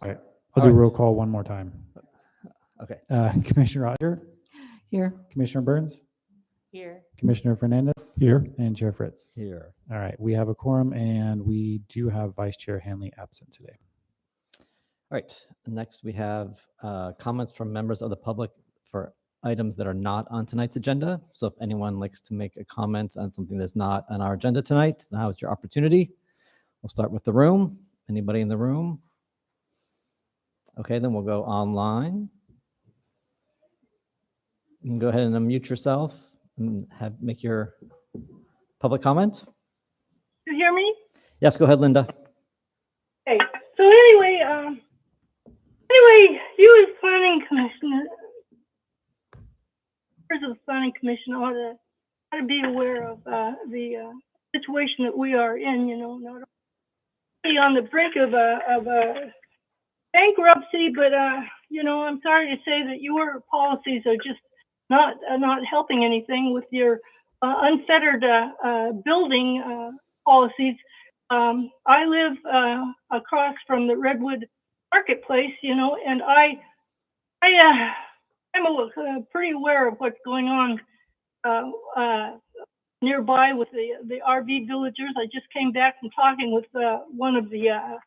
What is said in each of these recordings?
All right. I'll do roll call one more time. Okay. Commissioner Roger, Here. Commissioner Burns, Here. Commissioner Fernandez, Here. and Chair Fritz. Here. All right. We have a quorum, and we do have Vice Chair Hanley absent today. All right. Next, we have comments from members of the public for items that are not on tonight's agenda. So if anyone likes to make a comment on something that's not on our agenda tonight, now is your opportunity. We'll start with the room. Anybody in the room? Okay, then we'll go online. You can go ahead and unmute yourself and make your public comment. You hear me? Yes, go ahead, Linda. Okay. So anyway, you as planning commissioner, members of the planning commission ought to be aware of the situation that we are in. You know, not only on the brink of a bankruptcy, but you know, I'm sorry to say that your policies are just not helping anything with your unfettered building policies. I live across from the Redwood Marketplace, you know, and I'm pretty aware of what's going on nearby with the RV villagers. I just came back from talking with one of the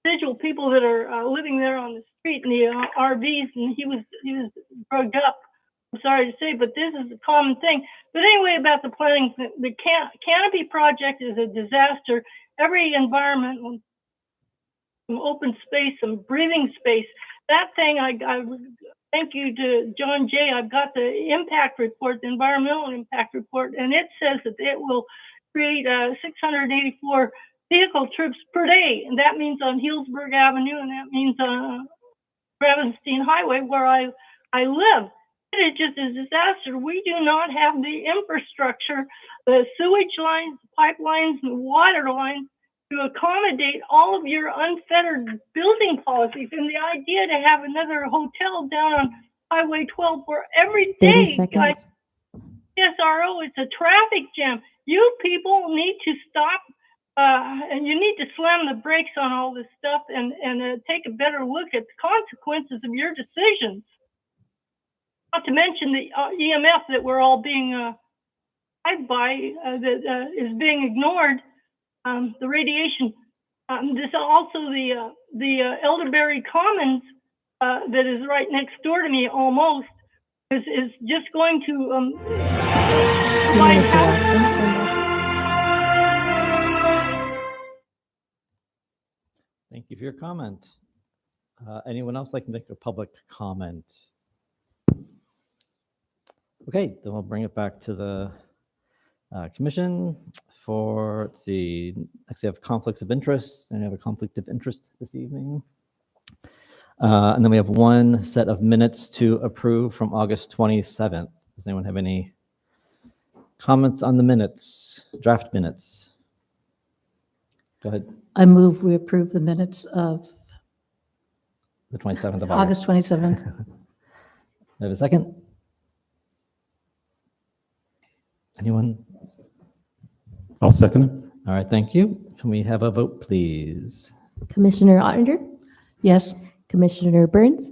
individual people that are living there on the street in the RVs, and he was drugged up. I'm sorry to say, but this is a common thing. But anyway, about the planning, the canopy project is a disaster. Every environment, some open space, some breathing space. That thing, I thank you to John Jay. I've got the impact report, the environmental impact report, and it says that it will create 684 vehicle trips per day, and that means on Healdsburg Avenue, and that means on Ravenstein Highway, where I live. It is just a disaster. We do not have the infrastructure, the sewage lines, the pipelines, and the water lines to accommodate all of your unfettered building policies. And the idea to have another hotel down on Highway 12 where every day, guys, SRO, it's a traffic jam. You people need to stop and you need to slam the brakes on all this stuff and take a better look at the consequences of your decisions. Not to mention the EMF that we're all being hyped by, that is being ignored. The radiation. This also the Elderberry Commons that is right next door to me almost is just going to 2 minutes away. Thank you for your comment. Anyone else like to make a public comment? Okay, then we'll bring it back to the commission for, let's see, next we have conflicts of interest, and we have a conflict of interest this evening. And then we have one set of minutes to approve from August 27th. Does anyone have any comments on the minutes, draft minutes? Go ahead. I move we approve the minutes of The 27th of August August. 27th. I have a second? Anyone? I'll second it. All right, thank you. Can we have a vote, please? Commissioner Ottender, Yes. Commissioner Burns,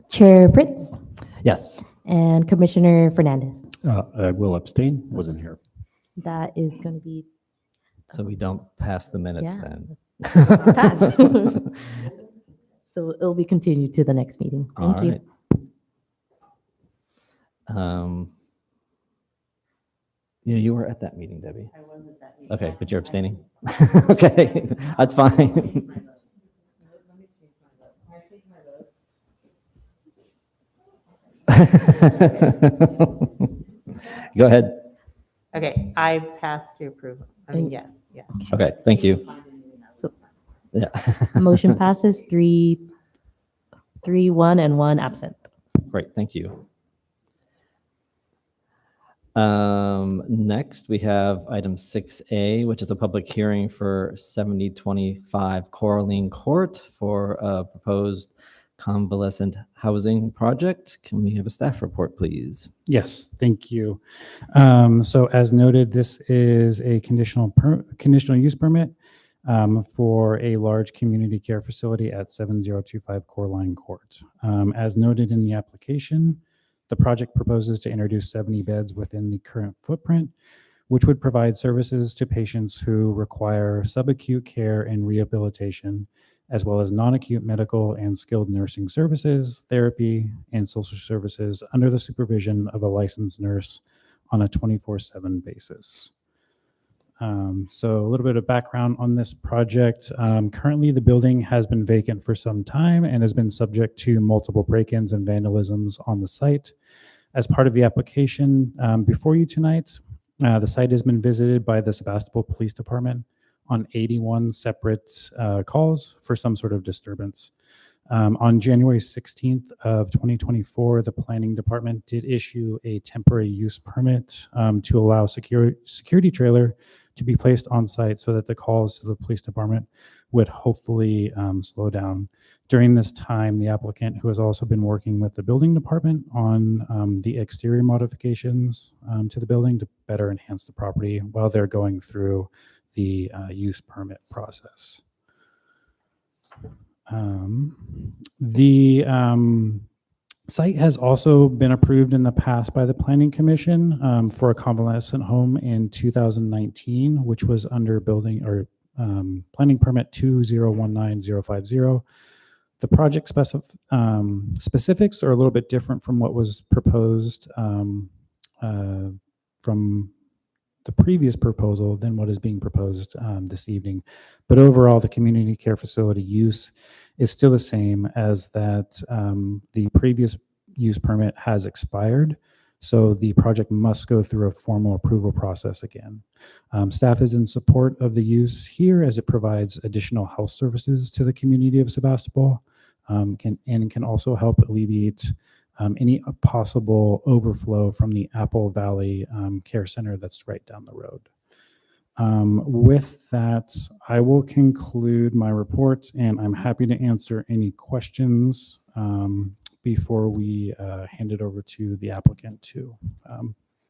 Chair Fritz, Yes. and Commissioner Fernandez. I will abstain. Wasn't here. That is going to be So we don't pass the minutes Yeah. then. pass. So it'll be continued to the next meeting. Thank All you. right. You were at that meeting, Debbie. I was at that meeting. Okay, but you're abstaining? Okay, that's fine. Go ahead. Okay, I pass to approve. I mean, yes, yeah. Okay, thank you. So Yeah. motion passes 3-1 and 1 absent. Great, thank you. Next, we have item 6A, which is a public hearing for 7025 Coraline Court for a proposed Convalescent Housing Project. Can we have a staff report, please? Yes, thank you. So as noted, this is a conditional use permit for a large community care facility at 7025 Coraline Court. As noted in the application, the project proposes to introduce 70 beds within the current footprint, which would provide services to patients who require subacute care and rehabilitation, as well as non-acute medical and skilled nursing services, therapy, and social services under the supervision of a licensed nurse on a 24/7 basis. So a little bit of background on this project. Currently, the building has been vacant for some time and has been subject to multiple break-ins and vandalisms on the site. As part of the application before you tonight, the site has been visited by the Sebastopol Police Department on 81 separate calls for some sort of disturbance. On January 16th of 2024, the planning department did issue a temporary use permit to allow security trailer to be placed on site so that the calls to the police department would hopefully slow down. During this time, the applicant, who has also been working with the building department on the exterior modifications to the building to better enhance the property while they're going through the use permit process. The site has also been approved in the past by the Planning Commission for a convalescent home in 2019, which was under building or planning permit 2019050. The project specifics are a little bit different from what was proposed from the previous proposal than what is being proposed this evening. But overall, the community care facility use is still the same as that the previous use permit has expired. So the project must go through a formal approval process again. Staff is in support of the use here as it provides additional health services to the community of Sebastopol and can also help alleviate any possible overflow from the Apple Valley Care Center that's right down the road. With that, I will conclude my report, and I'm happy to answer any questions before we hand it over to the applicant to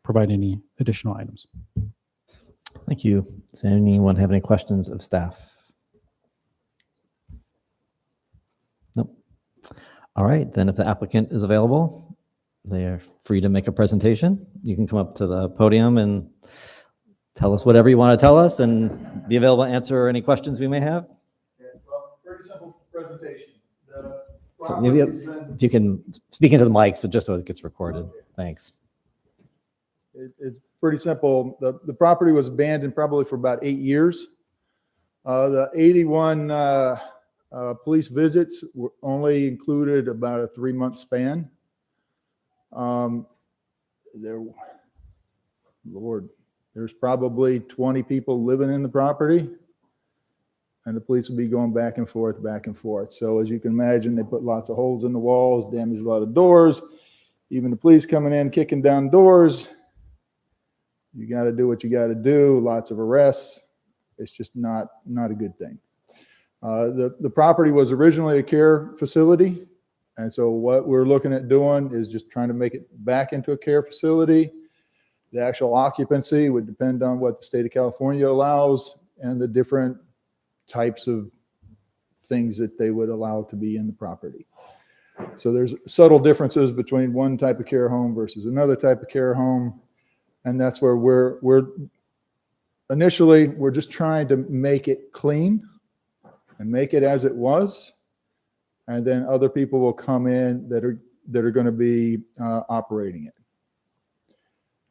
provide any additional items. Thank you. Does anyone have any questions of staff? Nope. All right, then if the applicant is available, they are free to make a presentation. You can come up to the podium and tell us whatever you want to tell us and be available to answer any questions we may have. Well, pretty simple presentation. The Maybe property's been- if you can speak into the mic, so just so it gets recorded. Thanks. It's pretty simple. The property was abandoned probably for about 8 years. The 81 police visits were only included about a 3-month span. There's probably 20 people living in the property, and the police would be going back and forth, back and forth. So as you can imagine, they put lots of holes in the walls, damaged a lot of doors. Even the police coming in, kicking down doors. You got to do what you got to do. Lots of arrests. It's just not a good thing. The property was originally a care facility, and so what we're looking at doing is just trying to make it back into a care facility. The actual occupancy would depend on what the state of California allows and the different types of things that they would allow to be in the property. So there's subtle differences between one type of care home versus another type of care home. And that's where we're just trying to make it clean and make it as it was. And then other people will come in that are going to be operating it.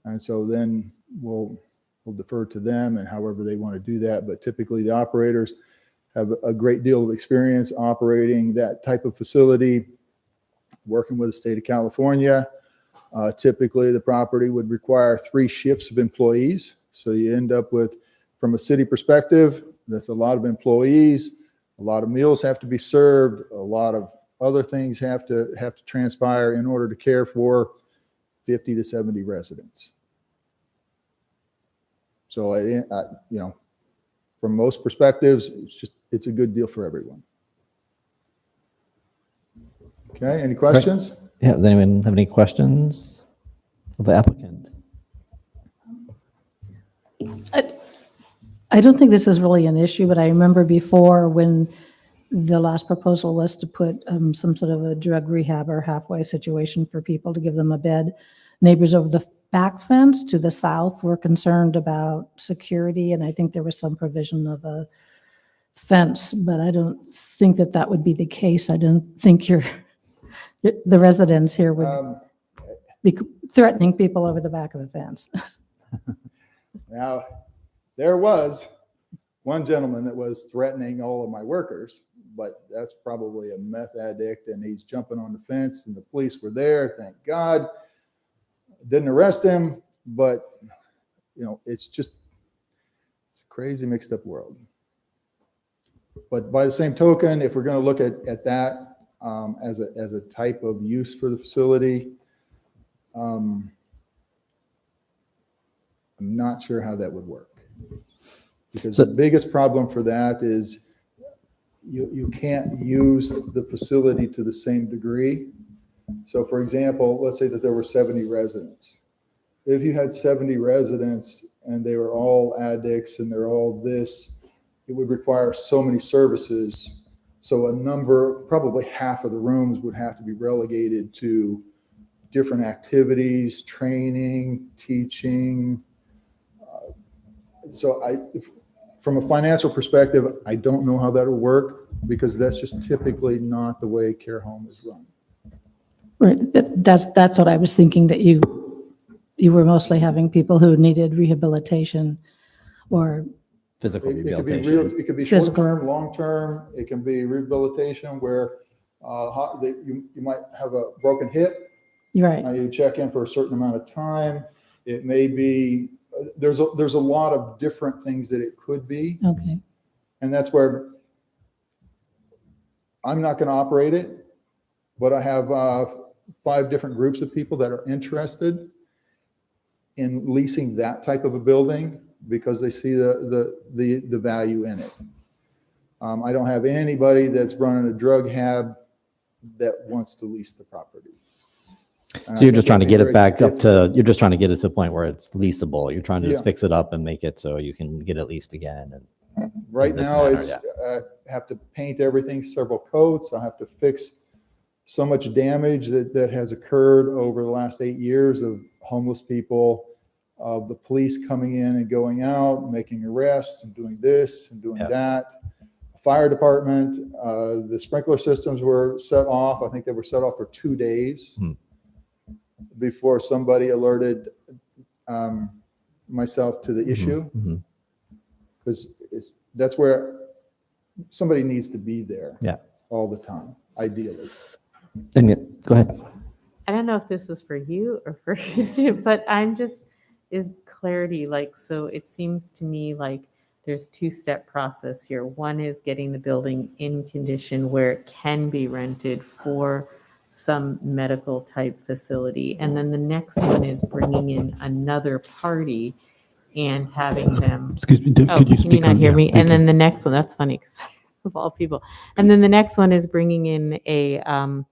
And so then we'll defer to them and however they want to do that. But typically the operators have a great deal of experience operating that type of facility, working with the state of California. Typically the property would require 3 shifts of employees. So you end up with, from a city perspective, that's a lot of employees, a lot of meals have to be served, a lot of other things have to transpire in order to care for 50 to 70 residents. So, from most perspectives, it's a good deal for everyone. Okay, any questions? Yeah, does anyone have any questions of the applicant? I don't think this is really an issue, but I remember before when the last proposal was to put some sort of a drug rehab or halfway situation for people to give them a bed. Neighbors over the back fence to the south were concerned about security, and I think there was some provision of a fence, but I don't think that that would be the case. I don't think the residents here would be threatening people over the back of the fence. Now, there was one gentleman that was threatening all of my workers, but that's probably a meth addict, and he's jumping on the fence, and the police were there, thank God. Didn't arrest him, but, you know, it's a crazy mixed up world. But by the same token, if we're going to look at that as a type of use for the facility, I'm not sure how that would work. Because the biggest problem for that is you can't use the facility to the same degree. So for example, let's say that there were 70 residents. If you had 70 residents and they were all addicts and they're all this, it would require so many services. So probably half of the rooms would have to be relegated to different activities, training, teaching. From a financial perspective, I don't know how that will work because that's just typically not the way care home is run. Right, that's what I was thinking, that you were mostly having people who needed rehabilitation or Physical It could be rehabilitation. it could be Physical. short-term, long-term. It can be rehabilitation where you might have a broken hip. right. You check in for a certain amount of time. It may be, there's a lot of different things that it could be. Okay. And that's where I'm not going to operate it, but I have 5 different groups of people that are interested in leasing that type of a building because they see the value in it. I don't have anybody that's running a drug hab that wants to lease the property. So you're just trying to get it back up to. you're just trying to get it to the point where it's leasable. You're trying to just Yeah. fix it up and make it so you can get it leased again. And Right in this now, manner, it's, I have to paint everything several coats. I have to fix so much damage that has occurred over the last 8 years of homeless people, of the police coming in and going out, making arrests and doing this and doing Yeah. that. Fire department, the sprinkler systems were set off. I think they were set off for 2 days before somebody alerted myself to the issue. Mhm. Because that's where somebody needs to be there. Yeah. All the time, ideally. And go ahead. I don't know if this is for you or for you, but is clarity, like, so it seems to me like there's 2-step process here. One is getting the building in condition where it can be rented for some medical type facility. And then the next one is bringing in another party and having them. Excuse me, Oh, could you can speak you not on- hear yeah, me? thank And you. then the next one, that's funny because of all people. And then the next one is bringing in a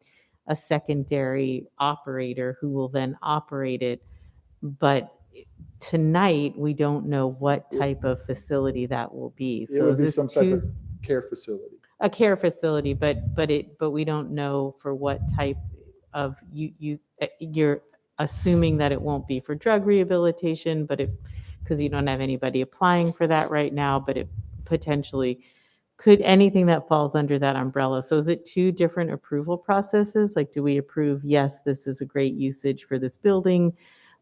secondary operator who will then operate it. But tonight, we don't know what type of facility that will be. It So would is be this some type of care facility. a care facility, but we don't know for what type of you're assuming that it won't be for drug rehabilitation, but because you don't have anybody applying for that right now, but it potentially could, anything that falls under that umbrella. So is it 2 different approval processes? Like, do we approve, yes, this is a great usage for this building,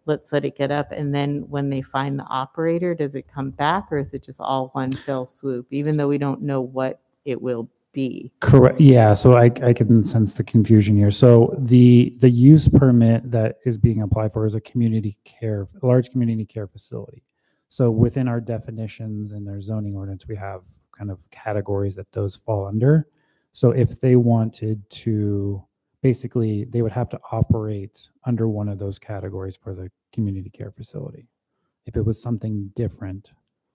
let's let it get up, and then when they find the operator, does it come back, or is it just all one fell swoop, even though we don't know what it will be? Correct. Yeah. So I can sense the confusion here. So the use permit that is being applied for is a large community care facility. So within our definitions and their zoning ordinance, we have kind of categories that those fall under. So if they wanted to, basically, they would have to operate under one of those categories for the community care facility. If it was something different,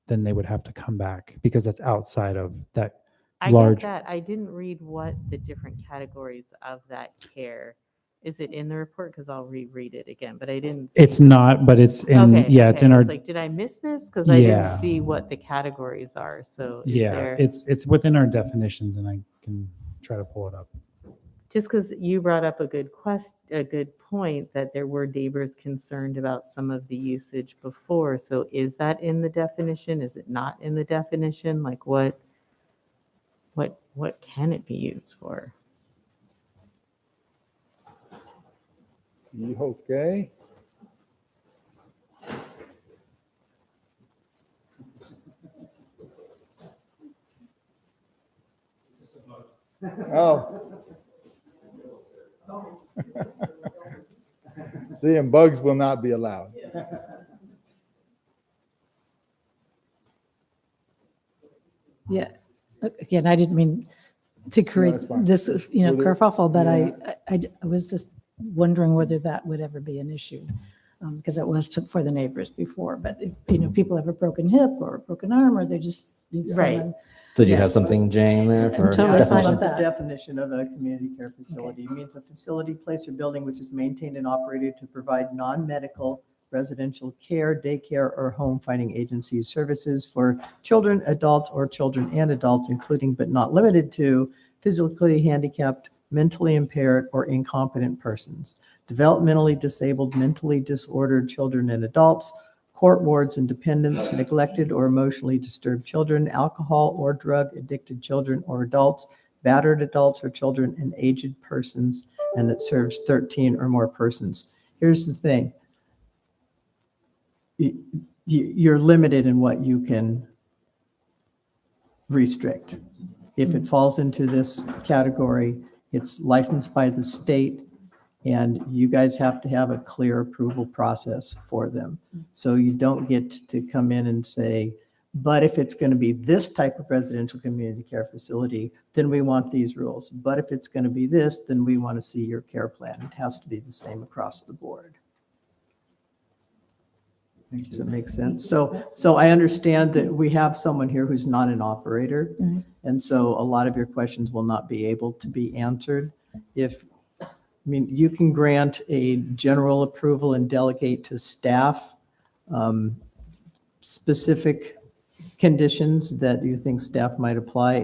then they would have to come back because that's outside of that I large. get that. I didn't read what the different categories of that care. Is it in the report? Because I'll reread it again, but I didn't. See It's not, but it's in, Okay, yeah, it's in okay. our, It's like, did I miss this? Because I didn't Yeah. see what the categories are. So is yeah, there, it's within our definitions, and I can try to pull it up. just because you brought up a good a good point that there were neighbors concerned about some of the usage before. So is that in the definition? Is it not in the definition? Like what can it be used for? You okay? Oh. See, and bugs will not be allowed. Yeah. Again, I didn't mean to create that's fine. this, Were there- kerfuffle, but yeah. I was just wondering whether that would ever be an issue. Because it was for the neighbors before, but if, people have a broken hip or a broken arm, or they just need Right. someone. Did you Yeah. have something, Jane, there for totally fine definition? with The that. definition of a community care facility means a facility, place, or building which is maintained and operated to provide non-medical residential care, daycare, or home finding agencies services for children, adults, or children and adults, including but not limited to physically handicapped, mentally impaired, or incompetent persons, developmentally disabled, mentally disordered children and adults, court wards and dependents, neglected or emotionally disturbed children, alcohol or drug addicted children or adults, battered adults or children, and aged persons, and that serves 13 or more persons. Here's the thing. You're limited in what you can restrict. If it falls into this category, it's licensed by the state, and you guys have to have a clear approval process for them. So you don't get to come in and say, but if it's going to be this type of residential community care facility, then we want these rules. But if it's going to be this, then we want to see your care plan. It has to be the same across the board. Does that make sense? So I understand that we have someone here who's not an operator. Mhm. And so a lot of your questions will not be able to be answered. You can grant a general approval and delegate to staff specific conditions that you think staff might apply,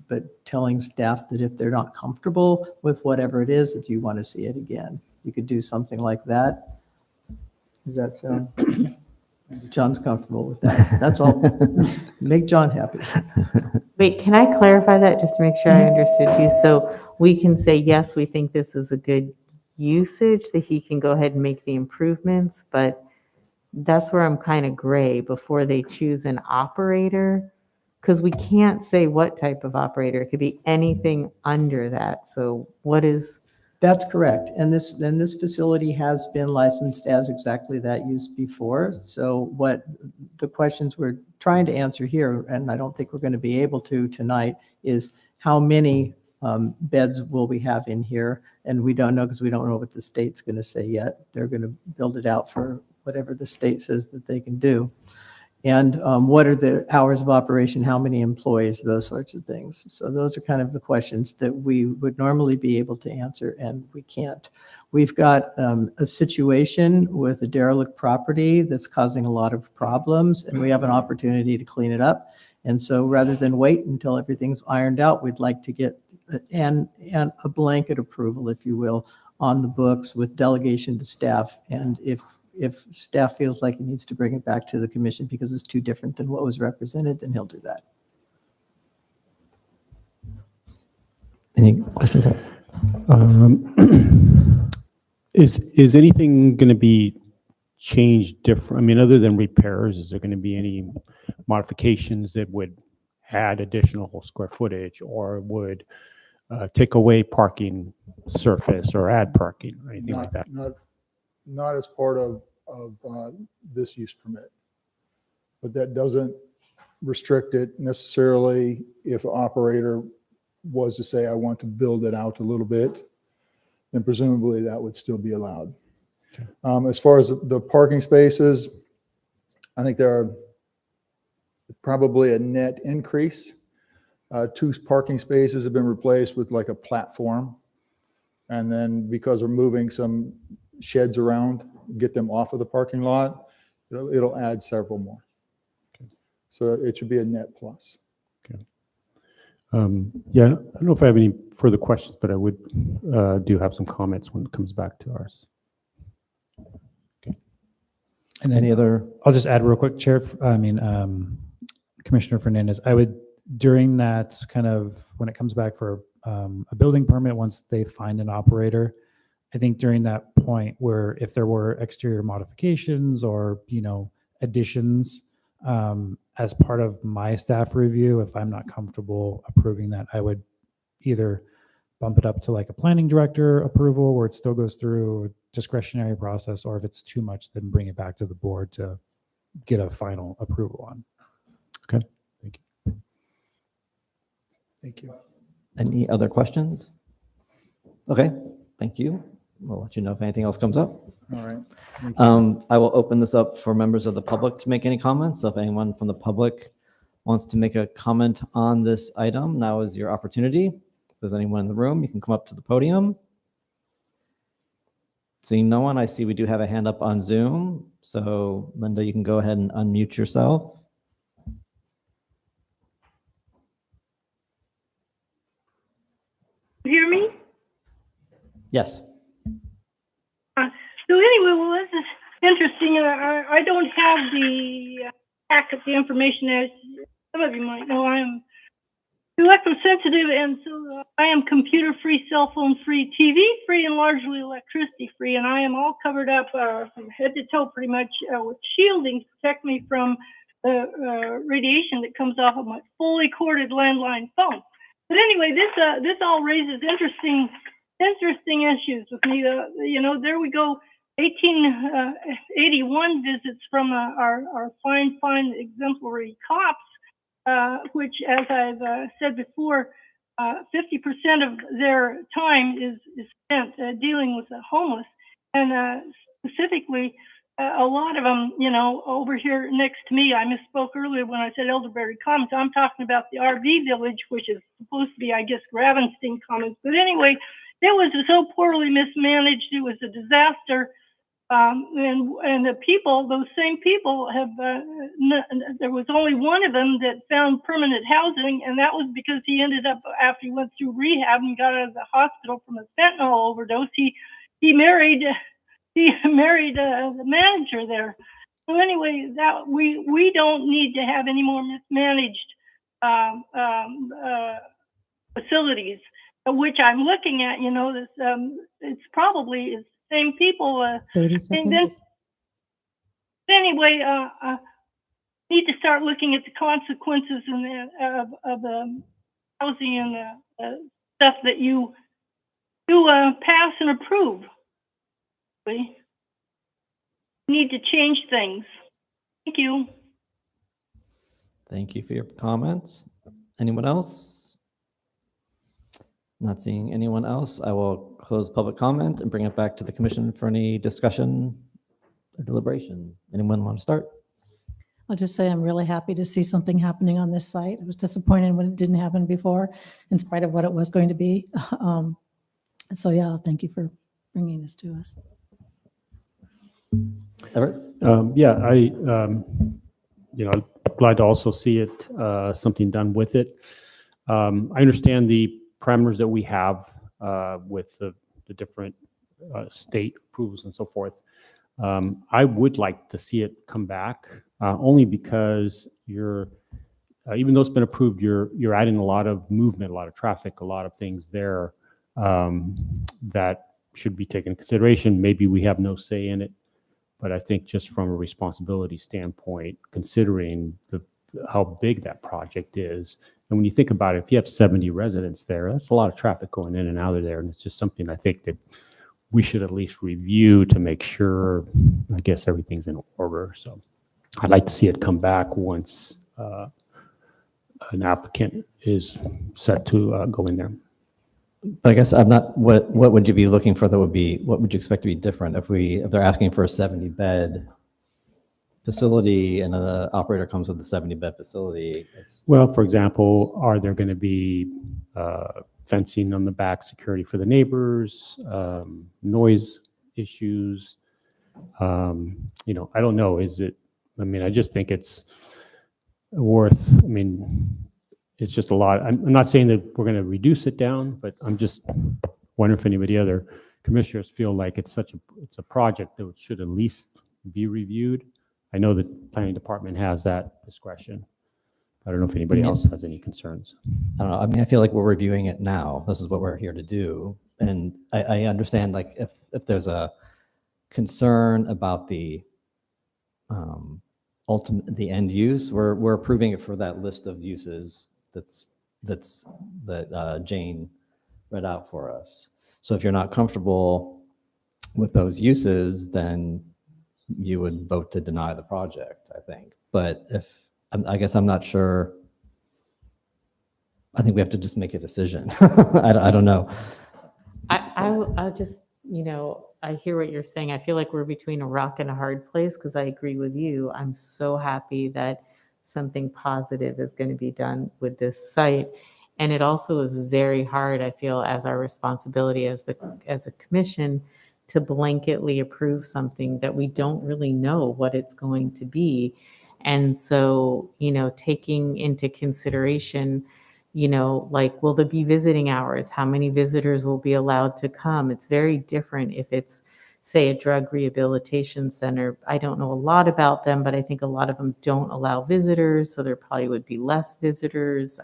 but telling staff that if they're not comfortable with whatever it is, that you want to see it again. You could do something like that. Does that sound? John's comfortable with that. That's all. Make John happy. Wait, can I clarify that just to make sure I understood you? So we can say, yes, we think this is a good usage, that he can go ahead and make the improvements, but that's where I'm kind of gray before they choose an operator, because we can't say what type of operator. It could be anything under that. So what is, That's correct. And this facility has been licensed as exactly that use before. So what the questions we're trying to answer here, and I don't think we're going to be able to tonight, is how many beds will we have in here? And we don't know, because we don't know what the state's going to say yet. They're going to build it out for whatever the state says that they can do. And what are the hours of operation, how many employees, those sorts of things. So those are kind of the questions that we would normally be able to answer, and we can't. We've got a situation with a derelict property that's causing a lot of problems, and we have an opportunity to clean it up. And so rather than wait until everything's ironed out, we'd like to get and a blanket approval, if you will, on the books with delegation to staff. And if staff feels like it needs to bring it back to the commission because it's too different than what was represented, then he'll do that. Any questions? Is anything going to be changed different? I mean, other than repairs, is there going to be any modifications that would add additional square footage, or would take away parking surface or add parking or anything like that? Not as part of this use permit. But that doesn't restrict it necessarily if an operator was to say, I want to build it out a little bit, then presumably that would still be allowed. Okay. As far as the parking spaces, I think there are probably a net increase 2 parking spaces have been replaced with like a platform. And then because we're moving some sheds around, get them off of the parking lot, it'll add several more. So it should be a net plus. Yeah, I don't know if I have any further questions, but I would do have some comments when it comes back to ours. And then Any other? I'll just add real quick, Commissioner Fernandez, I would, during that kind of, when it comes back for a building permit, once they find an operator, I think during that point where if there were exterior modifications or, additions, as part of my staff review, if I'm not comfortable approving that, I would either bump it up to like a planning director approval where it still goes through a discretionary process, or if it's too much, then bring it back to the board to get a final approval on. Okay, thank you. Thank you. Any other questions? Okay, thank you. We'll let you know if anything else comes up. All right. Thank you. I will open this up for members of the public to make any comments. So if anyone from the public wants to make a comment on this item, now is your opportunity. If there's anyone in the room, you can come up to the podium. Seeing no one, I see we do have a hand up on Zoom. So Linda, you can go ahead and unmute yourself. You hear me? Yes. So anyway, well, this is interesting. I don't have the packet, the information, as some of you might know. I'm electrosensitive, and so I am computer-free, cell phone-free, TV-free, and largely electricity-free. And I am all covered up from head to toe pretty much with shielding to protect me from the radiation that comes off of my fully corded landline phone. But anyway, this all raises interesting issues with me. There we go. 1881 visits from our fine exemplary cops, which, as I've said before, 50% of their time is spent dealing with the homeless, and specifically, a lot of them, over here next to me. I misspoke earlier when I said Elderberry Commons. I'm talking about the RV village, which is supposed to be, I guess, Gravenstein Commons. But anyway, it was so poorly mismanaged. It was a disaster. And the people, those same people have, there was only one of them that found permanent housing, and that was because he ended up, after he went through rehab and got out of the hospital from a fentanyl overdose, he married the manager there. So anyway, that we don't need to have any more mismanaged facilities, which I'm looking at. This it's probably the same people. 30 And seconds. then anyway, need to start looking at the consequences of the housing and the stuff that you pass and approve. We need to change things. Thank you. Thank you for your comments. Anyone else? Not seeing anyone else. I will close public comment and bring it back to the commission for any discussion or deliberation. Anyone want to start? I'll just say I'm really happy to see something happening on this site. I was disappointed when it didn't happen before, in spite of what it was going to be. So yeah, thank you for bringing this to us. Everett? Yeah, I'm glad to also see it, something done with it. I understand the parameters that we have with the different state approvals and so forth. I would like to see it come back only because even though it's been approved, you're adding a lot of movement, a lot of traffic, a lot of things there that should be taken into consideration. Maybe we have no say in it, but I think just from a responsibility standpoint, considering how big that project is, and when you think about it, if you have 70 residents there, that's a lot of traffic going in and out of there, and it's just something I think that we should at least review to make sure, I guess, everything's in order. So I'd like to see it come back once an applicant is set to go in there. But I guess I'm not, what would you be looking for that would be, what would you expect to be different if they're asking for a 70 bed? facility and an operator comes with a 70-bed facility, it's, Well, for example, are there going to be fencing on the back, security for the neighbors, noise issues? You know, I don't know. I mean, I just think it's worth, I mean, it's just a lot. I'm not saying that we're going to reduce it down, but I'm just wondering if anybody other commissioners feel like it's a project that should at least be reviewed. I know the planning department has that discretion. I don't know if anybody else has any concerns. I don't know. I mean, I feel like we're reviewing it now. This is what we're here to do. And I understand, like, if there's a concern about the the end use, we're approving it for that list of uses that Jane read out for us. So if you're not comfortable with those uses, then you would vote to deny the project, I think. But I guess I'm not sure. I think we have to just make a decision. I don't know. I'll just, I hear what you're saying. I feel like we're between a rock and a hard place because I agree with you. I'm so happy that something positive is going to be done with this site. And it also is very hard, I feel, as our responsibility as a commission to blanketly approve something that we don't really know what it's going to be. And so, taking into consideration, like, will there be visiting hours? How many visitors will be allowed to come? It's very different if it's, say, a drug rehabilitation center. I don't know a lot about them, but I think a lot of them don't allow visitors. So there probably would be less visitors.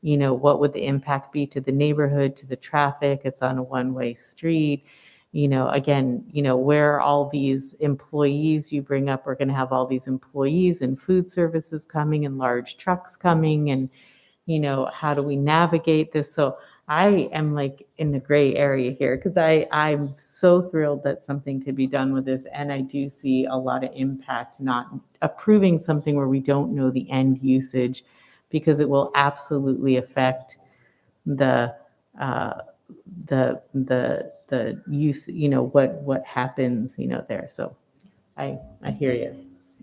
What would the impact be to the neighborhood, to the traffic? It's on a one-way street. Again, where are all these employees you bring up? We're going to have all these employees and food services coming and large trucks coming. And, how do we navigate this? So I am like in the gray area here because I'm so thrilled that something could be done with this. And I do see a lot of impact not approving something where we don't know the end usage, because it will absolutely affect the use, what happens, there. So I hear you.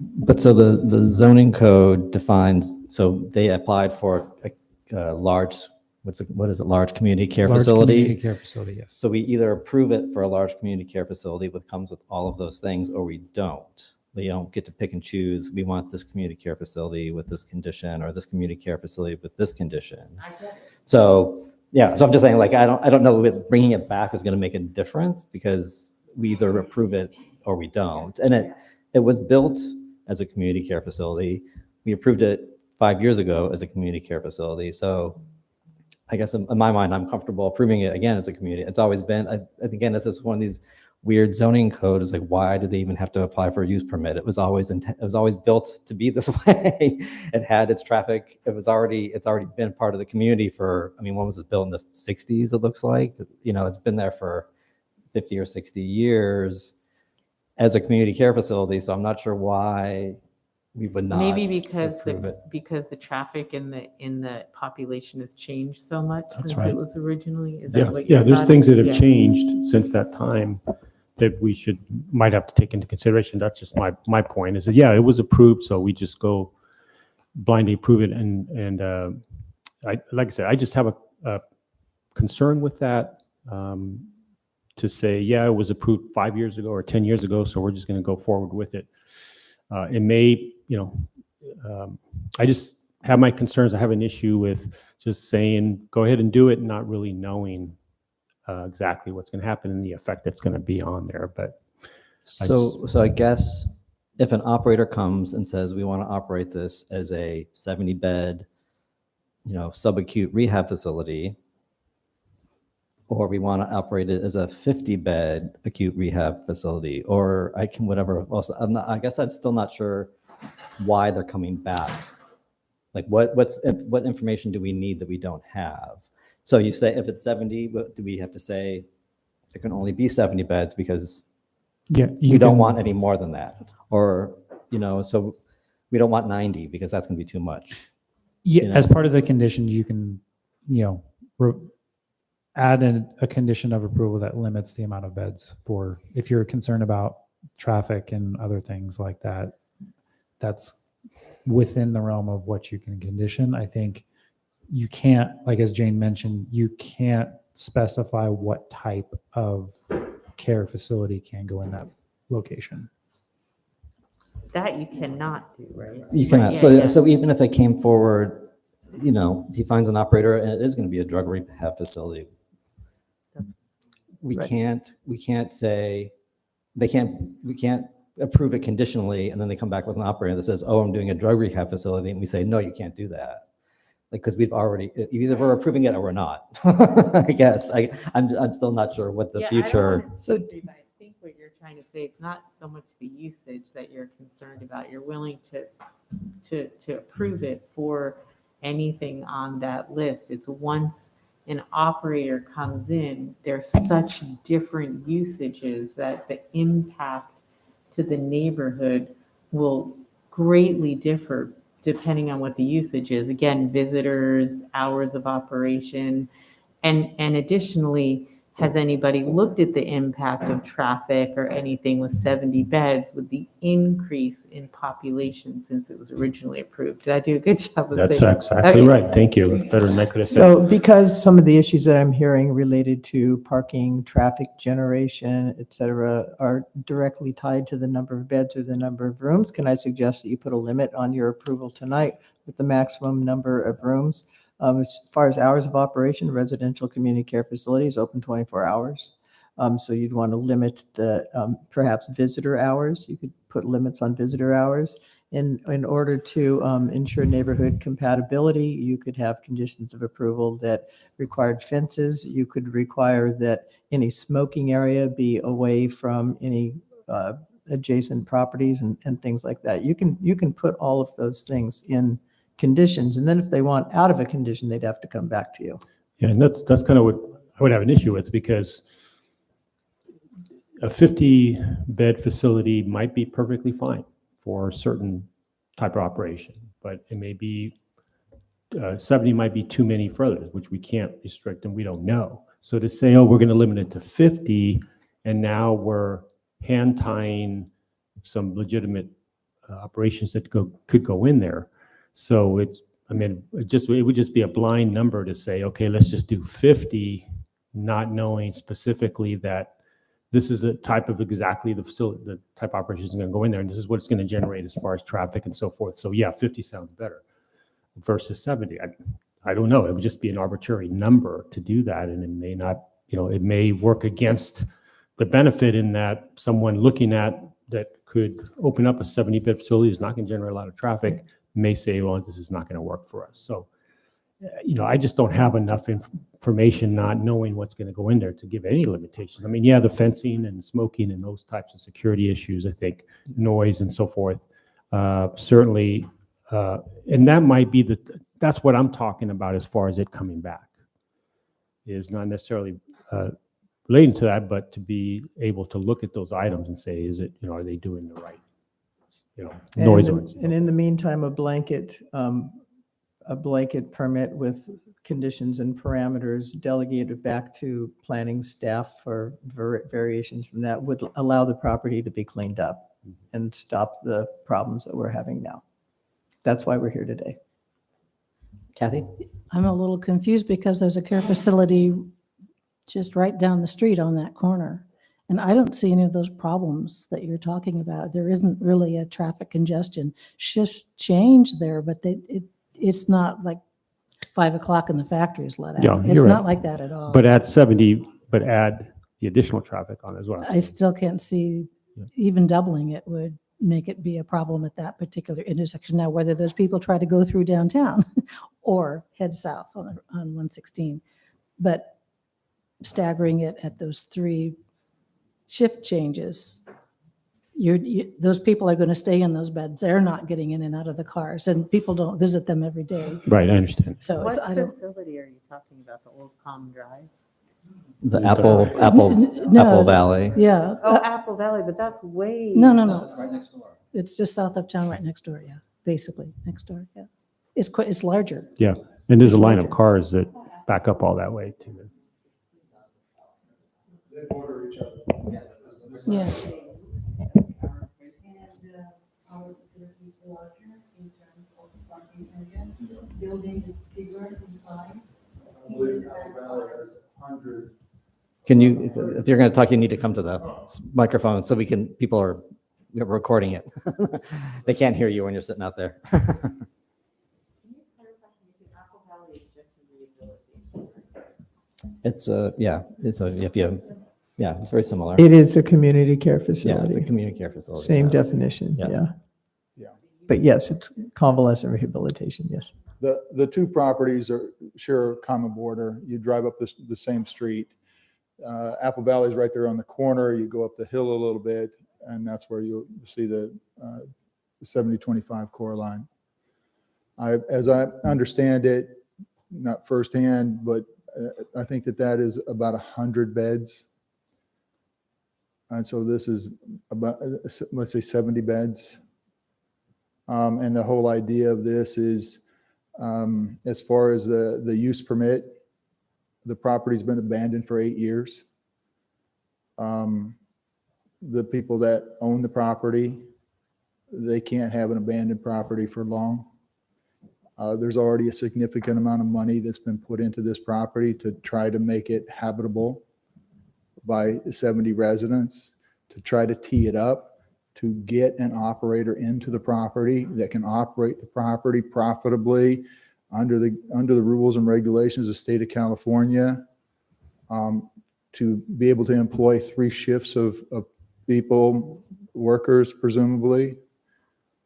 But so the zoning code defines, so they applied for a large, what is it, large community care Large facility? community care facility, yes. So we either approve it for a large community care facility, which comes with all of those things, or we don't. We don't get to pick and choose. We want this community care facility with this condition, or this community care facility with this condition. I get it. So yeah, so I'm just saying, like, I don't know if bringing it back is going to make a difference, because we either approve it or we don't. And it was built as a community care facility. We approved it 5 years ago as a community care facility. So I guess in my mind, I'm comfortable approving it again as a community. It's always been, again, this is one of these weird zoning codes. Like, why do they even have to apply for a use permit? It was always built to be this way. It had its traffic. It's already been part of the community for, when was this built in the 60s? It looks like, it's been there for 50 or 60 years as a community care facility. So I'm not sure why we would not. Maybe because approve it. the traffic in the population has changed so much since right. it was originally. Is Yeah, that what your there's thought things is? that have Yeah. changed since that time that we might have to take into consideration. That's just my point, is that, yeah, it was approved, so we just go blindly approve it. And like I said, I just have a concern with that, to say, yeah, it was approved 5 years ago or 10 years ago, so we're just going to go forward with it. It may, I just have my concerns. I have an issue with just saying, go ahead and do it, and not really knowing exactly what's going to happen and the effect that's going to be on there. But So I guess if an operator comes and says, we want to operate this as a 70-bed, subacute rehab facility, or we want to operate it as a 50-bed acute rehab facility, or whatever else. I guess I'm still not sure why they're coming back. Like, what information do we need that we don't have? So you say if it's 70, what do we have to say? There can only be 70 beds because you don't want any more than that, or so we don't want 90 because that's going to be too much. Yeah, as part of the conditions, you can, add a condition of approval that limits the amount of beds for, if you're concerned about traffic and other things like that. that's within the realm of what you can condition. I think you can't, like as Jane mentioned, you can't specify what type of care facility can go in that location. That you cannot do, right? You Right, cannot. yeah, So, yeah. so even if it came forward, you know, he finds an operator and it is going to be a drug rehab facility. We Right. can't say, we can't approve it conditionally and then they come back with an operator that says, oh, I'm doing a drug rehab facility. And we say, no, you can't do that. Like, because we've already, either we're approving it or we're not. I guess. I'm still not sure what the Yeah, I don't future. wanna So- disagree, but I think what you're trying to say, it's not so much the usage that you're concerned about. You're willing to approve it for anything on that list. It's once an operator comes in, there's such different usages that the impact to the neighborhood will greatly differ depending on what the usage is. Again, visitors, hours of operation, and additionally, has anybody looked at the impact of traffic or anything with 70 beds with the increase in population since it was originally approved? Did I do a good job of That's saying? exactly Okay. right. Thank you. That's better than I could have said. So because some of the issues that I'm hearing related to parking, traffic generation, et cetera, are directly tied to the number of beds or the number of rooms, can I suggest that you put a limit on your approval tonight with the maximum number of rooms? As far as hours of operation, residential community care facilities open 24 hours. So you'd want to limit the perhaps visitor hours. You could put limits on visitor hours. In order to ensure neighborhood compatibility, you could have conditions of approval that required fences. You could require that any smoking area be away from any adjacent properties and things like that. You can put all of those things in conditions, and then if they want out of a condition, they'd have to come back to you. Yeah, and that's kind of what I would have an issue with, because a 50-bed facility might be perfectly fine for a certain type of operation, but it may be 70 might be too many for others, which we can't restrict and we don't know. So to say, oh, we're going to limit it to 50, and now we're hand tying some legitimate operations that could go in there. So it would just be a blind number to say, okay, let's just do 50, not knowing specifically that this is the type of exactly the facility, the type of operation is going to go in there, and this is what it's going to generate as far as traffic and so forth. So yeah, 50 sounds better versus 70. I don't know. It would just be an arbitrary number to do that, and it may not, it may work against the benefit in that someone looking at that could open up a 70-bed facility is not going to generate a lot of traffic, may say, well, this is not going to work for us. So, I just don't have enough information, not knowing what's going to go in there, to give any limitations. I mean, yeah, the fencing and smoking and those types of security issues, I think, noise and so forth, certainly, and that might be that's what I'm talking about as far as it coming back, is not necessarily relating to that, but to be able to look at those items and say, is it, are they doing the right, noise ordinance? And in the meantime, a blanket permit with conditions and parameters delegated back to planning staff for variations from that would allow the property to be cleaned up and stop the problems that we're having now. That's why we're here today. Kathy? I'm a little confused because there's a care facility just right down the street on that corner. And I don't see any of those problems that you're talking about. There isn't really a traffic congestion. Shifts change there, but it's not like 5 o'clock and the factory's let out. Yeah, It's you're not right. like that at all. But add 70, but add the additional traffic on as well. I still can't see even doubling it would make it be a problem at that particular intersection. Now, whether those people try to go through downtown or head south on 116, but staggering it at those 3 shift changes, those people are going to stay in those beds. They're not getting in and out of the cars, and people don't visit them every day. Right, I understand. So What I don't. facility are you talking about? The old Palm Drive? The Apple No, Valley. Yeah. Oh, Apple Valley, but that's way. No. It's right next door. It's just south of town, right next door. Yeah, basically next door. Yeah, it's larger. Yeah, and there's a It's line of larger. cars that back up all that way too. They border each other. Yeah. larger in terms of parking area. Building is bigger in size. Can you, if you're going to talk, you need to come to the microphone so we're recording it. They can't hear you when you're sitting out there. It's it's very similar. It is a community care Yeah, it's a facility. community care facility. Same yeah. definition, Yeah. yeah. Yeah. But yes, it's convalescent rehabilitation, yes. The two properties are sure common border. You drive up the same street. Apple Valley is right there on the corner. You go up the hill a little bit, and that's where you'll see the 7025 Coraline. As I understand it, not firsthand, but I think that is about 100 beds. And so this is about, let's say 70 beds. And the whole idea of this is, as far as the use permit, the property's been abandoned for 8 years. The people that own the property, they can't have an abandoned property for long. There's already a significant amount of money that's been put into this property to try to make it habitable by 70 residents, to try to tee it up, to get an operator into the property that can operate the property profitably under the rules and regulations of the state of California, to be able to employ 3 shifts of people, workers, presumably.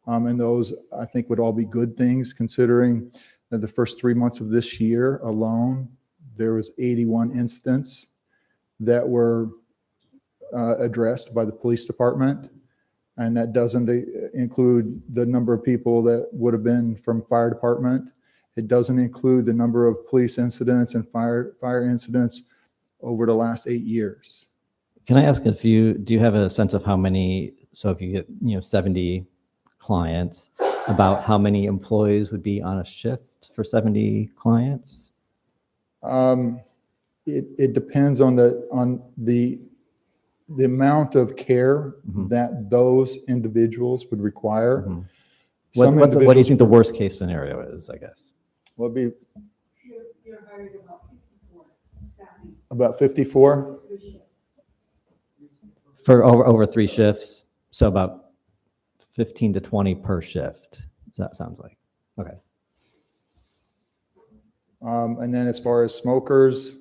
And those, I think, would all be good things, considering that the first 3 months of this year alone, there was 81 incidents that were addressed by the police department. And that doesn't include the number of people that would have been from fire department. It doesn't include the number of police incidents and fire incidents over the last 8 years. Can I ask do you have a sense of how many, so if you get, 70 clients, about how many employees would be on a shift for 70 clients? It depends on the amount of care that those individuals would require. What do you individuals think the worst case scenario is, I guess? would be about 54. For over 3 shifts, so about 15 to 20 per shift. That sounds like, okay. And then as far as smokers,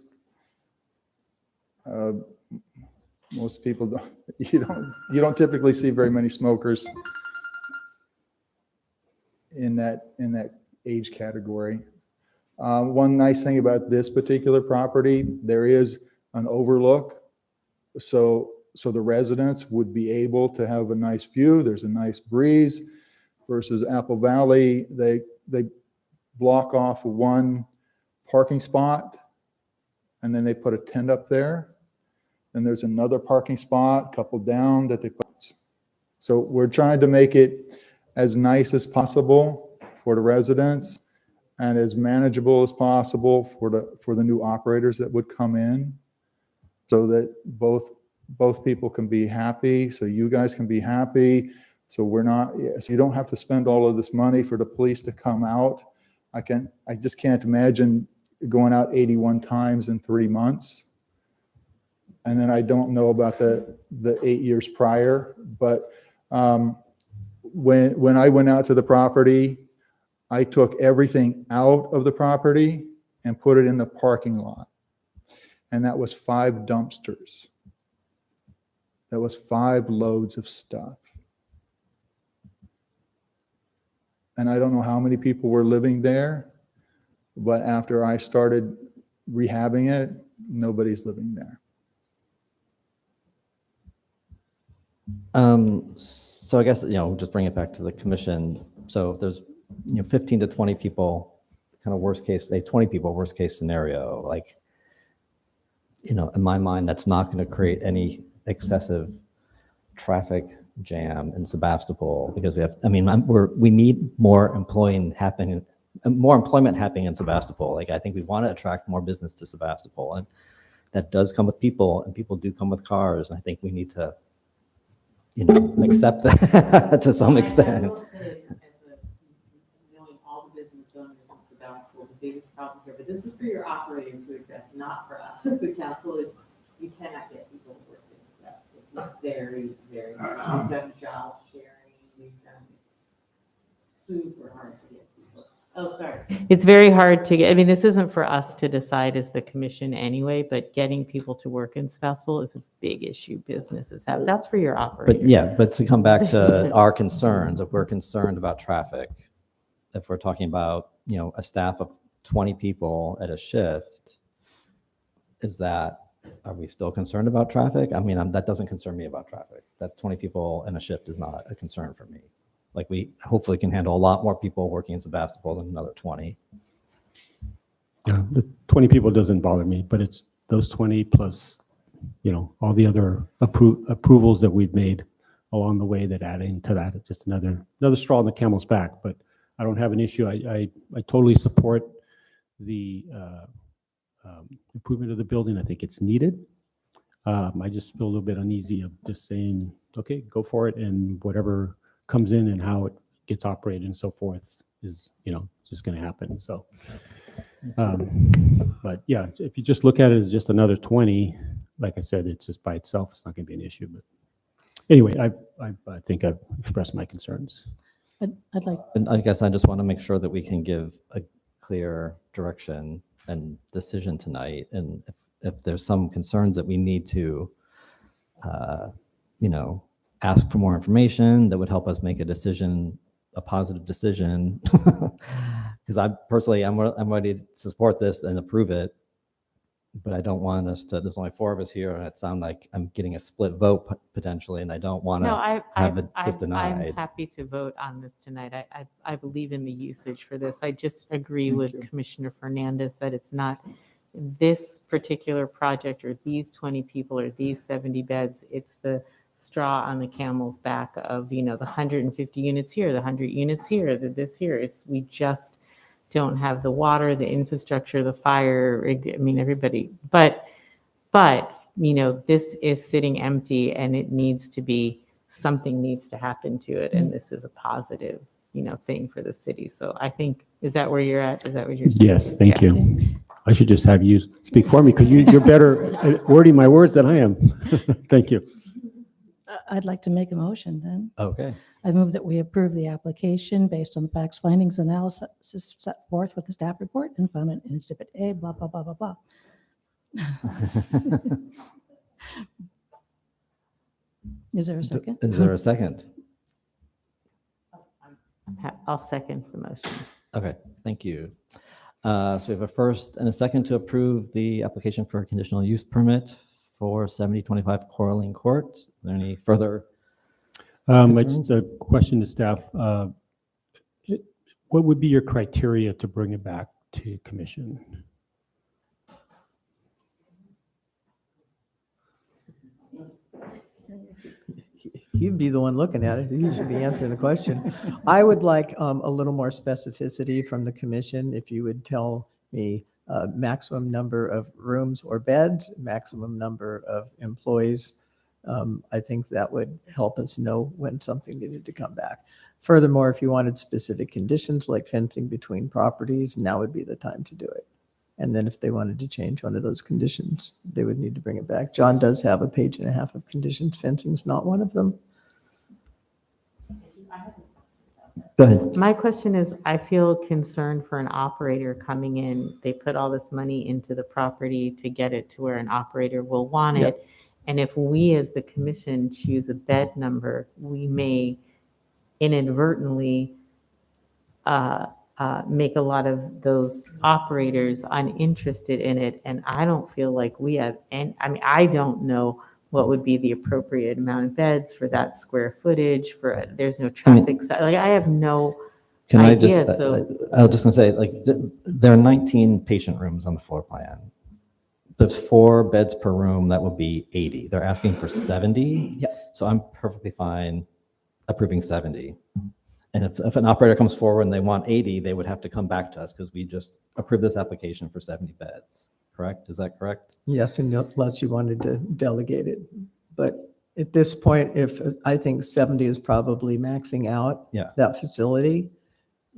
most people you don't typically see very many smokers in that age category. One nice thing about this particular property, there is an overlook, so the residents would be able to have a nice view. There's a nice breeze. Versus Apple Valley, they block off one parking spot, and then they put a tent up there. Then there's another parking spot, a couple down, that they put. So we're trying to make it as nice as possible for the residents and as manageable as possible for the new operators that would come in, so that both people can be happy, so you guys can be happy. So so you don't have to spend all of this money for the police to come out. I just can't imagine going out 81 times in 3 months. And then I don't know about the 8 years prior, but when I went out to the property, I took everything out of the property and put it in the parking lot. And that was 5 dumpsters. That was 5 loads of stuff. And I don't know how many people were living there, but after I started rehabbing it, nobody's living there. So I guess, just bring it back to the commission. So if there's, 15 to 20 people, kind of worst case, 20 people, worst case scenario, like, in my mind, that's not going to create any excessive traffic jam in Sebastopol, because we need more employment happening in Sebastopol. Like, I think we want to attract more business to Sebastopol, and that does come with people, and people do come with cars. And I think we need to, accept that to some extent. And biggest problem here, but this is for your operator to address, not for us. The council is, you cannot get people to work this stuff. It's very, very hard. We've done job sharing, we've done super hard to get people. Oh, sorry. It's very hard to get, I mean, this isn't for us to decide as the commission anyway, but getting people to work in Sebastopol is a big issue businesses have. That's for your operator. But yeah, but to come back to our concerns, if we're concerned about traffic, if we're talking about, you know, a staff of 20 people at a shift, are we still concerned about traffic? I mean, that doesn't concern me about traffic. That 20 people in a shift is not a concern for me. Like, we hopefully can handle a lot more people working in Sebastopol than another 20. Yeah, the 20 people doesn't bother me, but it's those 20 plus, you know, all the other approvals that we've made along the way that add into that. It's just another straw on the camel's back, but I don't have an issue. I totally support the improvement of the building. I think it's needed. I just feel a little bit uneasy of just saying, okay, go for it, and whatever comes in and how it gets operated and so forth is, you know, just going to happen. So, but yeah, if you just look at it as just another 20, like I said, it's just by itself, it's not going to be an issue. But anyway, I think I've expressed my concerns. I'd like, And I guess I just want to make sure that we can give a clear direction and decision tonight. And if there's some concerns that we need to, you know, ask for more information that would help us make a decision, a positive decision. Because I'm ready to support this and approve it, but I don't want us to, there's only 4 of us here and it sounds like I'm getting a split vote potentially, and I don't want No, to have this I'm denied. happy to vote on this tonight. I believe in the usage for this. I just agree with Commissioner Fernandez that it's not this particular project or these 20 people or these 70 beds. It's the straw on the camel's back of, you know, the 150 units here, the 100 units here, this here. We just don't have the water, the infrastructure, the fire. I mean, everybody, but, you know, this is sitting empty and it needs to be, something needs to happen to it. And this is a positive, you know, thing for the city. So I think, is that where you're at? Is that what you're saying? Yes, thank Yeah. you. I should just have you speak for me because you're better at wording my words than I am. Thank you. I'd like to make a motion then. Okay. I move that we approve the application based on the facts, findings, analysis set forth with the staff report and found in Exhibit A, blah, blah, blah, blah, blah. Is there a second? Is there a second? I'll second the motion. Okay, thank you. So we have a first and a second to approve the application for a conditional use permit for 7025 Coraline Court. Is there any further? Just a question to staff. What would be your criteria to bring it back to commission? You'd be the one looking at it. You should be answering the question. I would like a little more specificity from the commission. If you would tell me maximum number of rooms or beds, maximum number of employees, I think that would help us know when something needed to come back. Furthermore, if you wanted specific conditions like fencing between properties, now would be the time to do it. And then if they wanted to change one of those conditions, they would need to bring it back. John does have a page and a half of conditions. Fencing is not one of them. Go ahead. My question is, I feel concerned for an operator coming in. They put all this money into the property to get it to where an operator will want it. Yep. And if we as the commission choose a bed number, we may inadvertently make a lot of those operators uninterested in it. And I don't feel like we have, and I mean, I don't know what would be the appropriate amount of beds for that square footage for, there's no traffic, like I have no Can I idea. just, So I was just gonna say, like, there are 19 patient rooms on the floor plan. There's 4 beds per room, that would be 80. They're asking for 70. Yep. So I'm perfectly fine approving 70. And if an operator comes forward and they want 80, they would have to come back to us because we just approved this application for 70 beds, correct? Is that correct? Yes, unless you wanted to delegate it. But at this point, if I think 70 is probably maxing out Yeah. that facility.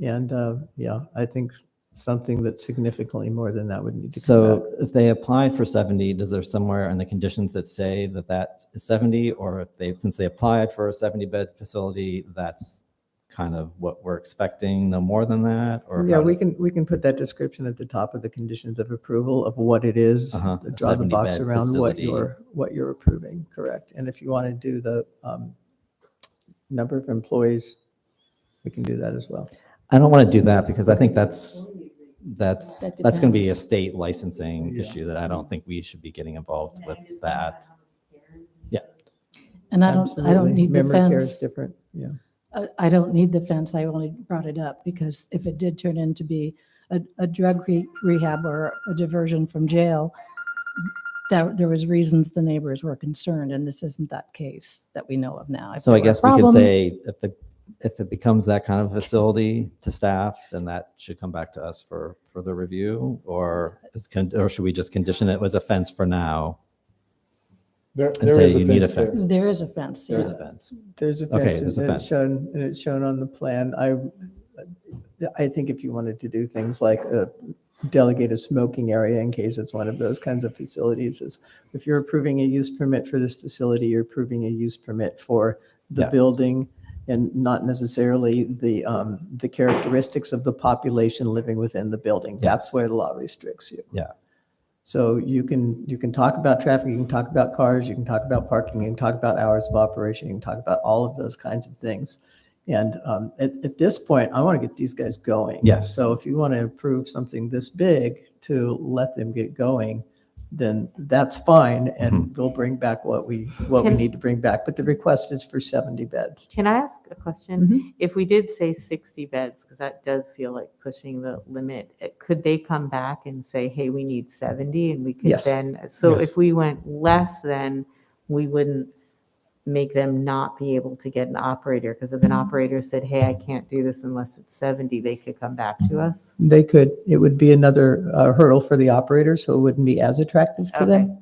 And yeah, I think something that's significantly more than that would need to come So back. if they apply for 70, does there somewhere in the conditions that say that that is 70? Or if they, since they applied for a 70-bed facility, that's kind of what we're expecting, no more than that? Or Yeah, how we does- can put that description at the top of the conditions of approval of what it is. Uh-huh, a Draw the box 70-bed around facility. what you're approving, correct? And if you want to do the number of employees, we can do that as well. I don't want to do that because I think that's That going to be a depends. state licensing issue that I don't think we should be getting involved with that. Yeah. And I don't Absolutely. need the Memory care is fence. different, yeah. I don't need the fence. I only brought it up because if it did turn into be a drug rehab or a diversion from jail, that there was reasons the neighbors were concerned, and this isn't that case that we know of now. If So I there were a guess we could problem- say if it becomes that kind of facility to staff, then that should come back to us for further review, or should we just condition it as a fence for now? There And there say is a you need a fence there. fence. There is a fence, There's yeah. a fence. There's a Okay, fence there's a and it's fence. shown, and it's shown on the plan. I think if you wanted to do things like delegate a smoking area in case it's one of those kinds of facilities, is if you're approving a use permit for this facility, you're approving a use permit for the Yeah. building and not necessarily the characteristics of the population living within the building. That's where the law restricts you. Yeah. So you can talk about traffic, you can talk about cars, you can talk about parking, you can talk about hours of operation, you can talk about all of those kinds of things. And at this point, I want to get these guys going. Yes. So if you want to approve something this big to let them get going, then that's fine, and we'll bring back what we Can- need to bring back. But the request is for 70 beds. Can I ask a question? Mm-hmm. If we did say 60 beds, because that does feel like pushing the limit, could they come back and say, hey, we need 70? And we could Yes. then, so Yes. if we went less, then we wouldn't make them not be able to get an operator. Because if an operator said, hey, I can't do this unless it's 70, they could come back to us. They could, it would be another hurdle for the operator, so it wouldn't be as attractive to them.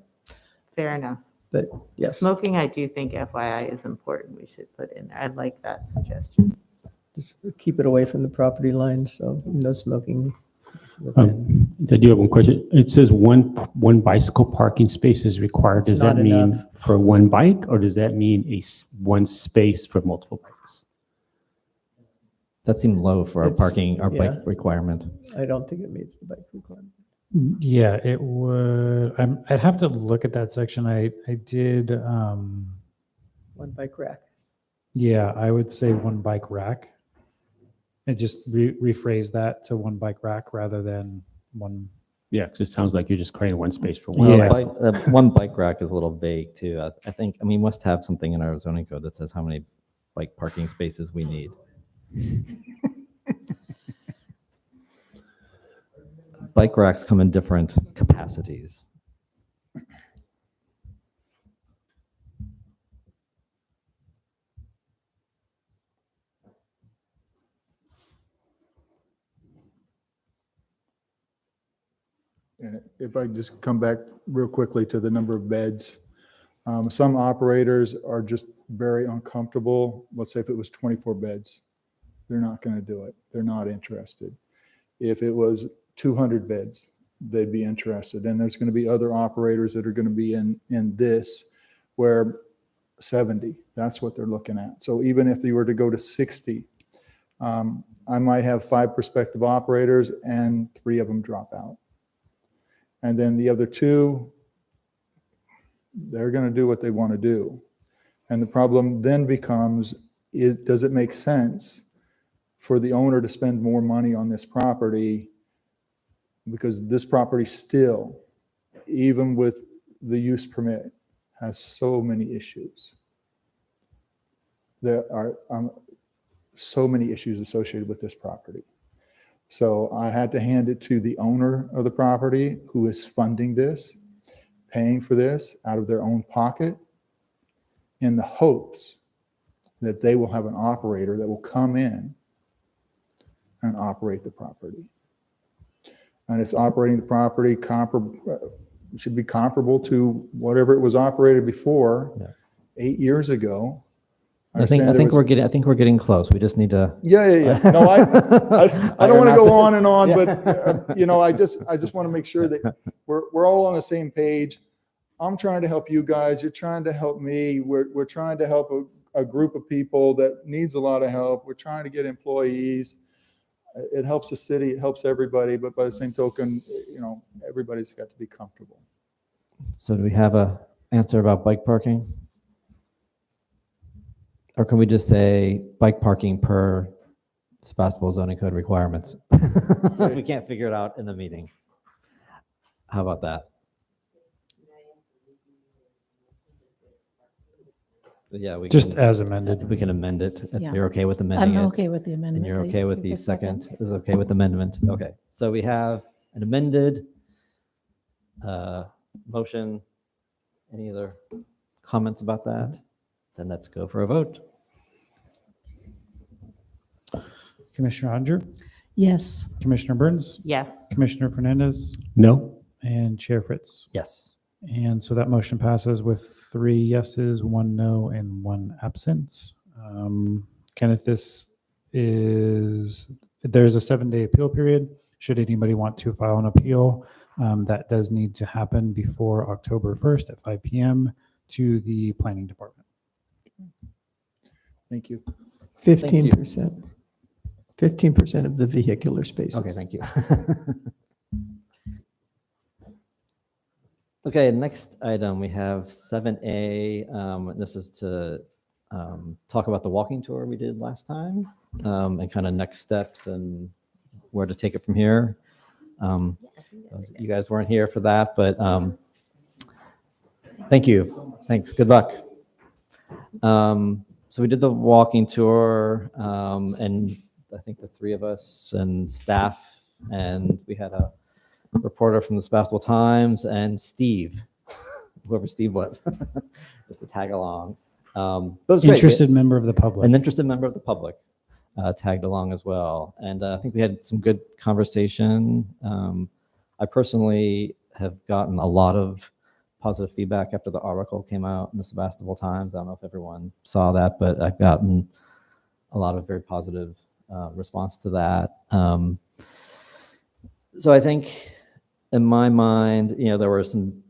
Fair enough. But yes, Smoking, I do think FYI is important. We should put in there. I like that suggestion. just keep it away from the property line, so no smoking within. I do have one question. It says one bicycle parking space is required. It's Does that not mean enough. for one bike, or does that mean one space for multiple bikes? That seemed low for our It's- bike yeah. requirement. I don't think it meets the bike requirement. Yeah, it would. I'd have to look at that section. I did. One bike rack. Yeah, I would say one bike rack. And just rephrase that to one bike rack rather than one. Yeah, because it sounds like you're just creating one space for Well, one. one bike rack is a little vague too. I think, we must have something in our zoning code that says how many bike parking spaces we need. Bike racks come in different capacities. And if I just come back real quickly to the number of beds, some operators are just very uncomfortable. Let's say if it was 24 beds, they're not going to do it. They're not interested. If it was 200 beds, they'd be interested. And there's going to be other operators that are going to be in this where 70, that's what they're looking at. So even if you were to go to 60, I might have 5 prospective operators and 3 of them drop out. And then the other 2, they're going to do what they want to do. And the problem then becomes, does it make sense for the owner to spend more money on this property? Because this property still, even with the use permit, has so many issues. There are so many issues associated with this property. So I had to hand it to the owner of the property who is funding this, paying for this out of their own pocket, in the hopes that they will have an operator that will come in and operate the property. And it's operating the property should be comparable to whatever it was operated before, Yeah. 8 years ago. I think I think we're getting close. We just need to. Yeah. No, I don't want to go on and on, but I just want to make sure that we're all on the same page. I'm trying to help you guys. You're trying to help me. We're trying to help a group of people that needs a lot of help. We're trying to get employees. It helps the city. It helps everybody. But by the same token, everybody's got to be comfortable. So do we have a answer about bike parking? Or can we just say bike parking per Sebastopol zoning code requirements? If we can't figure it out in the meeting. How about that? Yeah, we Just can, as amended. we can amend it if Yeah. you're okay with amending I'm it. okay with the amendment. And you're I okay with think the it's second, is okay with the amendment? Okay, so we have an amended motion. Any other comments about that? Then let's go for a vote. Commissioner Odger, Yes. Commissioner Burns, Yes. Commissioner Fernandez, No? and Chair Fritz. Yes. And so that motion passes with 3 yeses, 1 no, and 1 absent. Kenneth, there's a 7-day appeal period. Should anybody want to file an appeal, that does need to happen before October 1st at 5 p.m. to the planning department. Thank you. 15%. 15% of the vehicular spaces. Okay, thank you. Okay, next item, we have 7A. This is to talk about the walking tour we did last time and kind of next steps and where to take it from here. You guys weren't here for that, but thank you. Thanks. Good luck. So we did the walking tour, and I think the 3 of us and staff, and we had a reporter from the Sebastopol Times and Steve, whoever Steve was, just to tag along. But it was great. Interested member of the public. An interested member of the public tagged along as well. And I think we had some good conversation. I personally have gotten a lot of positive feedback after the article came out in the Sebastopol Times. I don't know if everyone saw that, but I've gotten a lot of very positive response to that. So I think in my mind, there were some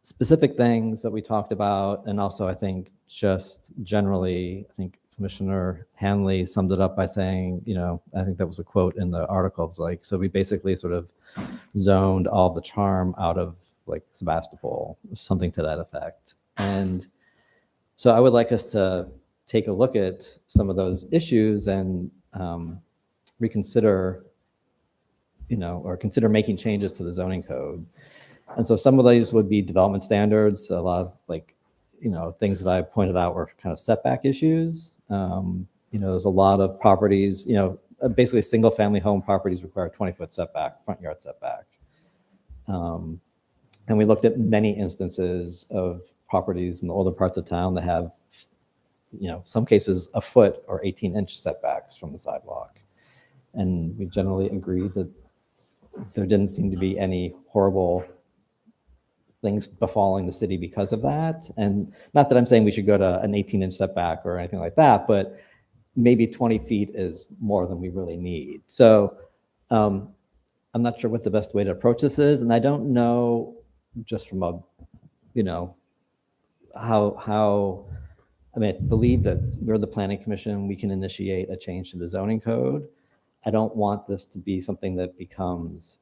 specific things that we talked about. And also I think just generally, I think Commissioner Hanley summed it up by saying, I think that was a quote in the article. It's like, so we basically sort of zoned all the charm out of like Sebastopol, something to that effect. And so I would like us to take a look at some of those issues and reconsider, or consider making changes to the zoning code. And so some of these would be development standards. A lot of things that I pointed out were kind of setback issues. There's a lot of properties, basically single family home properties require 20-foot setback, front yard setback. And we looked at many instances of properties in the older parts of town that have, some cases a foot or 18-inch setbacks from the sidewalk. And we generally agreed that there didn't seem to be any horrible things befalling the city because of that. And not that I'm saying we should go to an 18-inch setback or anything like that, but maybe 20 feet is more than we really need. So I'm not sure what the best way to approach this is. And I don't know just from a, how, I believe that we're the planning commission, we can initiate a change to the zoning code. I don't want this to be something that becomes,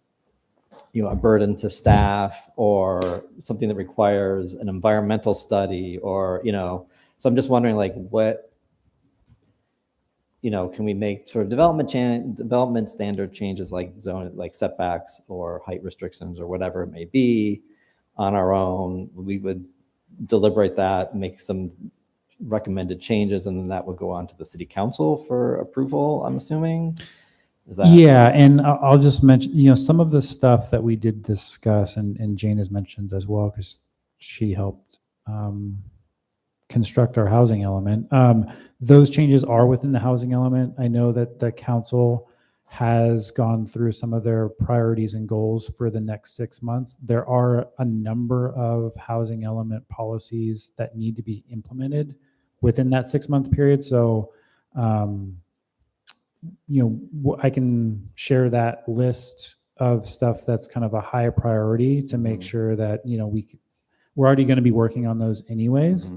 a burden to staff or something that requires an environmental study or, so I'm just wondering what, can we make sort of development standard changes like setbacks or height restrictions or whatever it may be on our own. We would deliberate that, make some recommended changes, and then that would go on to the city council for approval, I'm assuming. Is that? Yeah, and I'll just mention, some of the stuff that we did discuss, and Jane has mentioned as well, because she helped construct our housing element. Those changes are within the housing element. I know that the council has gone through some of their priorities and goals for the next 6 months. There are a number of housing element policies that need to be implemented within that 6-month period. So, I can share that list of stuff that's kind of a high priority to make sure that, we're already going to be working on those anyways.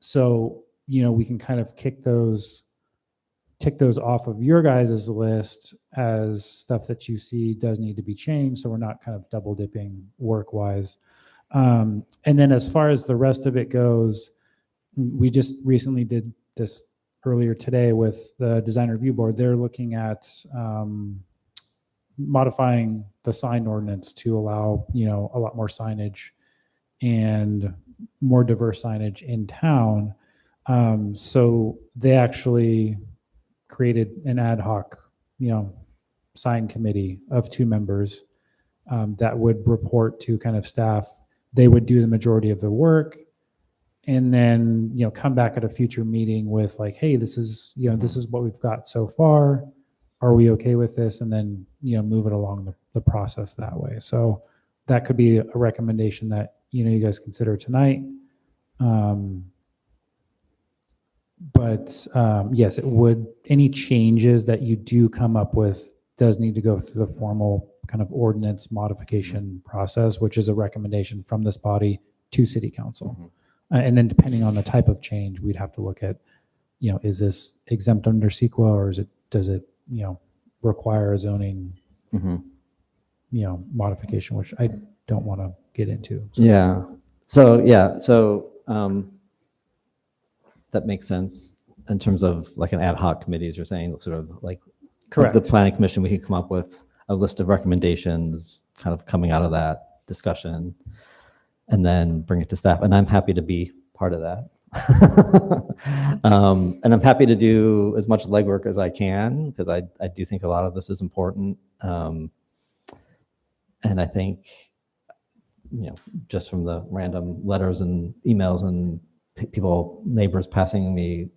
So, we can kind of tick those off of your guys' list as stuff that you see does need to be changed. So we're not kind of double dipping work wise. And then as far as the rest of it goes, we just recently did this earlier today with the design review board. They're looking at modifying the sign ordinance to allow, a lot more signage and more diverse signage in town. So they actually created an ad hoc, sign committee of 2 members that would report to kind of staff. They would do the majority of the work, and then come back at a future meeting with like, hey, this is what we've got so far. Are we okay with this? And then move it along the process that way. So that could be a recommendation that you guys consider tonight. But yes, it would. Any changes that you do come up with does need to go through the formal kind of ordinance modification process, which is a recommendation from this body to City Council. And then depending on the type of change, we'd have to look at, is this exempt under CEQA, or does it require a zoning, modification, which I don't want to get into. So. So that makes sense in terms of like an ad hoc committee, as you're saying, sort of like Correct. the planning commission, we can come up with a list of recommendations kind of coming out of that discussion and then bring it to staff. And I'm happy to be part of that. And I'm happy to do as much legwork as I can, because I do think a lot of this is important. And I think, just from the random letters and emails and neighbors passing me,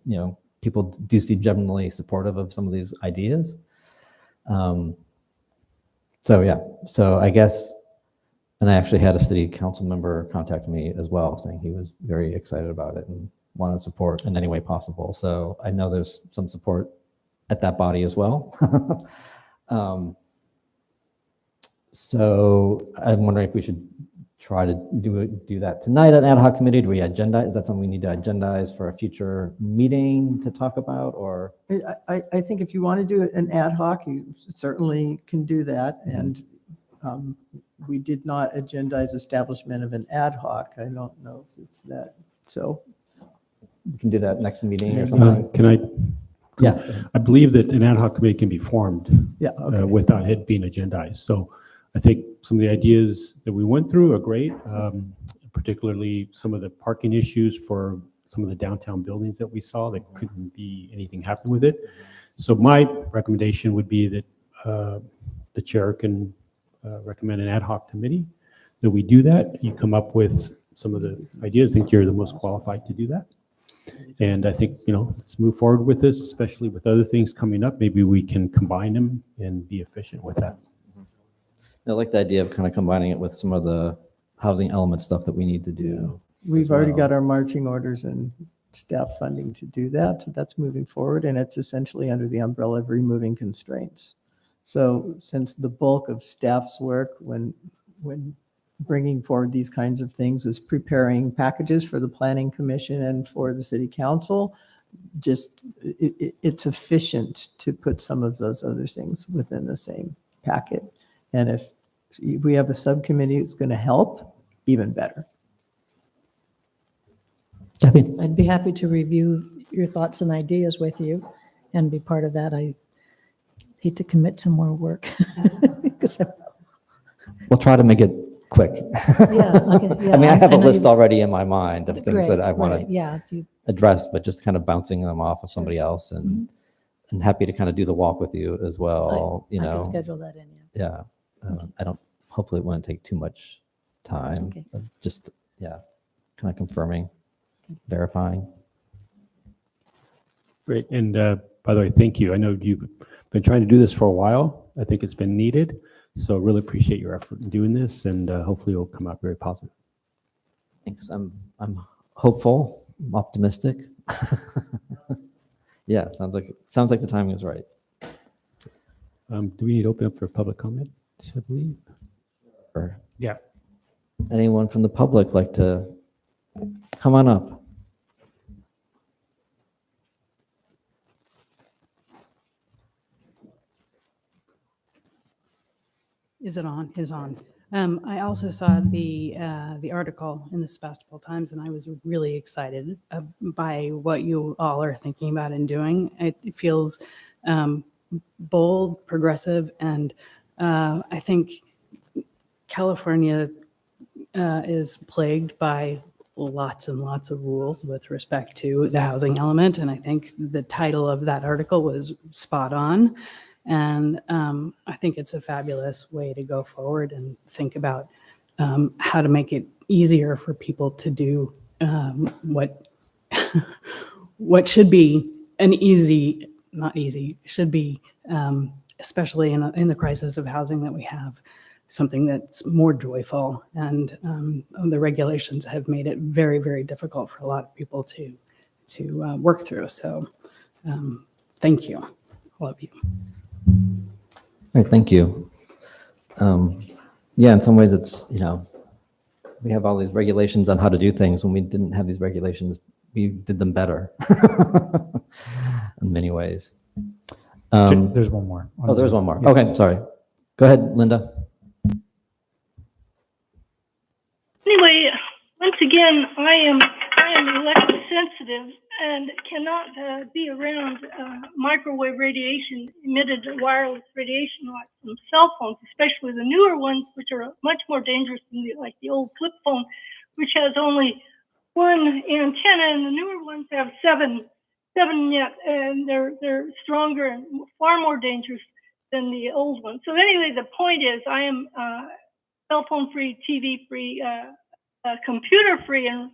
people do seem generally supportive of some of these ideas. So I guess, and I actually had a city council member contact me as well, saying he was very excited about it and wanted to support in any way possible. So I know there's some support at that body as well. So I'm wondering if we should try to do that tonight at ad hoc committee. Do we agendize? Is that something we need to agendize for a future meeting to talk about, or? I think if you want to do an ad hoc, you certainly can do that. And we did not agendize establishment of an ad hoc. I don't know if it's that. So We can do that next meeting or something. Can I? Yeah. I believe that an ad hoc committee can be formed yeah, okay. without it being agendized. So I think some of the ideas that we went through are great, particularly some of the parking issues for some of the downtown buildings that we saw that couldn't be anything happen with it. So my recommendation would be that the chair can recommend an ad hoc committee, that we do that. You come up with some of the ideas. I think you're the most qualified to do that. And I think, let's move forward with this, especially with other things coming up. Maybe we can combine them and be efficient with that. I like the idea of kind of combining it with some of the housing element stuff that we need to do. We've already got our marching orders and staff funding to do that. So that's moving forward, and it's essentially under the umbrella of removing constraints. So since the bulk of staff's work when bringing forward these kinds of things is preparing packages for the planning commission and for the city council, it's efficient to put some of those other things within the same packet. And if we have a subcommittee that's going to help, even better. I'd be happy to review your thoughts and ideas with you and be part of that. I hate to commit to more work. We'll try to make it quick. Yeah, okay. Yeah, I mean, I have a know list you- already in my mind of things that I want Right, to yeah, if you, address, but just kind of bouncing them off of somebody else, and happy to kind of do the walk with you as well. I can schedule that in, yeah. Yeah. I don't, hopefully it won't take too much time. Okay. Just, kind of confirming, verifying. Great. And by the way, thank you. I know you've been trying to do this for a while. I think it's been needed. So really appreciate your effort in doing this, and hopefully it'll come out very positive. Thanks. I'm hopeful. optimistic. Yeah, sounds like the timing is right. Do we need to open up for public comment, I believe? Or Yeah. anyone from the public like to come on up? Is it on? It is on. I also saw the article in the Sebastopol Times, and I was really excited by what you all are thinking about and doing. It feels bold, progressive, and I think California is plagued by lots and lots of rules with respect to the housing element, and I think the title of that article was spot on. And I think it's a fabulous way to go forward and think about how to make it easier for people to do what what should be an easy, not easy, should be, especially in the crisis of housing that we have, something that's more joyful. And the regulations have made it very, very difficult for a lot of people to work through. So thank you, all of you. All right, thank you. Yeah, in some ways it's, we have all these regulations on how to do things. When we didn't have these regulations, we did them better in many ways. There's one more. Oh, there's one more. Yeah. Okay, sorry. Go ahead, Linda. Anyway, once again, I am electro sensitive and cannot be around microwave radiation, emitted wireless radiation like from cell phones, especially the newer ones, which are much more dangerous than the old flip phone, which has only one antenna, and the newer ones have seven yet, and they're stronger and far more dangerous than the old ones. So anyway, the point is, I am cell phone free, TV free, computer free, and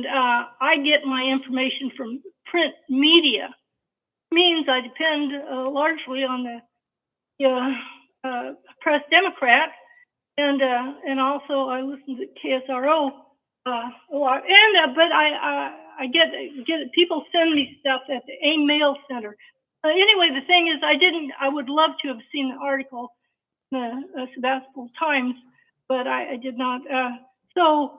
I get my information from print media. It means I depend largely on the Press Democrat, and also I listen to KSRO a lot. And but I get people send me stuff at the AIM Mail Center. Anyway, the thing is, I would love to have seen the article in the Sebastopol Times, but I did not. The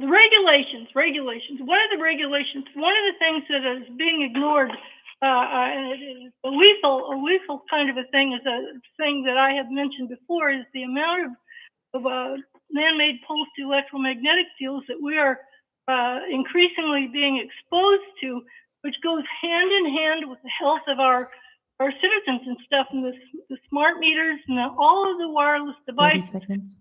regulations. One of the things that is being ignored, and it is a lethal kind of a thing, is a thing that I have mentioned before, is the amount of man-made pulsed electromagnetic fields that we are increasingly being exposed to, which goes hand in hand with the health of our citizens and stuff, and the smart meters and all of the wireless 30 devices. seconds.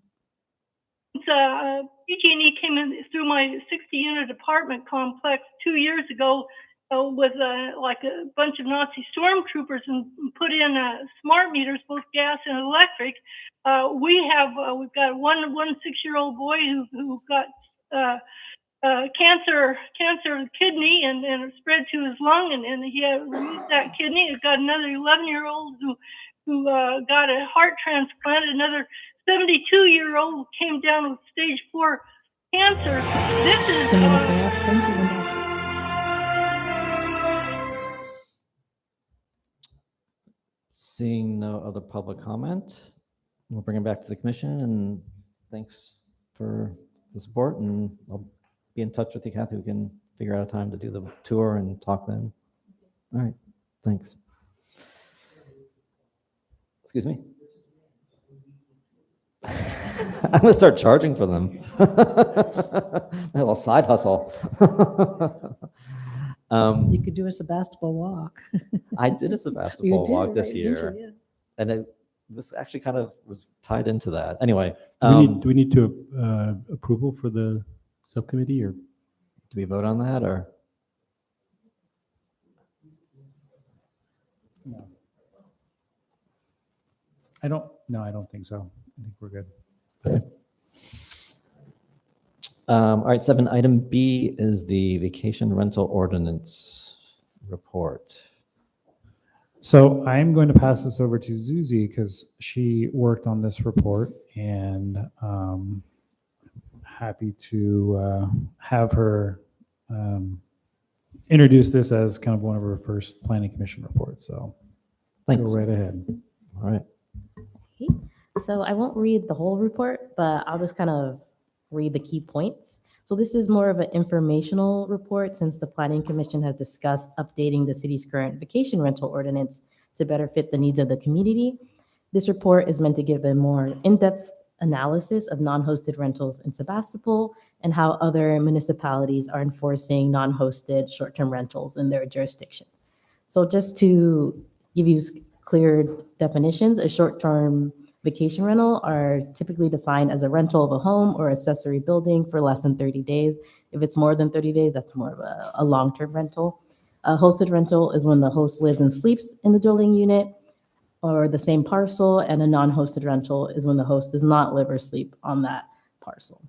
PG&E came in through my 60-unit apartment complex 2 years ago with like a bunch of Nazi stormtroopers and put in smart meters, both gas and electric. We've got one 6-year-old boy who got cancer of the kidney, and it spread to his lung, and he had removed that kidney. We've got another 11-year-old who got a heart transplant. Another 72-year-old came down with stage 4 cancer. This is 2 minutes are up. Thank you, Linda. Seeing no other public comment, we'll bring it back to the commission, and thanks for the support, and I'll be in touch with you, Kathy. We can figure out a time to do the tour and talk then. All right, thanks. Excuse me? I'm gonna start charging for them. A little side hustle. You could do a Sebastopol walk. I did a You Sebastopol did, walk this right, year, didn't you? and this actually kind of was tied into that. Anyway, Do we need to approval for the subcommittee, or? do we vote on that, or? I don't think so. I think we're good. All right, 7, item B is the vacation rental ordinance report. So I'm going to pass this over to Zuzi because she worked on this report and happy to have her introduce this as kind of one of her first planning commission reports. So Thanks. go right ahead. All right. So I won't read the whole report, but I'll just kind of read the key points. So this is more of an informational report since the Planning Commission has discussed updating the city's current vacation rental ordinance to better fit the needs of the community. This report is meant to give a more in-depth analysis of non-hosted rentals in Sebastopol and how other municipalities are enforcing non-hosted short-term rentals in their jurisdiction. So just to give you clear definitions, a short-term vacation rental are typically defined as a rental of a home or accessory building for less than 30 days. If it's more than 30 days, that's more of a long-term rental. A hosted rental is when the host lives and sleeps in the dwelling unit or the same parcel, and a non-hosted rental is when the host does not live or sleep on that parcel.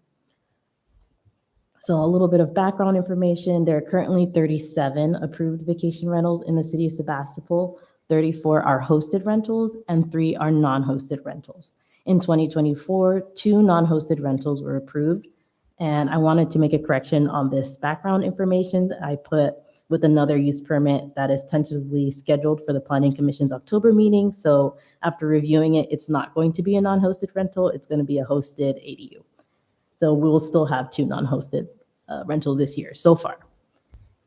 So a little bit of background information. There are currently 37 approved vacation rentals in the city of Sebastopol. 34 are hosted rentals and 3 are non-hosted rentals. In 2024, 2 non-hosted rentals were approved. And I wanted to make a correction on this background information that I put with another use permit that is tentatively scheduled for the Planning Commission's October meeting. So after reviewing it, it's not going to be a non-hosted rental. It's going to be a hosted ADU. So we will still have 2 non-hosted rentals this year so far.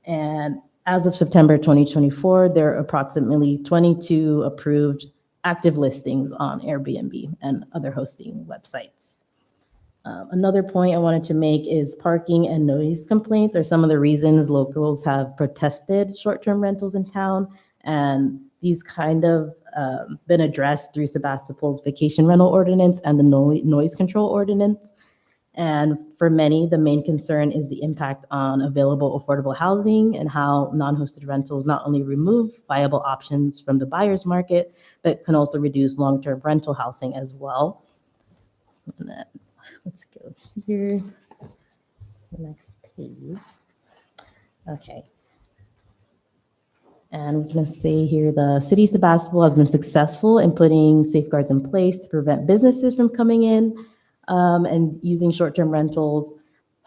And as of September 2024, there are approximately 22 approved active listings on Airbnb and other hosting websites. Another point I wanted to make is parking and noise complaints are some of the reasons locals have protested short-term rentals in town. And these kind of been addressed through Sebastopol's vacation rental ordinance and the noise control ordinance. And for many, the main concern is the impact on available affordable housing and how non-hosted rentals not only remove viable options from the buyer's market, but can also reduce long-term rental housing as well. And then, let's go here, the next page. Okay. And we're going to say here, the city of Sebastopol has been successful in putting safeguards in place to prevent businesses from coming in and using short-term rentals.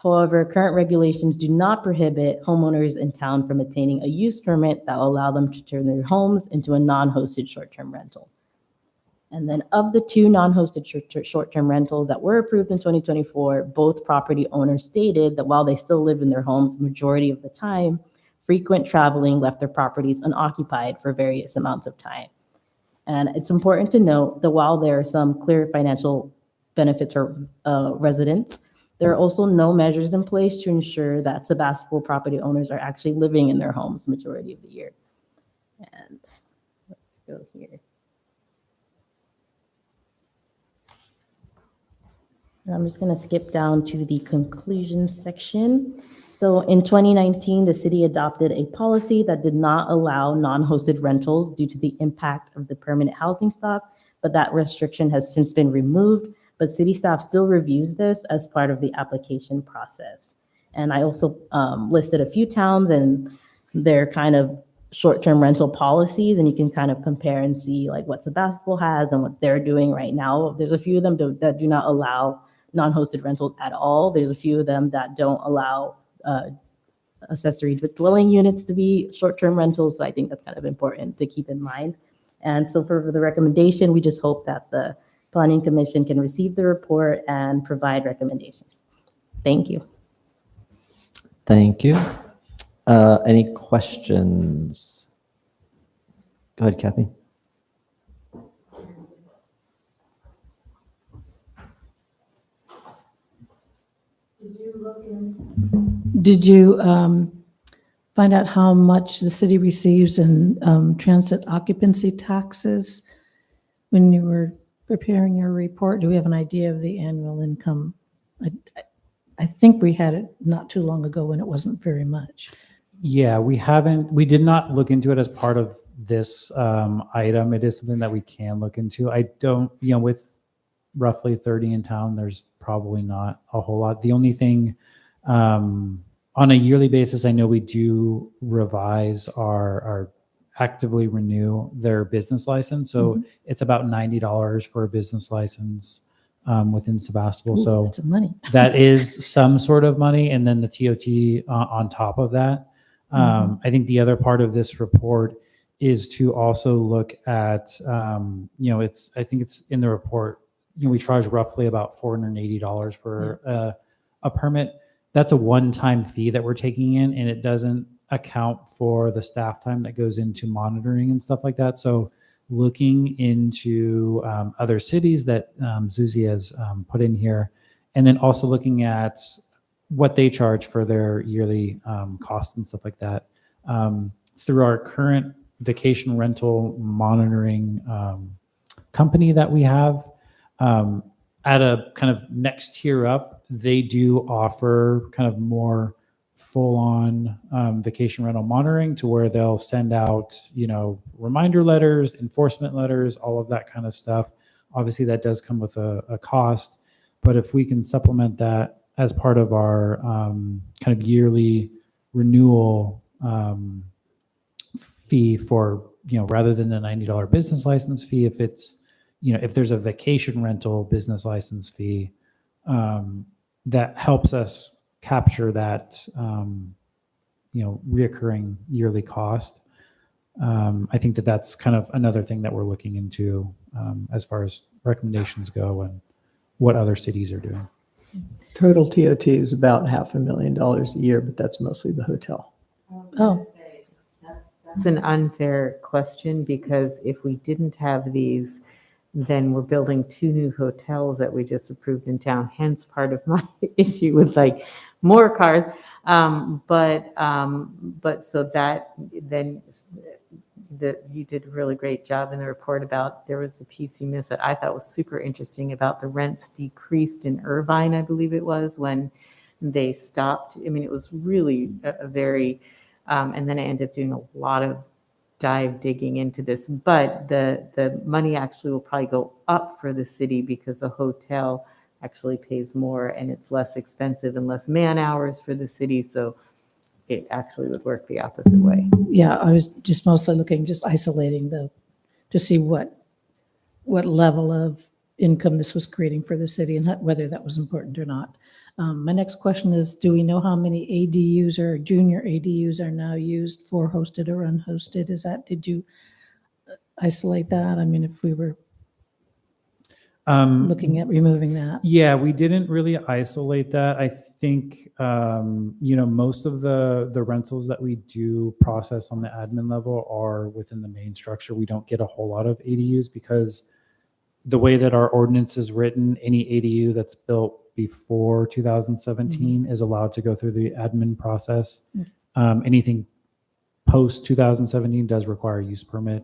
However, current regulations do not prohibit homeowners in town from obtaining a use permit that will allow them to turn their homes into a non-hosted short-term rental. And then of the 2 non-hosted short-term rentals that were approved in 2024, both property owners stated that while they still live in their homes majority of the time, frequent traveling left their properties unoccupied for various amounts of time. And it's important to note that while there are some clear financial benefits for residents, there are also no measures in place to ensure that Sebastopol property owners are actually living in their homes majority of the year. And let's go here. And I'm just going to skip down to the conclusion section. So in 2019, the city adopted a policy that did not allow non-hosted rentals due to the impact of the permanent housing stock, but that restriction has since been removed. But city staff still reviews this as part of the application process. And I also listed a few towns and their kind of short-term rental policies, and you can kind of compare and see like what Sebastopol has and what they're doing right now. There's a few of them that do not allow non-hosted rentals at all. There's a few of them that don't allow accessory dwelling units to be short-term rentals. So I think that's kind of important to keep in mind. And so for the recommendation, we just hope that the Planning Commission can receive the report and provide recommendations. Thank you. Thank you. Any questions? Go ahead, Kathy. Did you find out how much the city receives in transit occupancy taxes when you were preparing your report? Do we have an idea of the annual income? I think we had it not too long ago when it wasn't very much. Yeah, we did not look into it as part of this item. It is something that we can look into. I don't, with roughly 30 in town, there's probably not a whole lot. The only thing on a yearly basis, I know we do revise our actively renew their business license. So it's about $90 for a business license. within Sebastopol. Ooh, So that's some money. that is some sort of money, and then the TOT on top of that. I think the other part of this report is to also look at, I think it's in the report, we charge roughly about $480 for a permit. That's a one-time fee that we're taking in, and it doesn't account for the staff time that goes into monitoring and stuff like that. So looking into other cities that Zuzi has put in here, and then also looking at what they charge for their yearly costs and stuff like that. Through our current vacation rental monitoring company that we have, at a kind of next tier up, they do offer kind of more full-on vacation rental monitoring, to where they'll send out, reminder letters, enforcement letters, all of that kind of stuff. Obviously, that does come with a cost, but if we can supplement that as part of our kind of yearly renewal fee for, rather than the $90 business license fee, if it's, if there's a vacation rental business license fee, that helps us capture that, reoccurring yearly cost. I think that's kind of another thing that we're looking into as far as recommendations go and what other cities are doing. Total TOT is about $500,000 a year, but that's mostly the hotel. Oh, That's an unfair question, because if we didn't have these, then we're building 2 new hotels that we just approved in town. Hence part of my issue with like more cars. But so that then you did a really great job in the report about, there was a piece you missed that I thought was super interesting about the rents decreased in Irvine, I believe it was, when they stopped. I mean, it was really a very, and then I ended up doing a lot of digging into this, but the money actually will probably go up for the city, because the hotel actually pays more and it's less expensive and less man hours for the city. So it actually would work the opposite way. yeah, I was just mostly looking, just isolating to see what level of income this was creating for the city and whether that was important or not. My next question is, do we know how many ADUs or junior ADUs are now used for hosted or unhosted? Did you isolate that? I mean, if we were looking at removing that. Yeah, we didn't really isolate that. I think, most of the rentals that we do process on the admin level are within the main structure. We don't get a whole lot of ADUs, because the way that our ordinance is written, any ADU that's built before 2017 is allowed to go through the admin process. Anything post 2017 does require a use permit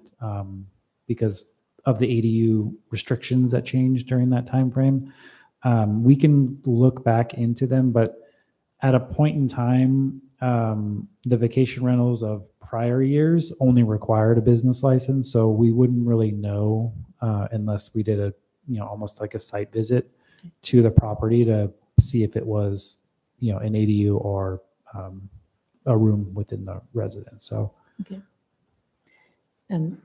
because of the ADU restrictions that changed during that time frame. We can look back into them, but at a point in time, the vacation rentals of prior years only required a business license, so we wouldn't really know unless we did almost like a site visit to the property to see if it was, an ADU or a room within the residence. So, Okay. And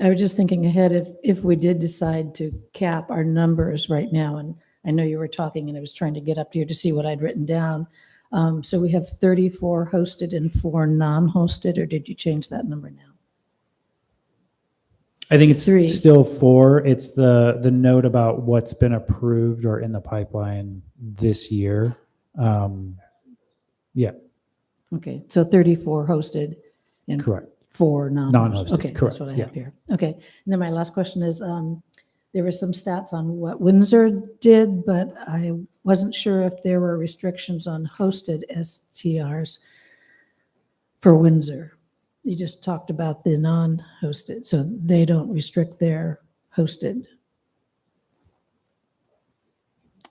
I was just thinking ahead, if we did decide to cap our numbers right now, and I know you were talking and I was trying to get up here to see what I'd written down. So we have 34 hosted and 4 non-hosted, or did you change that number now? I think it's 3. still 4. It's the note about what's been approved or in the pipeline this year. Yeah, Okay, so 34 hosted and correct. 4 non-hosted. Non-hosted, Okay, correct, that's what I yeah. have here. Okay, and then my last question is, there were some stats on what Windsor did, but I wasn't sure if there were restrictions on hosted STRs for Windsor. You just talked about the non-hosted, so they don't restrict their hosted.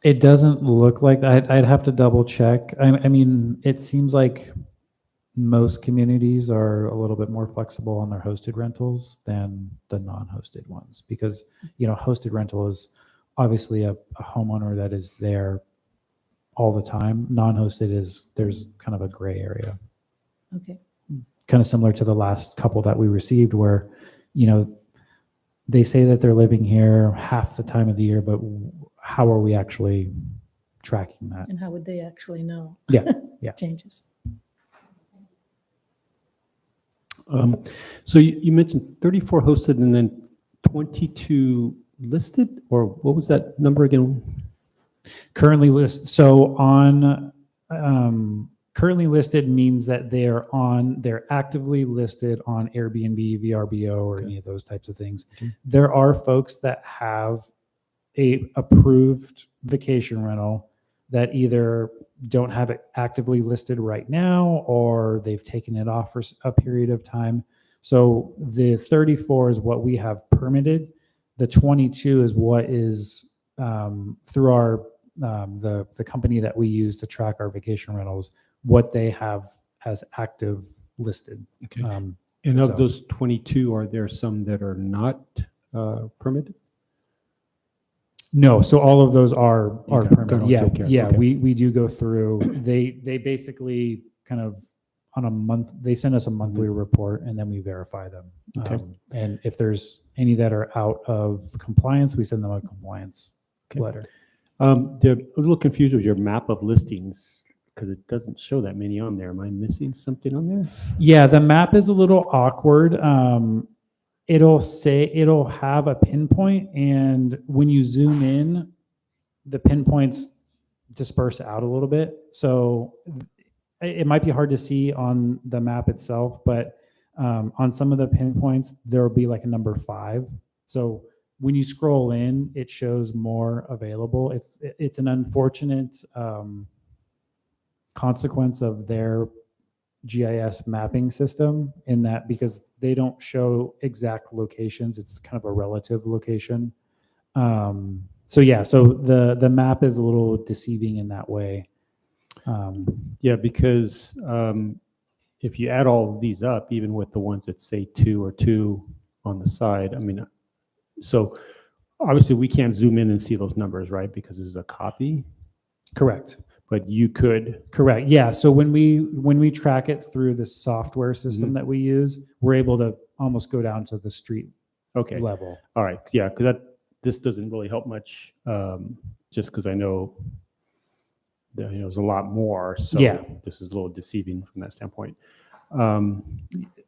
It doesn't look like that. I'd have to double check. I mean, it seems like most communities are a little bit more flexible on their hosted rentals than the non-hosted ones, because, hosted rental is obviously a homeowner that is there all the time. Non-hosted there's kind of a gray area. Okay. Kind of similar to the last couple that we received, where, they say that they're living here half the time of the year, but how are we actually tracking that? And how would they actually know? Yeah, yeah. Changes. So you mentioned 34 hosted and then 22 listed, or what was that number again? Currently list, so on, currently listed means that they're actively listed on Airbnb, VRBO, or any of those types of things. There are folks that have a approved vacation rental that either don't have it actively listed right now, or they've taken it off for a period of time. So the 34 is what we have permitted. The 22 is what is through our the company that we use to track our vacation rentals, what they have as active listed. Okay. And of so- those 22, are there some that are not permitted? No, so all of those are Okay, permitted. good, Yeah, take care. yeah, Okay. we do go through. They basically kind of on a month. They send us a monthly report, and then we verify them. Okay. And if there's any that are out of compliance, we send them a compliance letter. They're a little confused with your map of listings because it doesn't show that many on there. Am I missing something on there? Yeah, the map is a little awkward. It'll have a pinpoint, and when you zoom in, the pinpoints disperse out a little bit. So it might be hard to see on the map itself, but on some of the pinpoints, there will be like a number 5. So when you scroll in, it shows more available. It's an unfortunate consequence of their GIS mapping system in that, because they don't show exact locations. It's kind of a relative location. So yeah, so the map is a little deceiving in that way. Yeah, because if you add all of these up, even with the ones that say 2 or 2 on the side, I mean, so obviously we can't zoom in and see those numbers, right? Because this is a copy, Correct. but you could. Correct. Yeah. So when we track it through the software system that we use, we're able to almost go down to the street Okay. level. All right. Yeah, because this doesn't really help much, just because I know that, there's a lot more. So Yeah. this is a little deceiving from that standpoint. I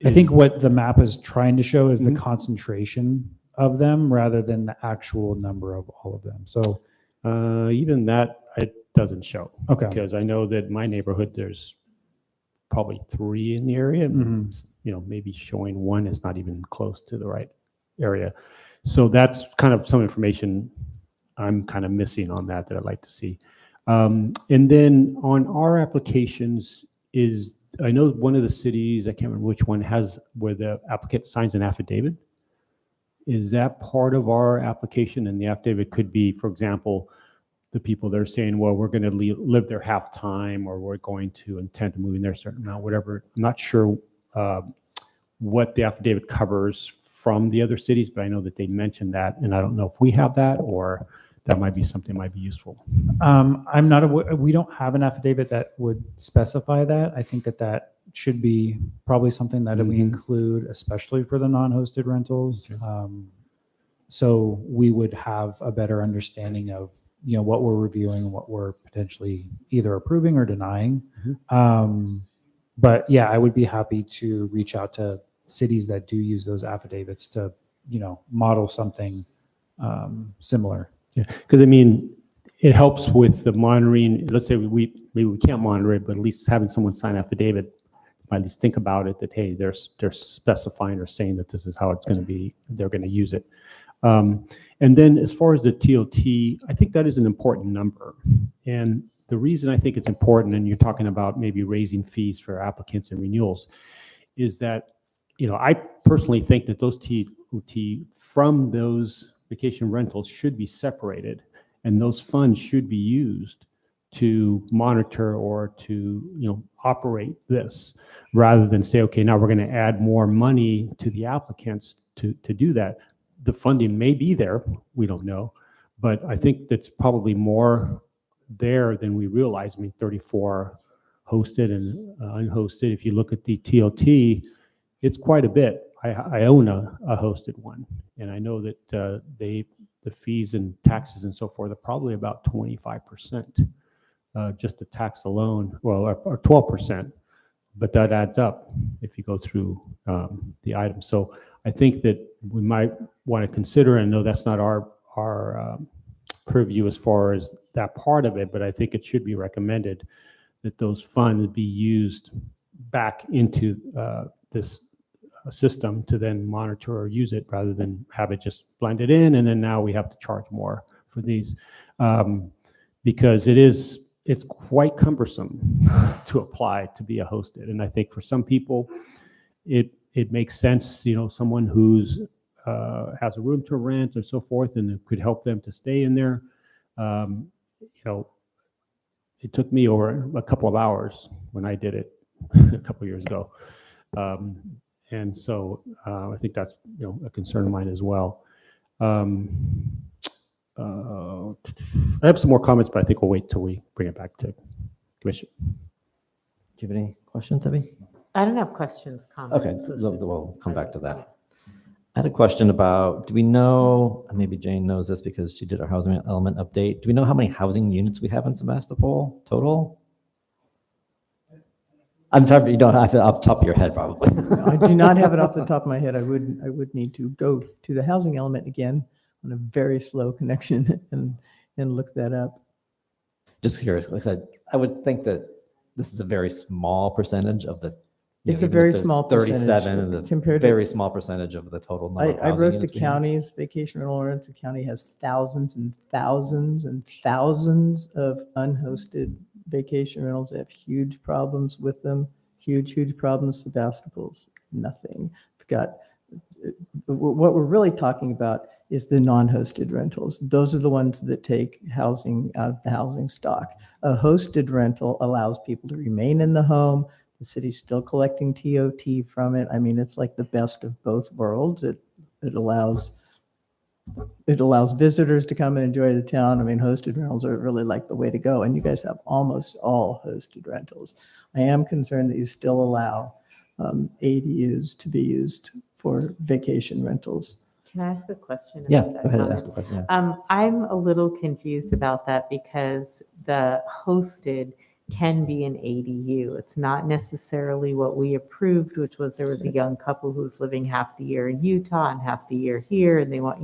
think what the map is trying to show is the concentration of them rather than the actual number of all of them. So even that it doesn't show. Okay. Because I know that in my neighborhood there's probably 3 in the area. Mhm. Maybe showing 1 is not even close to the right area. So that's kind of some information I'm kind of missing on that I'd like to see. And then on our applications I know one of the cities, I can't remember which one, has where the applicant signs an affidavit. Is that part of our application? And the affidavit could be, for example, the people that are saying, well, we're going to live there half time, or we're going to intend to move in there a certain amount, whatever. I'm not sure what the affidavit covers from the other cities, but I know that they mentioned that, and I don't know if we have that, or that might be something that might be useful. I'm not aware, we don't have an affidavit that would specify that. I think that should be probably something that we include, especially for the non-hosted rentals. So we would have a better understanding of, what we're reviewing and what we're potentially either approving or denying. But yeah, I would be happy to reach out to cities that do use those affidavits to, model something similar. Yeah, because it helps with the monitoring. Let's say maybe we can't monitor it, but at least having someone sign affidavit, at least think about it, that hey, they're specifying or saying that this is how it's going to be. They're going to use it. And then as far as the TOT, I think that is an important number. And the reason I think it's important, and you're talking about maybe raising fees for applicants and renewals, is that I personally think that those TOT from those vacation rentals should be separated, and those funds should be used to monitor or to operate this, rather than say, okay, now we're going to add more money to the applicants to do that. The funding may be there, we don't know, but I think that's probably more there than we realize. 34 hosted and unhosted. If you look at the TOT, it's quite a bit. I own a hosted one, and I know that they the fees and taxes and so forth are probably about 25%, just the tax alone, well, or 12%, but that adds up if you go through the items. So I think that we might want to consider, and no, that's not our purview as far as that part of it, but I think it should be recommended that those funds be used back into this system to then monitor or use it rather than have it just blended in, and then now we have to charge more for these, because it's quite cumbersome to apply to be a hosted. And I think for some people, it makes sense, someone who's has a room to rent or so forth, and it could help them to stay in there. It took me over a couple of hours when I did it a couple of years ago. And so I think that's a concern of mine as well. I have some more comments, but I think we'll wait till we bring it back to commission. Do you have any questions, Debbie? I don't have questions, Okay, comments. we'll come back to that. I had a question about, do we know, and maybe Jane knows this because she did our housing element update. Do we know how many housing units we have in Sebastopol total? I'm sorry, you don't have it off the top of your head, probably. I do not have it off the top of my head. I would need to go to the housing element again on a very slow connection and look that up. Just curious, like I said, I would think that this is a very small percentage of the. It's a even if very there's small percentage 37 and the compared to- very small percentage of the total number of I housing wrote the units we have. county's vacation rental ordinance. The county has thousands and thousands and thousands of unhosted vacation rentals. They have huge problems with them. Huge problems. Sebastopol's nothing. We've got what we're really talking about is the non-hosted rentals. Those are the ones that take housing out of the housing stock. A hosted rental allows people to remain in the home. The city's still collecting TOT from it. I mean, it's like the best of both worlds. It allows visitors to come and enjoy the town. I mean, hosted rentals are really like the way to go. And you guys have almost all hosted rentals. I am concerned that you still allow ADUs to be used for vacation rentals. Can I ask a question? Yeah, about that go ahead and comment? ask the question. Yeah. I'm a little confused about that because the hosted can be an ADU. It's not necessarily what we approved, which was there was a young couple who was living half the year in Utah and half the year here, and they want,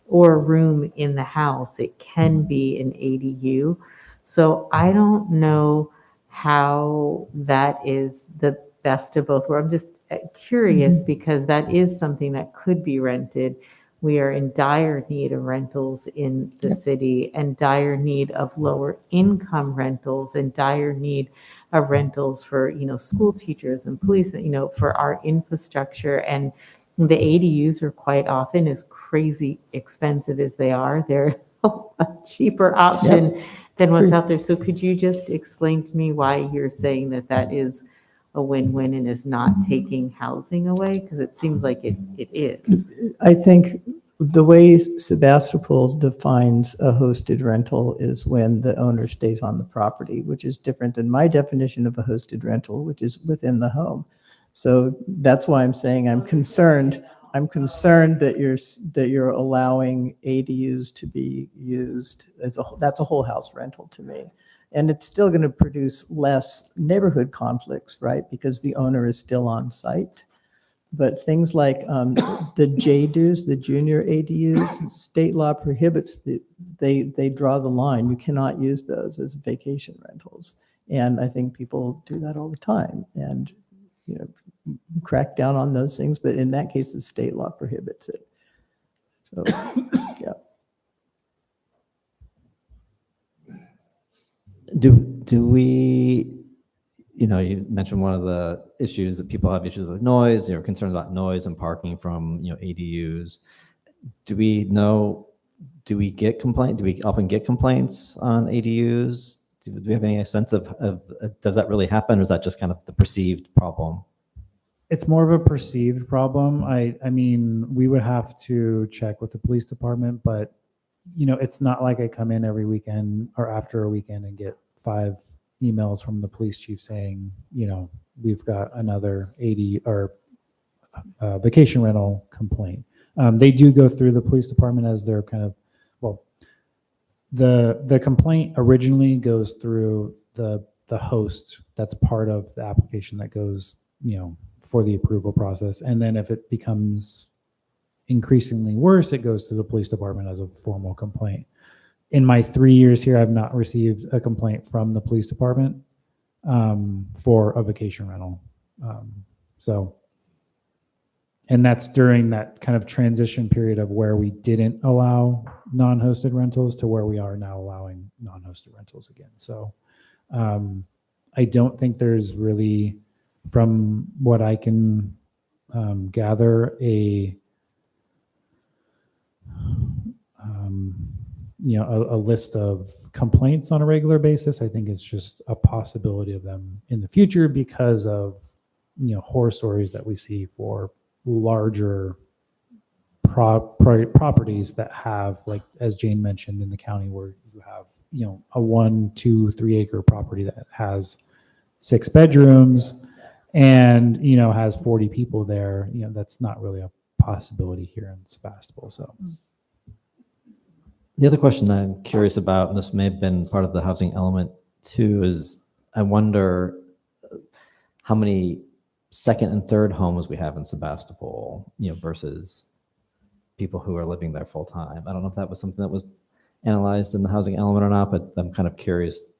or a room in the house. It can be an ADU. So I don't know how that is the best of both worlds. I'm just curious because that is something that could be rented. We are in dire need of rentals in the city, and dire need of lower income rentals, and dire need of rentals for, school teachers and police, for our infrastructure. And the ADUs are quite often, as crazy expensive as they are, they're a cheaper option than what's out there. So could you just explain to me why you're saying that that is a win-win and is not taking housing away? Because it seems like it is. I think the way Sebastopol defines a hosted rental is when the owner stays on the property, which is different than my definition of a hosted rental, which is within the home. So that's why I'm saying I'm concerned that you're allowing ADUs to be used that's a whole house rental to me. And it's still going to produce less neighborhood conflicts, right? Because the owner is still on site. But things like the JDUs, the junior ADUs, state law prohibits they draw the line. You cannot use those as vacation rentals. And I think people do that all the time and, crack down on those things. But in that case, the state law prohibits it. So, yeah. Do we, you mentioned one of the issues that people have issues with noise, concerns about noise and parking from, ADUs. Do we often get complaints on ADUs? Do we have any sense of does that really happen, or is that just kind of the perceived problem? It's more of a perceived problem. I mean, we would have to check with the police department, but it's not like I come in every weekend or after a weekend and get 5 emails from the police chief saying, we've got another vacation rental complaint. They do go through the police department as their kind of, well, the complaint originally goes through the host. That's part of the application that goes, for the approval process. And then if it becomes increasingly worse, it goes to the police department as a formal complaint. In my 3 years here, I've not received a complaint from the police department for a vacation rental. And that's during that kind of transition period of where we didn't allow non-hosted rentals to where we are now allowing non-hosted rentals again. So I don't think there's really, from what I can gather, a list of complaints on a regular basis. I think it's just a possibility of them in the future because of horror stories that we see for larger properties that have, like as Jane mentioned, in the county where you have a 1, 2, 3 acre property that has 6 bedrooms and has 40 people there. That's not really a possibility here in Sebastopol. So the other question I'm curious about, and this may have been part of the housing element too, is I wonder how many second and third homes we have in Sebastopol, versus people who are living there full time. I don't know if that was something that was analyzed in the housing element or not, but I'm kind of curious.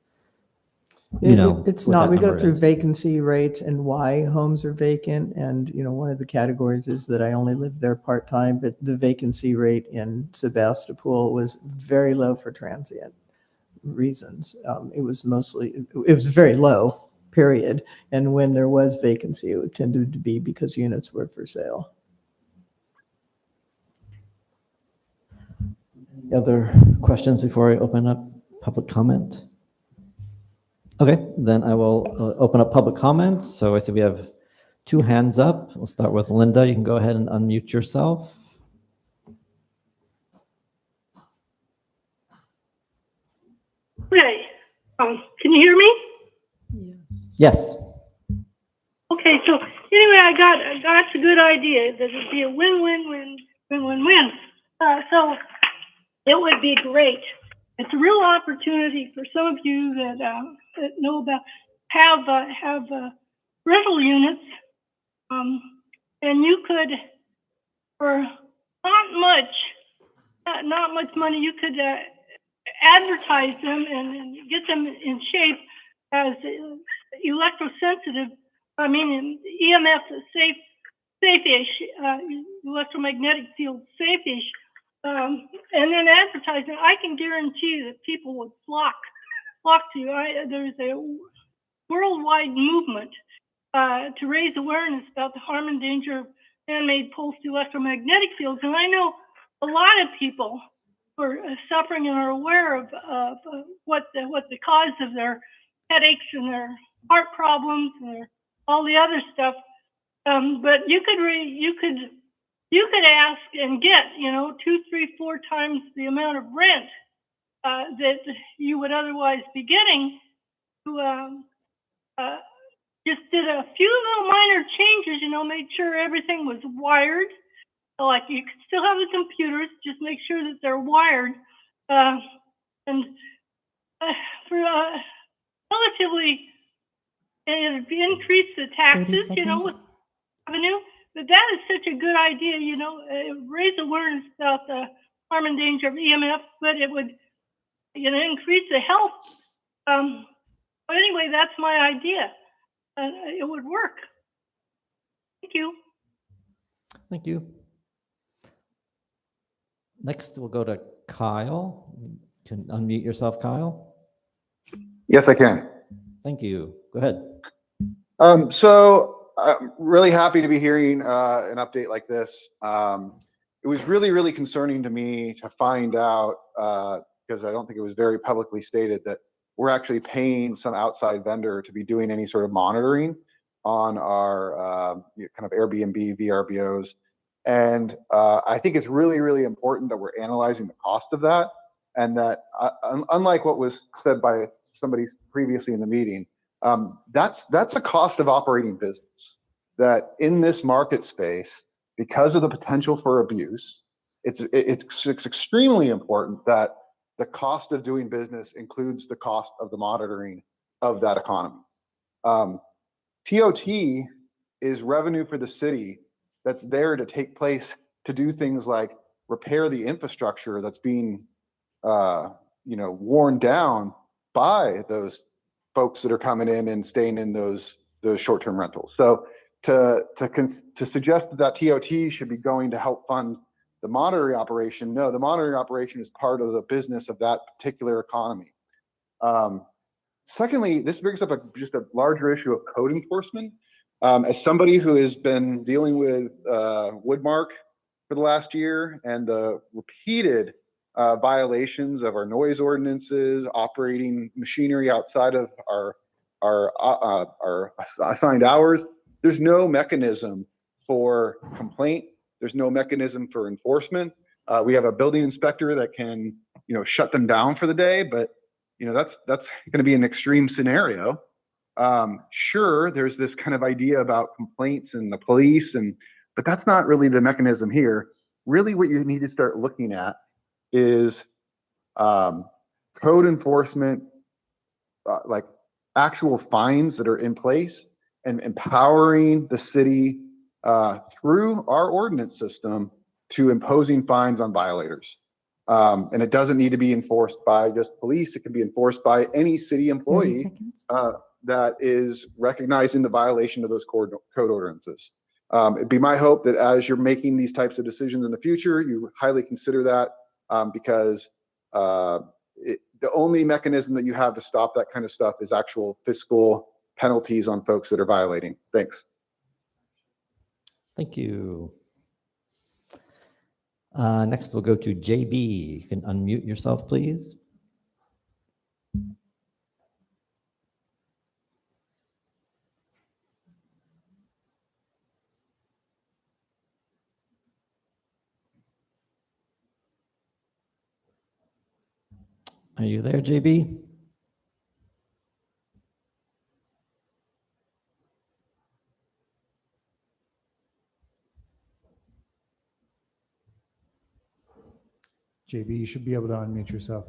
It's what not. that We go number through is. vacancy rates and why homes are vacant. And, one of the categories is that I only live there part-time, but the vacancy rate in Sebastopol was very low for transient reasons. It was very low, period. And when there was vacancy, it tended to be because units were for sale. Other questions before I open up public comment? Okay, then I will open up public comment. So I see we have 2 hands up. We'll start with Linda. You can go ahead and unmute yourself. Okay, can you hear me? Yes. Okay, so anyway, I got a good idea that it'd be a win-win-win. So it would be great. It's a real opportunity for some of you that know about have rental units, and you could, for not much money, you could advertise them and get them in shape as electrosensitive. I mean, EMF safe-ish, electromagnetic field safe-ish. And then advertising, I can guarantee that people would flock to you. There's a worldwide movement to raise awareness about the harm and danger of man-made pulsed electromagnetic fields. And I know a lot of people who are suffering and are aware of what the cause of their headaches and their heart problems and all the other stuff. But you could ask and get, 2, 3, 4 times the amount of rent that you would otherwise be getting. Just did a few little minor changes, made sure everything was wired. Like you could still have the computers, just make sure that they're wired. And for relatively, and it'd increase the taxes, with revenue. But that is such a good idea, raise awareness about the harm and danger of EMF, but it would, increase the health. But anyway, that's my idea. It would work. Thank you. Thank you. Next, we'll go to Kyle. You can unmute yourself, Kyle. Yes, I can. Thank you. Go ahead. So I'm really happy to be hearing an update like this. It was really, really concerning to me to find out, because I don't think it was very publicly stated, that we're actually paying some outside vendor to be doing any sort of monitoring on our kind of Airbnb VRBOs. And I think it's really, really important that we're analyzing the cost of that, and that unlike what was said by somebody previously in the meeting, that's a cost of operating business. That in this market space, because of the potential for abuse, it's extremely important that the cost of doing business includes the cost of the monitoring of that economy. TOT is revenue for the city that's there to take place to do things like repair the infrastructure that's being worn down by those folks that are coming in and staying in those short-term rentals. So to suggest that TOT should be going to help fund the monitoring operation, no, the monitoring operation is part of the business of that particular economy. Secondly, this brings up just a larger issue of code enforcement. As somebody who has been dealing with Woodmark for the last year and the repeated violations of our noise ordinances, operating machinery outside of our assigned hours, there's no mechanism for complaint. There's no mechanism for enforcement. We have a building inspector that can, shut them down for the day, but that's going to be an extreme scenario. Sure, there's this kind of idea about complaints and the police, but that's not really the mechanism here. Really, what you need to start looking at is code enforcement, like actual fines that are in place, and empowering the city through our ordinance system to imposing fines on violators. And it doesn't need to be enforced by just police. It can be enforced by any city employee that is recognizing the violation of those code ordinances. It'd be my hope that as you're making these types of decisions in the future, you highly consider that because the only mechanism that you have to stop that kind of stuff is actual fiscal penalties on folks that are violating. Thanks. Thank you. Next, we'll go to JB. You can unmute yourself, please. Are you there, JB? JB, you should be able to unmute yourself.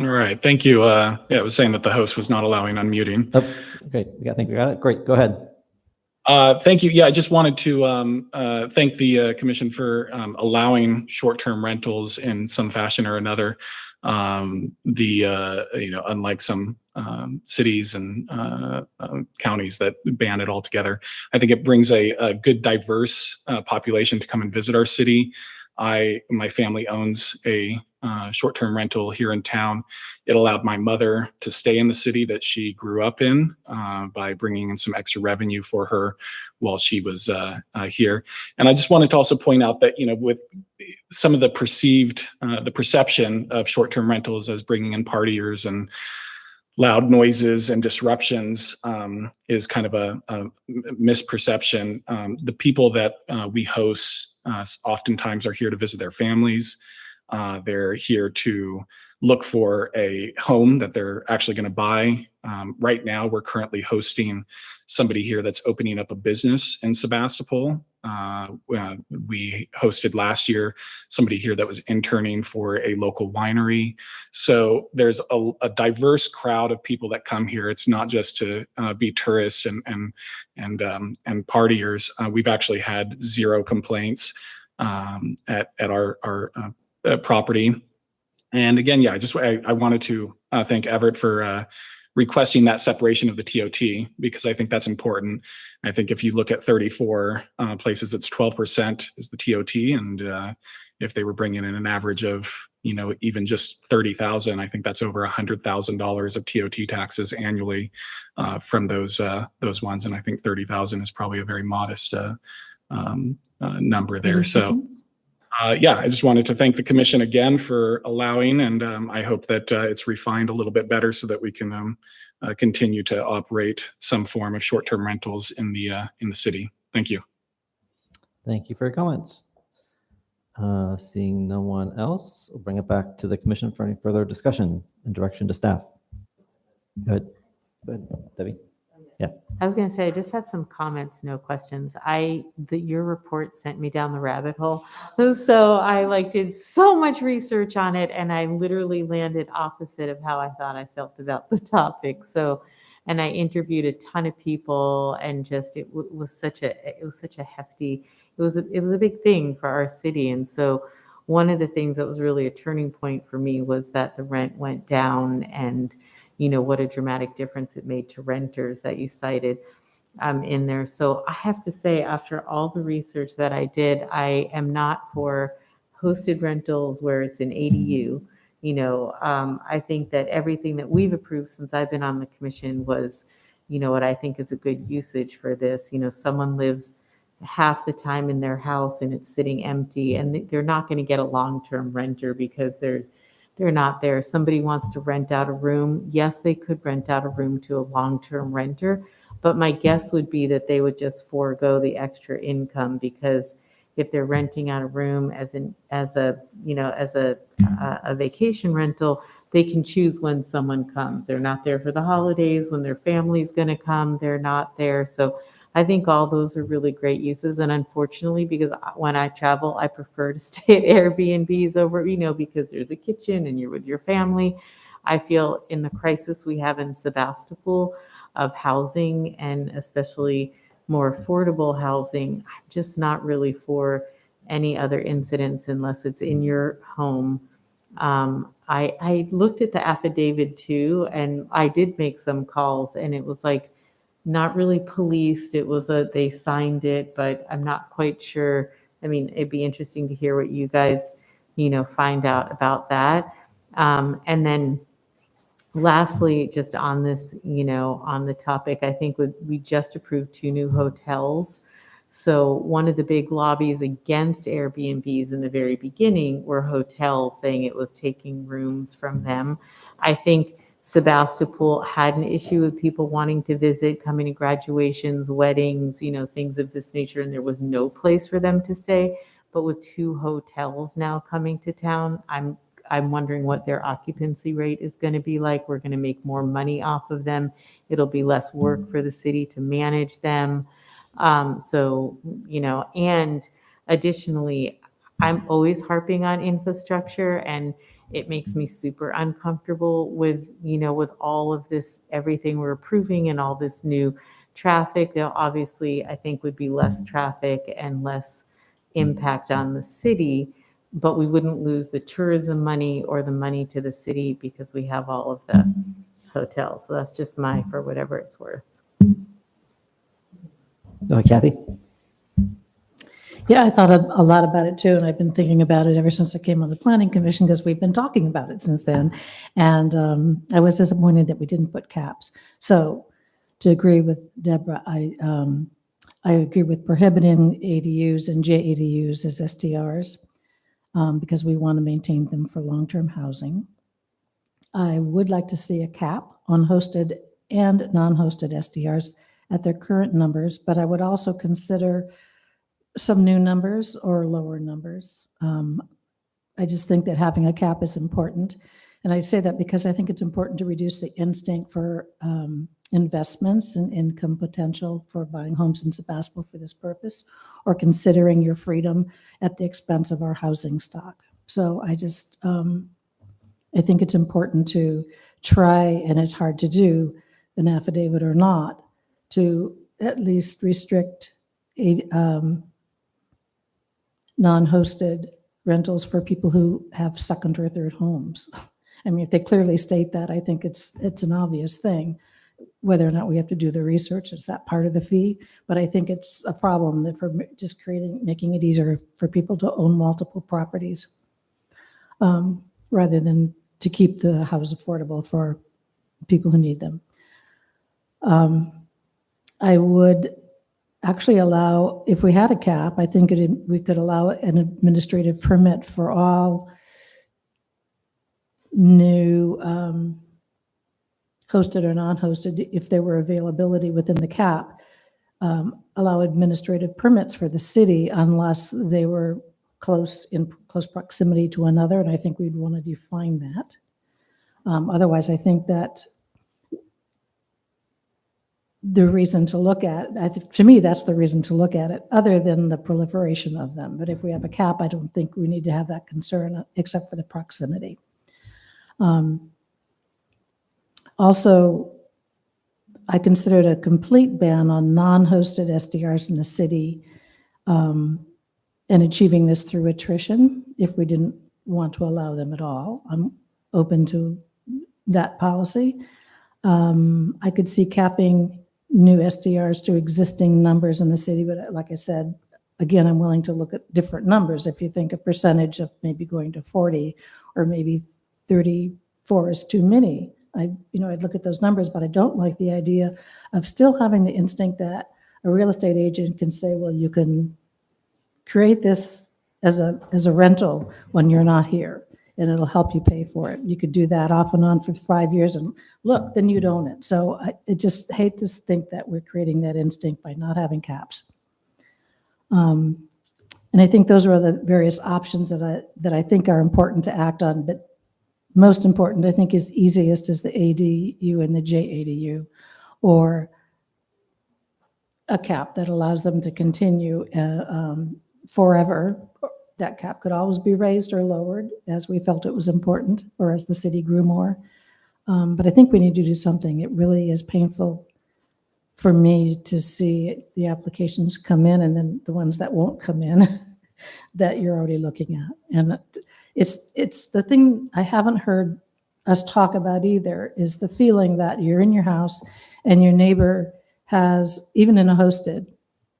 All right, thank you. Yeah, I was saying that the host was not allowing unmuting. Oh, okay, I think we got it. Great, go ahead. Thank you. Yeah, I just wanted to thank the commission for allowing short-term rentals in some fashion or another. Unlike some cities and counties that ban it altogether, I think it brings a good diverse population to come and visit our city. My family owns a short-term rental here in town. It allowed my mother to stay in the city that she grew up in by bringing in some extra revenue for her while she was here. And I just wanted to also point out that, with some of the perception of short-term rentals as bringing in partiers and loud noises and disruptions is kind of a misperception. The people that we host oftentimes are here to visit their families. They're here to look for a home that they're actually going to buy. Right now, we're currently hosting somebody here that's opening up a business in Sebastopol. We hosted last year somebody here that was interning for a local winery. So there's a diverse crowd of people that come here. It's not just to be tourists and partiers. We've actually had 0 complaints at our property. And again, yeah, I wanted to thank Everett for requesting that separation of the TOT, because I think that's important. I think if you look at 34 places, it's 12% is the TOT. And if they were bringing in an average of, even just 30,000, I think that's over $100,000 of TOT taxes annually from those ones. And I think 30,000 is probably a very modest number there. So Yeah, I just wanted to thank the commission again for allowing, and I hope that it's refined a little bit better so that we can continue to operate some form of short-term rentals in the city. Thank you. Thank you for your comments. Seeing no one else, we'll bring it back to the commission for any further discussion and direction to staff. Good. Good. Debbie? Yeah. I was going to say, I just had some comments, no questions. Your report sent me down the rabbit hole. So I did so much research on it, and I literally landed opposite of how I thought I felt about the topic. So, and I interviewed a ton of people, and just, it was such a hefty, it was a big thing for our city. And so one of the things that was really a turning point for me was that the rent went down, and what a dramatic difference it made to renters that you cited in there. So I have to say, after all the research that I did, I am not for hosted rentals where it's an ADU. I think that everything that we've approved since I've been on the commission was, what I think is a good usage for this. Someone lives half the time in their house and it's sitting empty, and they're not going to get a long-term renter because they're not there. Somebody wants to rent out a room. Yes, they could rent out a room to a long-term renter, but my guess would be that they would just forego the extra income, because if they're renting out a room as a vacation rental, they can choose when someone comes. They're not there for the holidays. When their family's going to come, they're not there. So I think all those are really great uses. And unfortunately, because when I travel, I prefer to stay at Airbnbs over, because there's a kitchen and you're with your family. I feel in the crisis we have in Sebastopol of housing, and especially more affordable housing, I'm just not really for any other incidents unless it's in your home. I looked at the affidavit too, and I did make some calls, and it was not really policed. It was they signed it, but I'm not quite sure. I mean, it'd be interesting to hear what you guys, find out about that. And then lastly, just on this, on the topic, I think we just approved 2 new hotels. So one of the big lobbies against Airbnbs in the very beginning were hotels, saying it was taking rooms from them. I think Sebastopol had an issue with people wanting to visit, coming to graduations, weddings, things of this nature, and there was no place for them to stay. But with 2 hotels now coming to town, I'm wondering what their occupancy rate is going to be like. We're going to make more money off of them. It'll be less work for the city to manage them. And additionally, I'm always harping on infrastructure, and it makes me super uncomfortable with, with all of this, everything we're approving and all this new traffic. There obviously, I think, would be less traffic and less impact on the city, but we wouldn't lose the tourism money or the money to the city because we have all of the hotels. So that's just for whatever it's worth. Kathy? Yeah, I thought a lot about it too, and I've been thinking about it ever since I came on the Planning Commission, because we've been talking about it since then. And I was disappointed that we didn't put caps. So to agree with Deborah, I agree with prohibiting ADUs and JADUs as STRs because we want to maintain them for long-term housing. I would like to see a cap on hosted and non-hosted STRs at their current numbers, but I would also consider some new numbers or lower numbers. I just think that having a cap is important. And I say that because I think it's important to reduce the instinct for investments and income potential for buying homes in Sebastopol for this purpose, or considering your freedom at the expense of our housing stock. So I just, I think it's important to try, and it's hard to do, an affidavit or not, to at least restrict non-hosted rentals for people who have second or third homes. I mean, if they clearly state that, I think it's an obvious thing. Whether or not we have to do the research, is that part of the fee? But I think it's a problem that for just making it easier for people to own multiple properties, rather than to keep the house affordable for people who need them. I would actually allow, if we had a cap, I think we could allow an administrative permit for all new hosted or non-hosted, if there were availability within the cap, allow administrative permits for the city unless they were in close proximity to another, and I think we'd want to define that. Otherwise, I think that the reason to look at, to me, that's the reason to look at it, other than the proliferation of them. But if we have a cap, I don't think we need to have that concern, except for the proximity. Also, I considered a complete ban on non-hosted SDRs in the city, and achieving this through attrition if we didn't want to allow them at all. I'm open to that policy. I could see capping new SDRs to existing numbers in the city, but like I said, again, I'm willing to look at different numbers. If you think a percentage of maybe going to 40 or maybe 34 is too many, I'd look at those numbers, but I don't like the idea of still having the instinct that a real estate agent can say, well, you can create this as a rental when you're not here, and it'll help you pay for it. You could do that off and on for 5 years, and look, then you'd own it. So I just hate to think that we're creating that instinct by not having caps. And I think those are the various options that I think are important to act on, but most important, I think, is easiest is the ADU and the JADU, or a cap that allows them to continue forever. That cap could always be raised or lowered as we felt it was important, or as the city grew more. But I think we need to do something. It really is painful for me to see the applications come in and then the ones that won't come in that you're already looking at. And it's the thing I haven't heard us talk about either, is the feeling that you're in your house and your neighbor has, even in a hosted,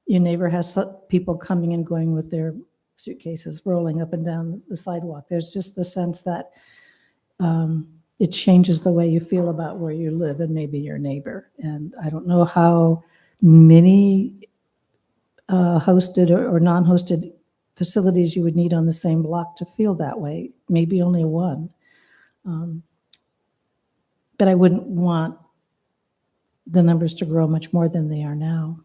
your neighbor has people coming and going with their suitcases rolling up and down the sidewalk. There's just the sense that it changes the way you feel about where you live and maybe your neighbor. And I don't know how many hosted or non-hosted facilities you would need on the same block to feel that way. Maybe only one. But I wouldn't want the numbers to grow much more than they are now.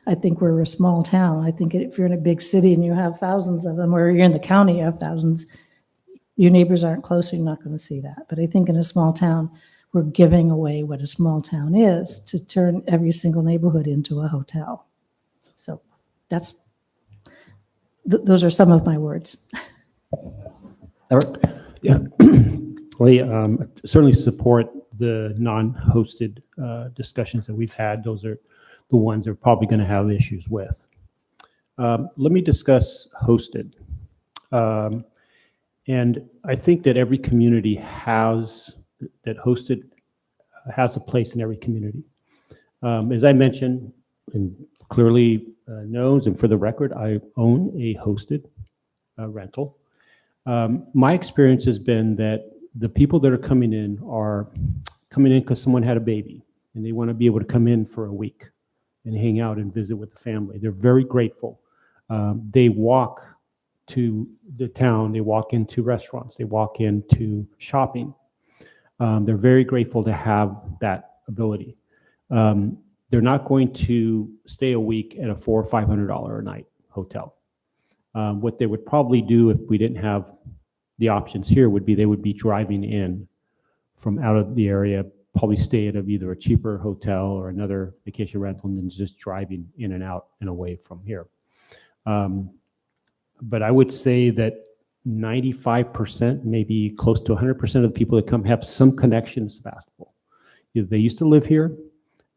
I think we're a small town. I think if you're in a big city and you have thousands of them, or you're in the county, you have thousands, your neighbors aren't close, so you're not going to see that. But I think in a small town, we're giving away what a small town is to turn every single neighborhood into a hotel. So that's, those are some of my words. Yeah. Well, yeah, certainly support the non-hosted discussions that we've had. Those are the ones they're probably going to have issues with. Let me discuss hosted. And I think that every community has, that hosted has a place in every community. As I mentioned, and clearly knows, and for the record, I own a hosted rental. My experience has been that the people that are coming in because someone had a baby and they want to be able to come in for a week and hang out and visit with the family. They're very grateful. They walk to the town, they walk into restaurants, they walk into shopping. They're very grateful to have that ability. They're not going to stay a week at a $400 or $500 a night hotel. What they would probably do if we didn't have the options here would be they would be driving in from out of the area, probably stay at either a cheaper hotel or another vacation rental, and then just driving in and out and away from here. But I would say that 95%, maybe close to 100% of the people that come have some connection to Sebastopol. Either they used to live here,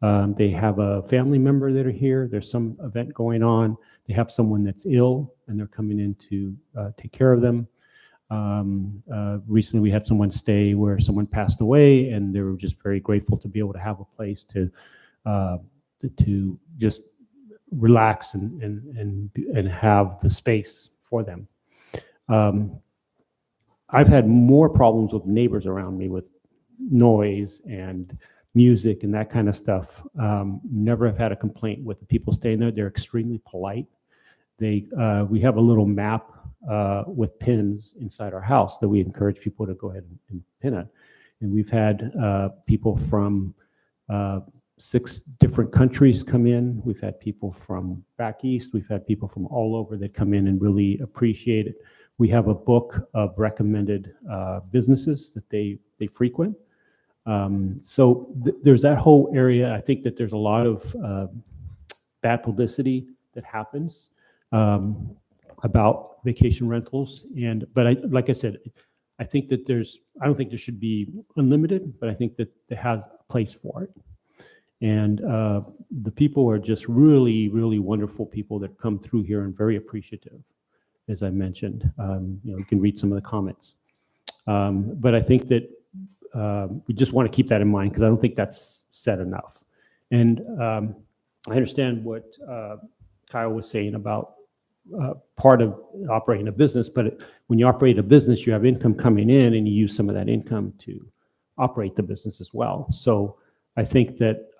they have a family member that are here, there's some event going on, they have someone that's ill and they're coming in to take care of them. Recently we had someone stay where someone passed away, and they were just very grateful to be able to have a place to just relax and have the space for them. I've had more problems with neighbors around me with noise and music and that kind of stuff. Never have had a complaint with the people staying there. They're extremely polite. We have a little map with pins inside our house that we encourage people to go ahead and pin it. And we've had people from 6 different countries come in. We've had people from back east. We've had people from all over that come in and really appreciate it. We have a book of recommended businesses that they frequent. So there's that whole area. I think that there's a lot of bad publicity that happens about vacation rentals. But like I said, I think that I don't think there should be unlimited, but I think that there has a place for it. And the people are just really, really wonderful people that come through here and very appreciative, as I mentioned. You can read some of the comments. But I think that we just want to keep that in mind because I don't think that's said enough. And I understand what Kyle was saying about part of operating a business, but when you operate a business, you have income coming in and you use some of that income to operate the business as well. So I think that,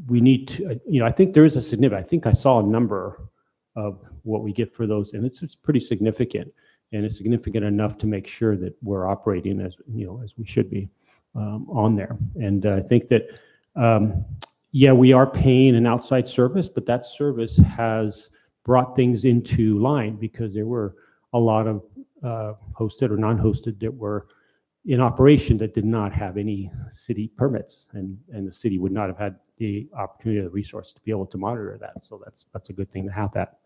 we need to, I think there is a significant, I think I saw a number of what we get for those, and it's pretty significant, and it's significant enough to make sure that we're operating as we should be on there. And I think that, we are paying an outside service, but that service has brought things into line because there were a lot of hosted or non-hosted that were in operation that did not have any city permits, and the city would not have had the opportunity or the resource to be able to monitor that. So that's a good thing to have that.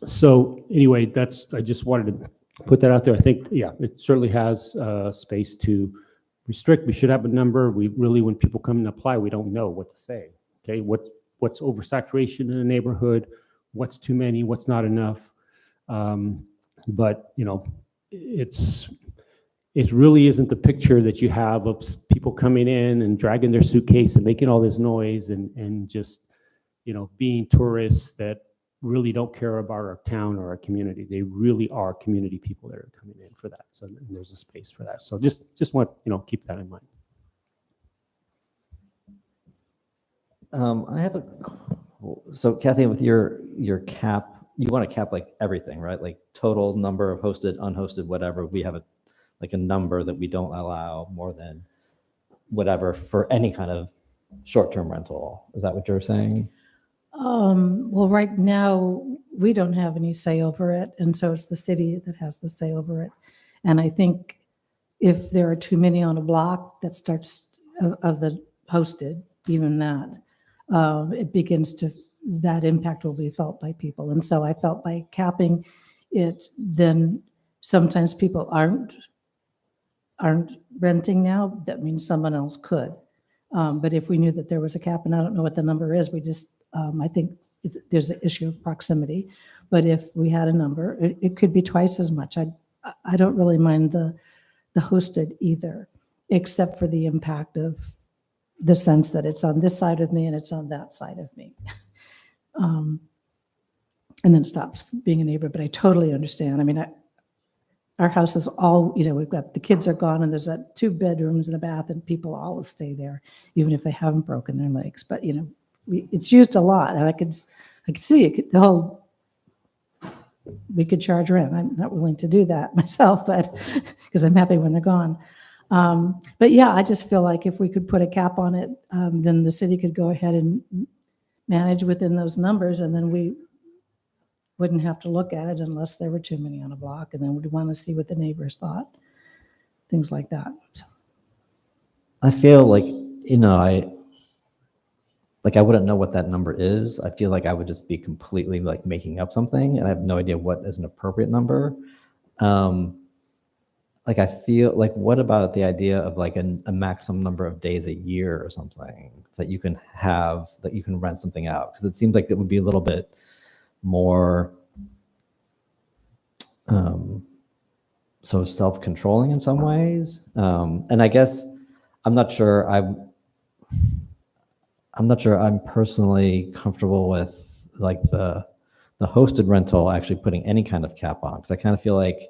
So anyway, I just wanted to put that out there. I think, it certainly has space to restrict. We should have a number. We really, when people come and apply, we don't know what to say. Okay, what's oversaturation in a neighborhood? What's too many? What's not enough? But it really isn't the picture that you have of people coming in and dragging their suitcase and making all this noise and just being tourists that really don't care about our town or our community. They really are community people that are coming in for that. So there's a space for that. So just want keep that in mind. I have so Kathy, with your cap, you want to cap like everything, right? Like total number of hosted, unhosted, whatever. We have a number that we don't allow more than whatever for any kind of short-term rental. Is that what you're saying? Well, right now, we don't have any say over it, and so it's the city that has the say over it. And I think if there are too many on a block that starts of the hosted, even that, it begins to, that impact will be felt by people. And so I felt by capping it, then sometimes people aren't renting now. That means someone else could. But if we knew that there was a cap, and I don't know what the number is, we just, I think there's an issue of proximity. But if we had a number, it could be twice as much. I don't really mind the hosted either, except for the impact of the sense that it's on this side of me and it's on that side of me. And then it stops being a neighbor. But I totally understand. I mean, our house is all, we've got, the kids are gone and there's 2 bedrooms and a bath, and people always stay there, even if they haven't broken their legs. But, it's used a lot, and I could see it. We could charge rent. I'm not willing to do that myself, but because I'm happy when they're gone. But yeah, I just feel like if we could put a cap on it, then the city could go ahead and manage within those numbers, and then we wouldn't have to look at it unless there were too many on a block, and then we'd want to see what the neighbors thought, things like that. So. I feel like, I wouldn't know what that number is. I feel like I would just be completely making up something, and I have no idea what is an appropriate number. I feel like, what about the idea of a maximum number of days a year or something that you can have, that you can rent something out? Because it seems like it would be a little bit more so self-controlling in some ways. And I guess I'm not sure I'm personally comfortable with the hosted rental actually putting any kind of cap on, because I kind of feel like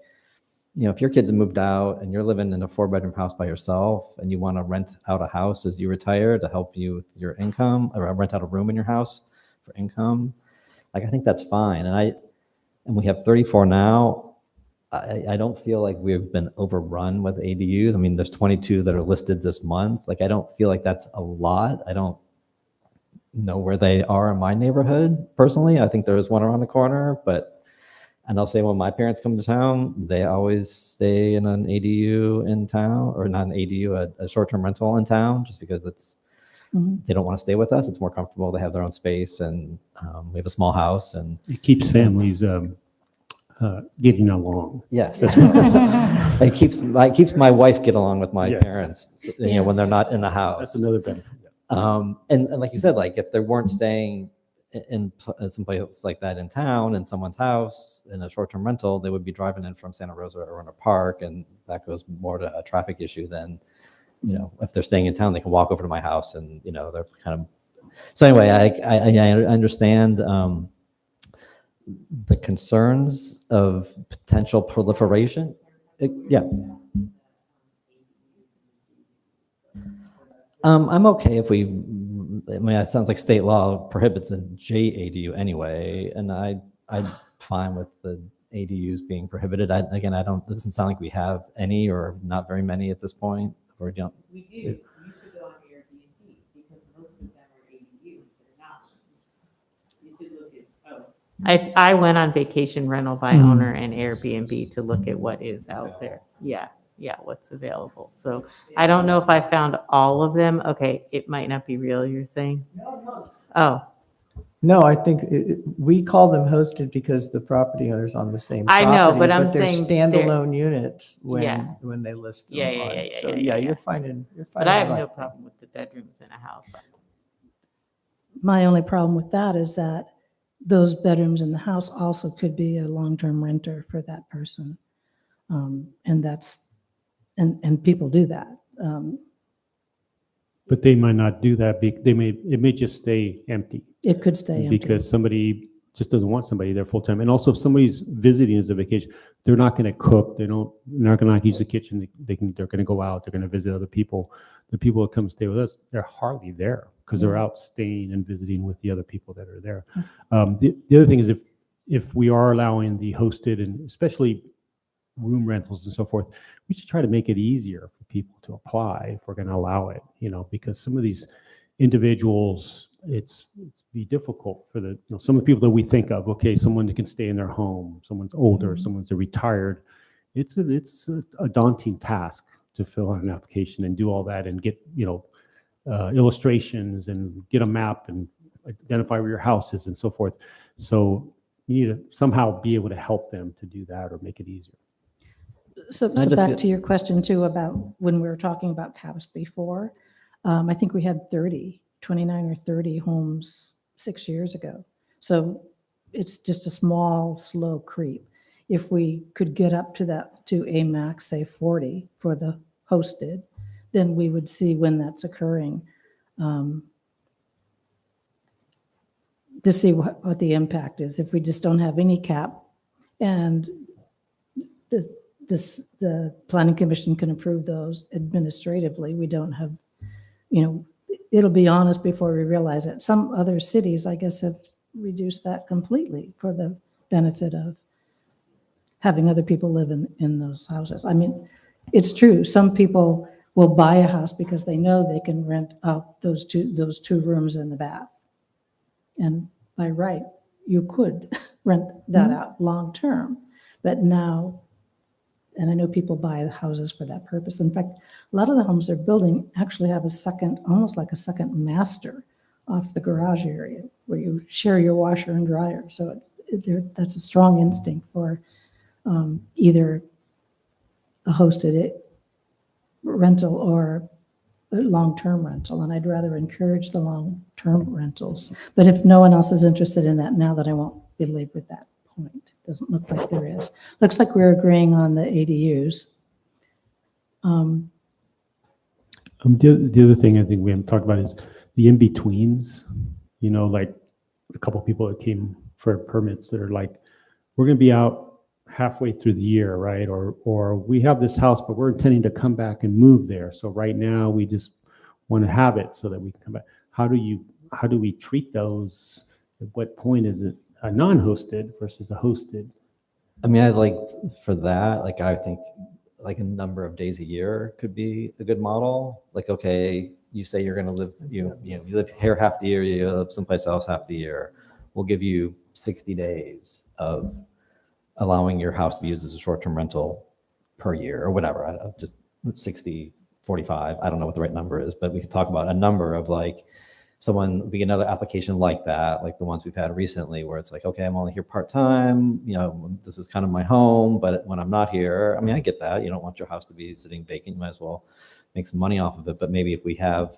if your kids have moved out and you're living in a 4-bedroom house by yourself and you want to rent out a house as you retire to help you with your income, or rent out a room in your house for income, like I think that's fine. And we have 34 now. I don't feel like we've been overrun with ADUs. I mean, there's 22 that are listed this month. Like, I don't feel like that's a lot. I don't know where they are in my neighborhood personally. I think there is one around the corner, and I'll say when my parents come to town, they always stay in an ADU in town, or not an ADU, a short-term rental in town, just because they don't want to stay with us. It's more comfortable. They have their own space, and we have a small house, and It keeps families getting along. yes, it keeps my wife get along with my Yes. parents, when they're not in the house. That's another benefit. And like you said, like if they weren't staying in someplace like that in town, in someone's house, in a short-term rental, they would be driving in from Santa Rosa or in a park, and that goes more to a traffic issue than, if they're staying in town, they can walk over to my house, and they're kind of. So anyway, I understand the concerns of potential proliferation. Yeah. I'm okay if we, it sounds like state law prohibits a JADU anyway, and I'm fine with the ADUs being prohibited. It doesn't sound like we have any, or not very many at this point, or don't. We do. You should go on Airbnb because most of them are ADUs. They're not. You should look at. I went on vacation rental by owner and Airbnb to look at what is out there. Yeah, what's available. So I don't know if I found all of them. Okay, it might not be real, you're saying? Oh, No, I think we call them hosted because the property owner's on the same I property. know, but I'm they're saying they're- standalone units Yeah. when they list them Yeah, on. yeah, So yeah. you're finding but I have the no right thing. problem with the bedrooms in a house. My only problem with that is that those bedrooms in the house also could be a long-term renter for that person. And people do that. But they might not do that. It may just stay empty It could stay empty. because somebody just doesn't want somebody there full time. And also, if somebody's visiting as a vacation, they're not going to cook. They're not going to use the kitchen. They're going to go out. They're going to visit other people. The people that come stay with us, they're hardly there because they're out staying and visiting with the other people that are there. The other thing is if we are allowing the hosted, and especially room rentals and so forth, we should try to make it easier for people to apply if we're going to allow it, because some of these individuals, it's be difficult for some of the people that we think of. Okay, someone that can stay in their home, someone's older, someone's retired. It's a daunting task to fill out an application and do all that and get illustrations and get a map and identify where your house is and so forth. So you need to somehow be able to help them to do that or make it easier. So back to your question too about when we were talking about caps before, I think we had 29 or 30 homes 6 years ago. So it's just a small, slow creep. If we could get up to a max, say 40 for the hosted, then we would see when that's occurring to see what the impact is. If we just don't have any cap and the planning commission can approve those administratively, we don't have, it'll be honest before we realize it. Some other cities, I guess, have reduced that completely for the benefit of having other people live in those houses. I mean, it's true. Some people will buy a house because they know they can rent out those two rooms and the bath. And by right, you could rent that out long term. But now, and I know people buy the houses for that purpose. In fact, a lot of the homes they're building actually have almost like a second master off the garage area where you share your washer and dryer. So that's a strong instinct for either a hosted rental or a long-term rental. And I'd rather encourage the long-term rentals. But if no one else is interested in that now, that I won't belabor that point. Doesn't look like there is. Looks like we're agreeing on the ADUs. The other thing I think we haven't talked about is the in-betweens. Like a couple of people that came for permits that are like, we're going to be out halfway through the year, right? Or we have this house, but we're intending to come back and move there. So right now we just want to have it so that we can come back. How do we treat those? At what point is it a non-hosted versus a hosted? I mean, I like for that, like I think like a number of days a year could be a good model. Like, okay, you say you're going to live, you live here half the year, you live someplace else half the year. We'll give you 60 days of allowing your house to be used as a short-term rental per year or whatever. I don't know, just 60, 45. I don't know what the right number is, but we could talk about a number of like someone be another application like that, like the ones we've had recently, where it's like, okay, I'm only here part-time, this is kind of my home, but when I'm not here, I mean, I get that. You don't want your house to be sitting vacant. You might as well make some money off of it. But maybe if we have,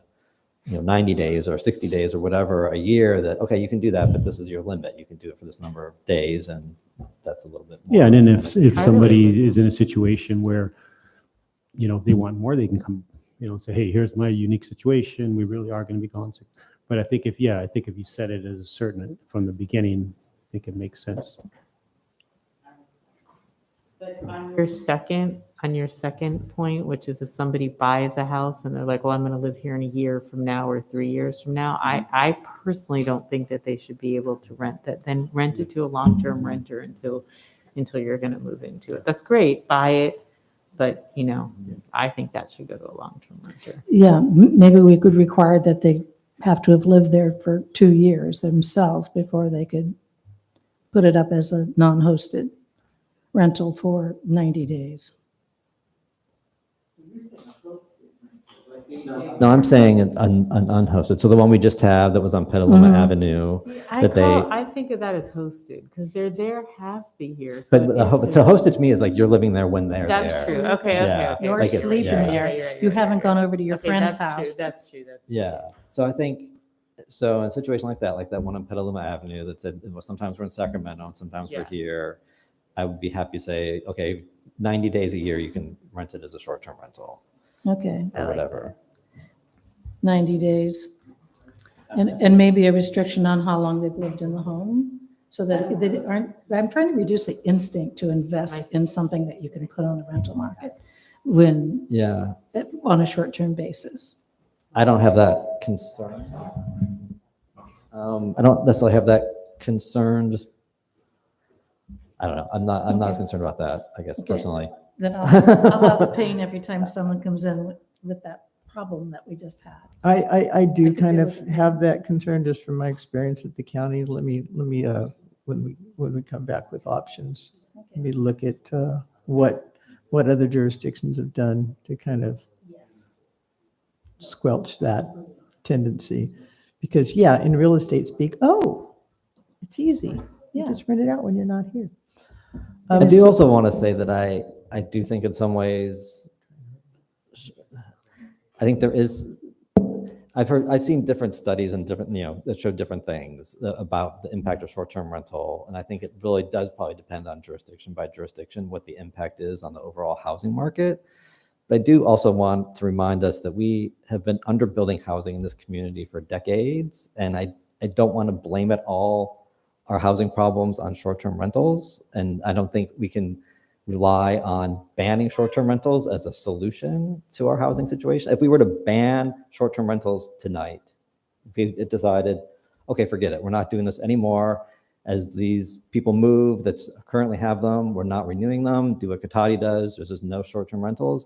90 days or 60 days or whatever a year that, okay, you can do that, but this is your limit. You can do it for this number of days, and that's a little bit more. Yeah, and then if somebody is in a situation where, they want more, they can come, say, hey, here's my unique situation. We really are going to be gone. But I think if you set it as a certain from the beginning, I think it makes sense. But on your second point, which is if somebody buys a house and they're like, well, I'm going to live here in a year from now or 3 years from now, I personally don't think that they should be able to rent it to a long-term renter until you're going to move into it. That's great, buy it, but I think that should go to a long-term renter. Yeah, maybe we could require that they have to have lived there for 2 years themselves before they could put it up as a non-hosted rental for 90 days. No, I'm saying an unhosted. So the one we just had that was on Petaluma Mhm. Avenue. I think of that as hosted because they're there half the year. So But to host it to me is like you're living there when they're there. that's true. Okay. Yeah. Okay. You're Like it- sleeping yeah. there. You haven't gone over to your Okay, friend's that's house. True. That's true. Yeah. So I think, so in a situation like that one on Petaluma Avenue that said, well, sometimes we're in Sacramento and sometimes we're Yeah. here, I would be happy to say, okay, 90 days a year, you can rent it as a short-term rental Okay, or whatever. 90 days. And maybe a restriction on how long they've lived in the home, so that they aren't, I'm trying to reduce the instinct to invest in something that you can put on the rental market when, Yeah. on a short-term basis. I don't have that concern. I don't necessarily have that concern, just, I don't know. I'm not as concerned about that, I guess, Okay. personally. Then I'll have the pain every time someone comes in with that problem that we just had. I do could kind deal of with it. have that concern just from my experience at the county. Let me, when we come back with options, let me look at what other jurisdictions have done to kind of squelch that tendency. Because in real estate speak, it's easy. You Yeah. just rent it out when you're not here. I do also want to say that I do think in some ways, I think there is, I've seen different studies and different, that show different things about the impact of short-term rental. And I think it really does probably depend on jurisdiction by jurisdiction, what the impact is on the overall housing market. But I do also want to remind us that we have been underbuilding housing in this community for decades. And I don't want to blame it all, our housing problems, on short-term rentals. And I don't think we can rely on banning short-term rentals as a solution to our housing situation. If we were to ban short-term rentals tonight, if we decided, okay, forget it, we're not doing this anymore. As these people move that currently have them, we're not renewing them, do what Katati does, there's just no short-term rentals,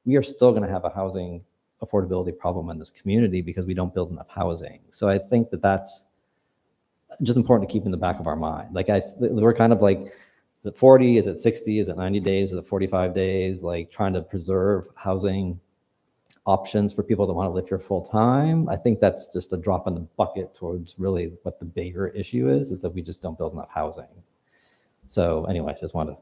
we are still going to have a housing affordability problem in this community because we don't build enough housing. So I think that that's just important to keep in the back of our mind. Like we're kind of like, is it 40? Is it 60? Is it 90 days? Is it 45 days? Like trying to preserve housing options for people that want to live here full time. I think that's just a drop in the bucket towards really what the bigger issue is that we just don't build enough housing. So anyway, just want to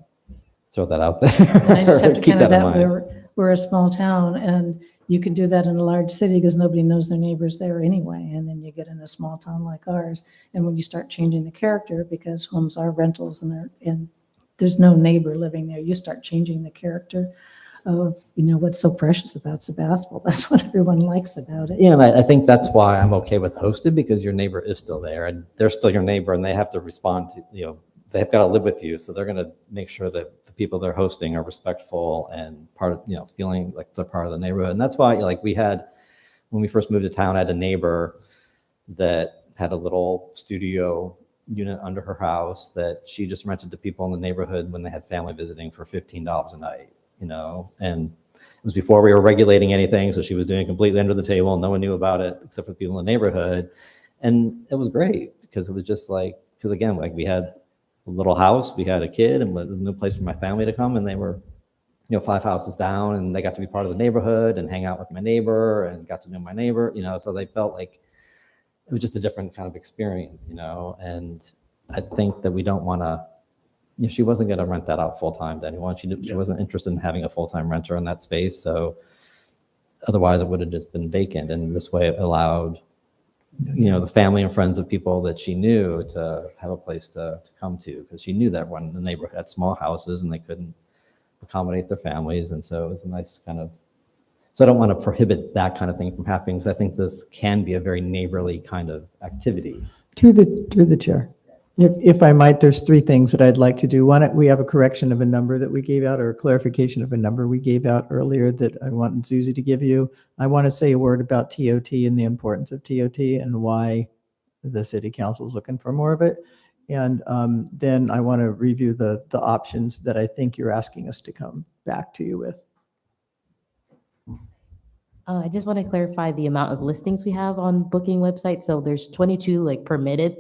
throw that out there. And I just have to Keep counter that in that mind. we're a small town, and you can do that in a large city because nobody knows their neighbors there anyway. And then you get in a small town like ours, and when you start changing the character, because homes are rentals and there's no neighbor living there, you start changing the character of, what's so precious about Sebastopol. That's what everyone likes about it. Yeah, and I think that's why I'm okay with hosted, because your neighbor is still there and they're still your neighbor and they have to respond to, they've got to live with you. So they're going to make sure that the people they're hosting are respectful and part of, feeling like they're part of the neighborhood. And that's why, like, when we first moved to town, I had a neighbor that had a little studio unit under her house that she just rented to people in the neighborhood when they had family visiting for $15 a night, and it was before we were regulating anything. So she was doing it completely under the table. No one knew about it except for the people in the neighborhood. And it was great because it was just because again, like, we had a little house, we had a kid, and there was no place for my family to come. And they were, 5 houses down, and they got to be part of the neighborhood and hang out with my neighbor and got to know my neighbor, so they felt like it was just a different kind of experience, and I think that we don't want to, she wasn't going to rent that out full time to anyone. She wasn't interested in having a full-time renter in that space. So otherwise it would have just been vacant. And this way it allowed, the family and friends of people that she knew to have a place to come to, because she knew that everyone in the neighborhood had small houses and they couldn't accommodate their families. And so it was a nice so I don't want to prohibit that kind of thing from happening, because I think this can be a very neighborly kind of activity. Through the chair. If I might, there's 3 things that I'd like to do. One, we have a correction of a number that we gave out, or a clarification of a number we gave out earlier that I want Susie to give you. I want to say a word about TOT and the importance of TOT and why the city council is looking for more of it. And then I want to review the options that I think you're asking us to come back to you with. I just want to clarify the amount of listings we have on booking website. So there's 22 permitted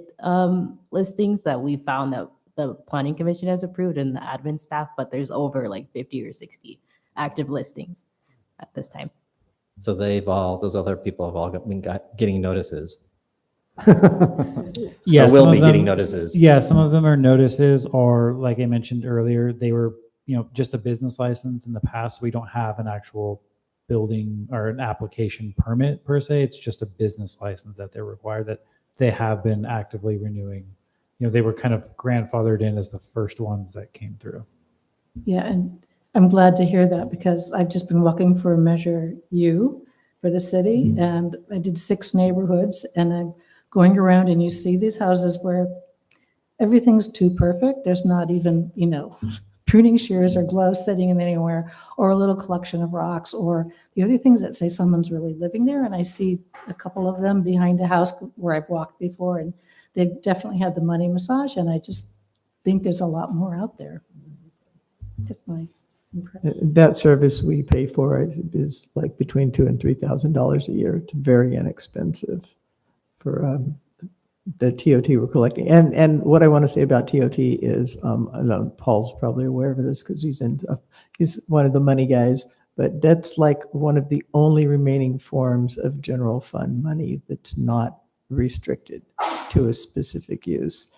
listings that we found that the planning commission has approved and the admin staff, but there's over 50 or 60 active listings at this time. So those other people have all been getting notices. Yeah, or will be getting notices. Yeah, some of them are notices, or like I mentioned earlier, they were, just a business license in the past. We don't have an actual building or an application permit per se. It's just a business license that they're required, that they have been actively renewing. They were kind of grandfathered in as the first ones that came through. Yeah, and I'm glad to hear that, because I've just been walking for Measure U for the city, and I did 6 neighborhoods, and I'm going around, and you see these houses where everything's too perfect. There's not even, pruning shears or gloves sitting in anywhere, or a little collection of rocks, or the other things that say someone's really living there. And I see a couple of them behind a house where I've walked before, and they've definitely had the money massage. And I just think there's a lot more out there. Just my impression. That service we pay for is between $2,000 and $3,000 a year. It's very inexpensive for the TOT we're collecting. And what I want to say about TOT is, I know Paul's probably aware of this because he's one of the money guys, but that's one of the only remaining forms of general fund money that's not restricted to a specific use.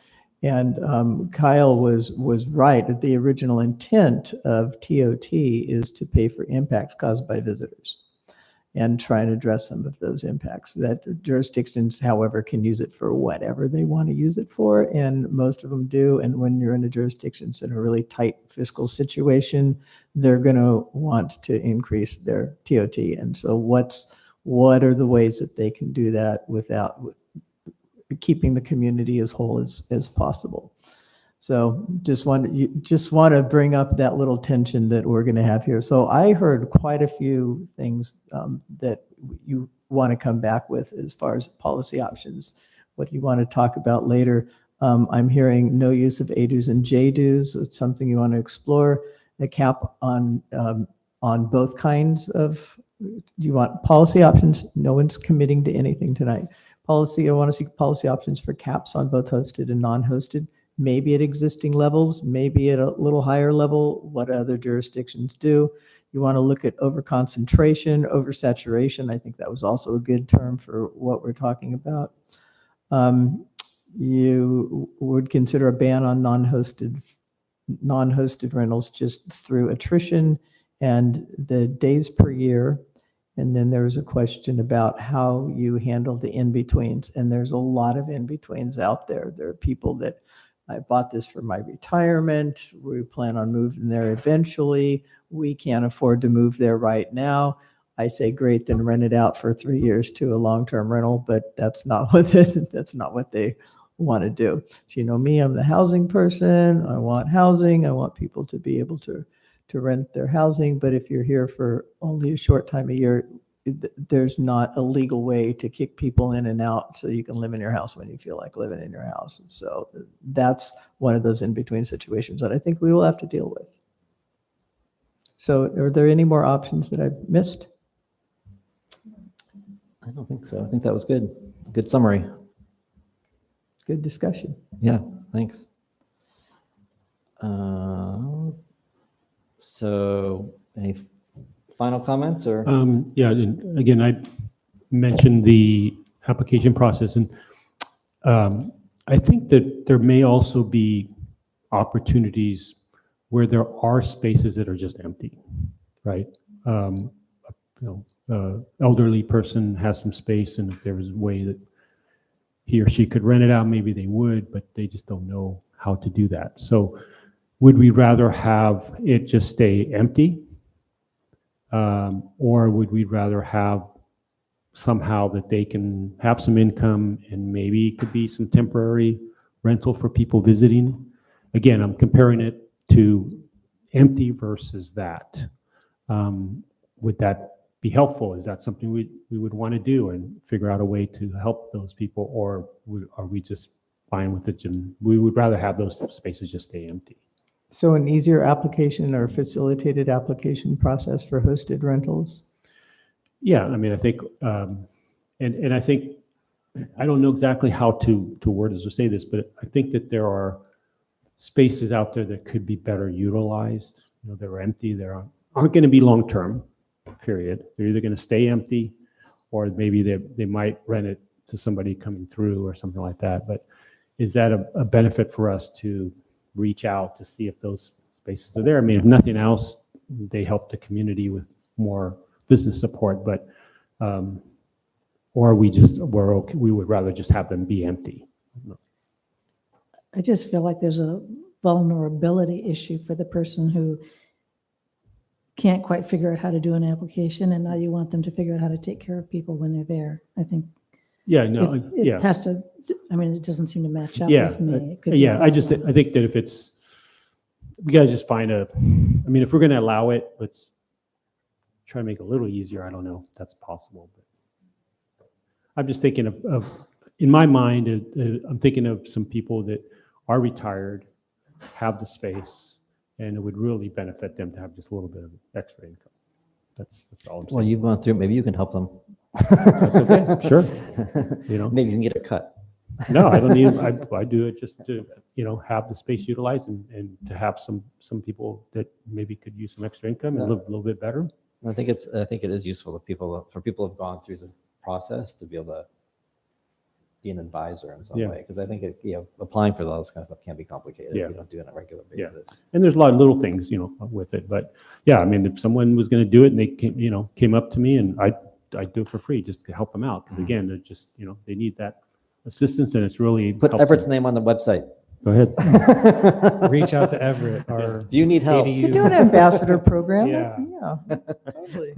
And Kyle was right that the original intent of TOT is to pay for impacts caused by visitors and try and address some of those impacts. That jurisdictions, however, can use it for whatever they want to use it for, and most of them do. And when you're in a jurisdiction that's in a really tight fiscal situation, they're going to want to increase their TOT. And so what are the ways that they can do that without keeping the community as whole as possible? So just want to bring up that little tension that we're going to have here. So I heard quite a few things that you want to come back with as far as policy options, what you want to talk about later. I'm hearing no use of A dues and J dues. It's something you want to explore. The cap on both kinds of, do you want policy options? No one's committing to anything tonight. Policy, I want to see policy options for caps on both hosted and non-hosted. Maybe at existing levels, maybe at a little higher level, what other jurisdictions do. You want to look at overconcentration, oversaturation. I think that was also a good term for what we're talking about. You would consider a ban on non-hosted rentals just through attrition and the days per year. And then there was a question about how you handle the in-betweens. And there's a lot of in-betweens out there. There are people that, I bought this for my retirement. We plan on moving there eventually. We can't afford to move there right now. I say, great, then rent it out for 3 years to a long-term rental, but that's not what they want to do. So, you know me, I'm the housing person. I want housing. I want people to be able to rent their housing. But if you're here for only a short time a year, there's not a legal way to kick people in and out so you can live in your house when you feel like living in your house. And so that's one of those in-between situations that I think we will have to deal with. So are there any more options that I've missed? I don't think so. I think that was good. Good summary. Good discussion. Yeah, thanks. So any final comments or? Yeah, and again, I mentioned the application process, and I think that there may also be opportunities where there are spaces that are just empty, right? Elderly person has some space, and if there was a way that he or she could rent it out, maybe they would, but they just don't know how to do that. So would we rather have it just stay empty? Or would we rather have somehow that they can have some income and maybe it could be some temporary rental for people visiting? Again, I'm comparing it to empty versus that. Would that be helpful? Is that something we would want to do and figure out a way to help those people? Or are we just fine with it? And we would rather have those spaces just stay empty. So an easier application or facilitated application process for hosted rentals? Yeah, I mean, I think, and I think, I don't know exactly how to word this or say this, but I think that there are spaces out there that could be better utilized. You know, they're empty, they aren't going to be long-term, period. They're either going to stay empty or maybe they might rent it to somebody coming through or something like that. But is that a benefit for us to reach out to see if those spaces are there? I mean, if nothing else, they help the community with more business support, but or we're okay, we would rather just have them be empty. I just feel like there's a vulnerability issue for the person who can't quite figure out how to do an application, and now you want them to figure out how to take care of people when they're there. I think Yeah, no, it has to, I mean, it doesn't seem to match up Yeah, with me. It could be yeah, I awful. think that if we gotta just find I mean, if we're gonna allow it, let's try to make it a little easier. I don't know if that's possible, but I'm just thinking of in my mind, I'm thinking of some people that are retired, have the space, and it would really benefit them to have just a little bit of extra income. That's all I'm saying. Well, you've gone through, maybe you can help them. That's okay, sure. You know, Maybe you can get a cut. no, I don't need, I do it just to, have the space utilized and to have some people that maybe could use some extra income and live a little bit better. I think it is useful for people who've gone through the process to be able to be an advisor in some Yeah. way. Because I think applying for all this kind of stuff can be complicated Yeah. if you don't do it on a regular Yeah. basis. And there's a lot of little things, with it, but yeah, I mean, if someone was going to do it and they came up to me and I'd do it for free just to help them out. Because again, they're just, they need that assistance and it's really. Put helps Everett's them. name on the website. Go ahead. Reach out to Everett. Do you need help? You do an ambassador program? Yeah. Yeah, totally.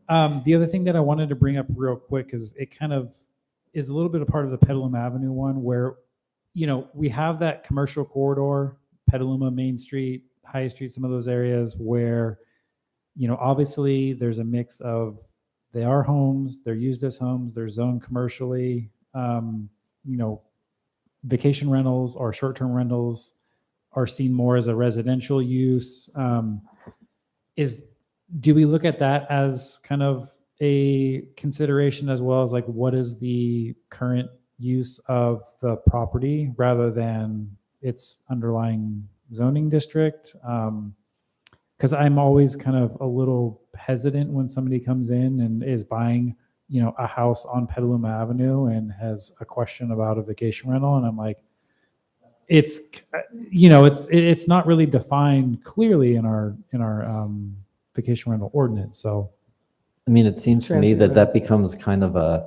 The other thing that I wanted to bring up real quick is it kind of is a little bit a part of the Petaluma Avenue one where, we have that commercial corridor, Petaluma, Main Street, High Street, some of those areas where, obviously there's a mix of they are homes, they're used as homes, they're zoned commercially, vacation rentals or short-term rentals are seen more as a residential use. Do we look at that as kind of a consideration as well as like what is the current use of the property rather than its underlying zoning district? Because I'm always kind of a little hesitant when somebody comes in and is buying, a house on Petaluma Avenue and has a question about a vacation rental, and I'm like, it's not really defined clearly in our vacation rental ordinance. So, I mean, it seems to me that becomes kind of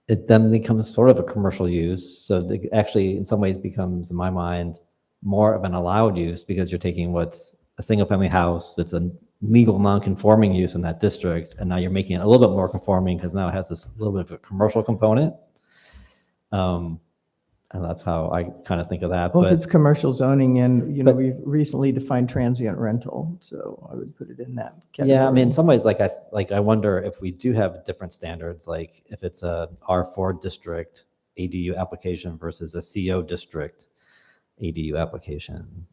it then becomes sort of a commercial use. So it actually, in some ways, becomes, in my mind, more of an allowed use because you're taking what's a single family house that's a legal non-conforming use in that district, and now you're making it a little bit more conforming because now it has this little bit of a commercial component. And that's how I kind of think of that. Well, if But it's commercial zoning and, But- we've recently defined transient rental, so I would put it in that category. yeah, I mean, in some ways, I wonder if we do have different standards, like if it's a R4 district ADU application versus a CO district ADU application.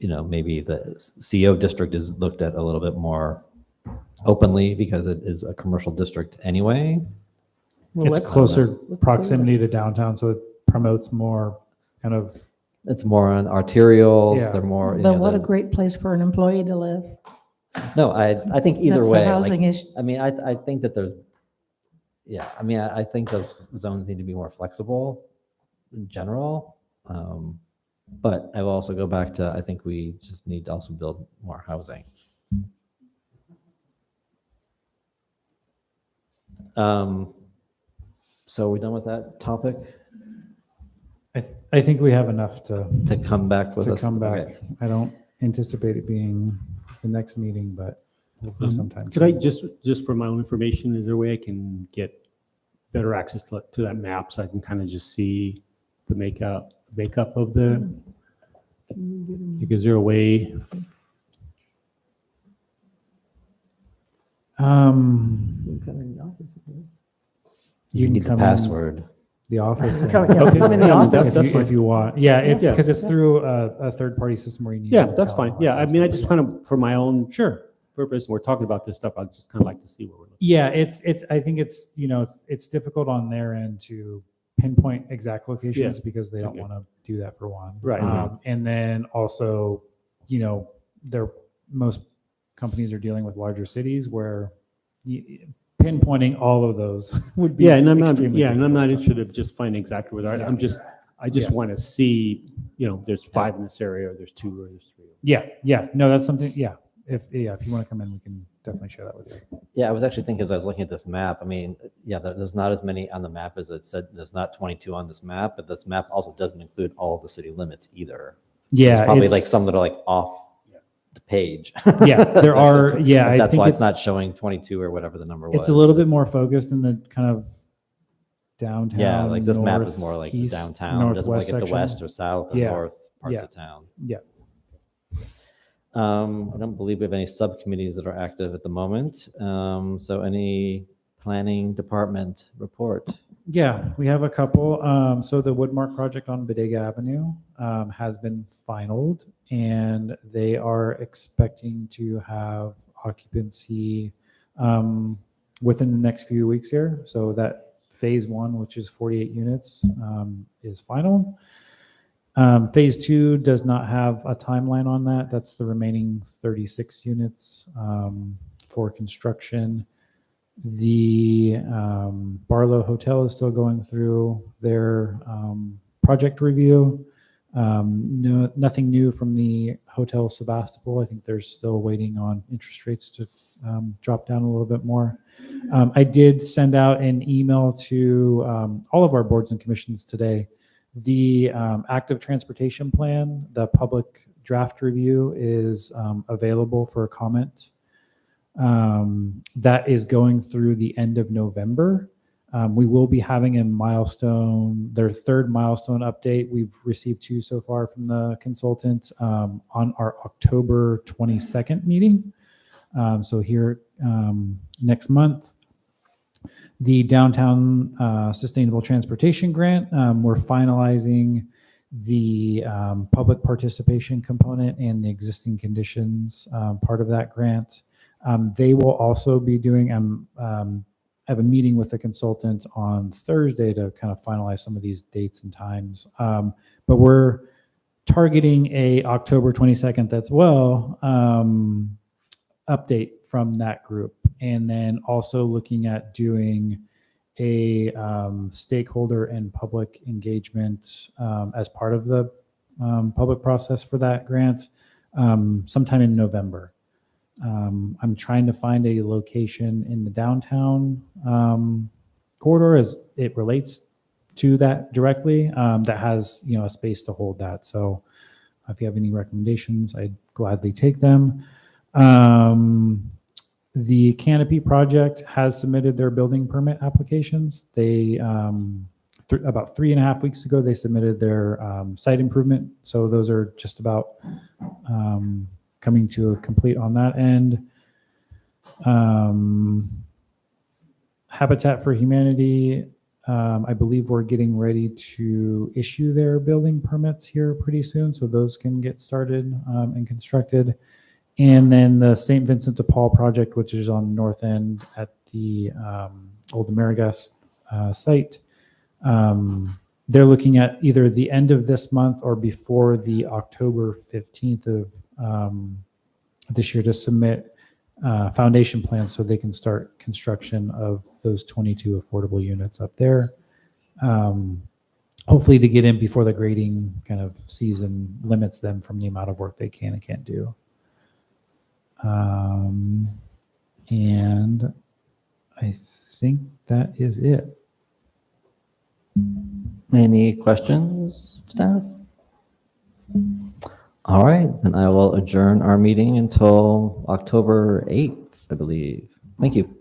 Maybe the CO district is looked at a little bit more openly because it is a commercial district anyway. Well, It's let's- closer let's proximity to downtown, so it promotes more kind of, It's more on arterials. Yeah. They're more. But what a great place for an employee to live. No, I think either That's the way. housing issue. I mean, I think that there's. Yeah, I mean, I think those zones need to be more flexible in general. But I will also go back to, I think we just need to also build more housing. So are we done with that topic? I think we have enough to come back with us? come back. Okay. I don't anticipate it being the next meeting, but hopefully sometime. Could I soon. just for my own information, is there a way I can get better access to that map so I can kind of just see the makeup of the, is there a way? You need the come in password. The office. and- Come in the office. If you want. Yeah, it's Yeah. because it's through a third-party system where you need. Yeah, to that's tell fine. them Yeah, what I mean, I it is. just kind of, for my own Sure. purpose, we're talking about this stuff, I'd just kind of like to see where we're looking. Yeah, I think it's difficult on their end to pinpoint exact locations because they don't Okay. want to do that for one. Right. And then also, most companies are dealing with larger cities where pinpointing all of those would be. Yeah, and I'm not extremely difficult, so. interested in just finding exactly where they're at. I just want to see, there's 5 in this area, or there's 2, or there's 3. Yeah. No, that's something. Yeah. If you want to come in, we can definitely share that with you. Yeah, I was actually thinking as I was looking at this map, I mean, yeah, there's not as many on the map as it said. There's not 22 on this map, but this map also doesn't include all of the city limits either. Yeah. There's probably like it's- some that are like off the page. Yeah, there are. Yeah, I that's think why it's it's not showing 22 or whatever the number was. It's a little bit more focused in the kind of downtown. Yeah, like this map is more like northeast, downtown. It doesn't like northwest at the west section. or south or Yeah, north parts yeah. of town. Yeah. I don't believe we have any subcommittees that are active at the moment. So any planning department report? Yeah, we have a couple. So the Woodmark project on Bodega Avenue has been finalized, and they are expecting to have occupancy within the next few weeks here. So that phase 1, which is 48 units, is final. Phase 2 does not have a timeline on that. That's the remaining 36 units for construction. The Barlow Hotel is still going through their project review. Nothing new from the Hotel Sebastopol. I think they're still waiting on interest rates to drop down a little bit more. I did send out an email to all of our boards and commissions today. The active transportation plan, the public draft review is available for comment. That is going through the end of November. We will be having a milestone, their 3rd milestone update. We've received 2 so far from the consultant on our October 22nd meeting. So here next month. The downtown sustainable transportation grant, we're finalizing the public participation component and the existing conditions part of that grant. They will also be doing, I have a meeting with the consultant on Thursday to kind of finalize some of these dates and times. But we're targeting a October 22nd as well update from that group. And then also looking at doing a stakeholder and public engagement as part of the public process for that grant sometime in November. I'm trying to find a location in the downtown corridor as it relates to that directly that has a space to hold that. So if you have any recommendations, I'd gladly take them. The Canopy project has submitted their building permit applications. They about 3.5 weeks ago, they submitted their site improvement. So those are just about coming to a complete on that end. Habitat for Humanity, I believe we're getting ready to issue their building permits here pretty soon, so those can get started and constructed. And then the St. Vincent de Paul project, which is on the north end at the old Amerigas site. They're looking at either the end of this month or before the October 15th of this year to submit foundation plans so they can start construction of those 22 affordable units up there. Hopefully to get in before the grading kind of season limits them from the amount of work they can and can't do. And I think that is it. Any questions, staff? All right, then I will adjourn our meeting until October 8th, I believe. Thank you.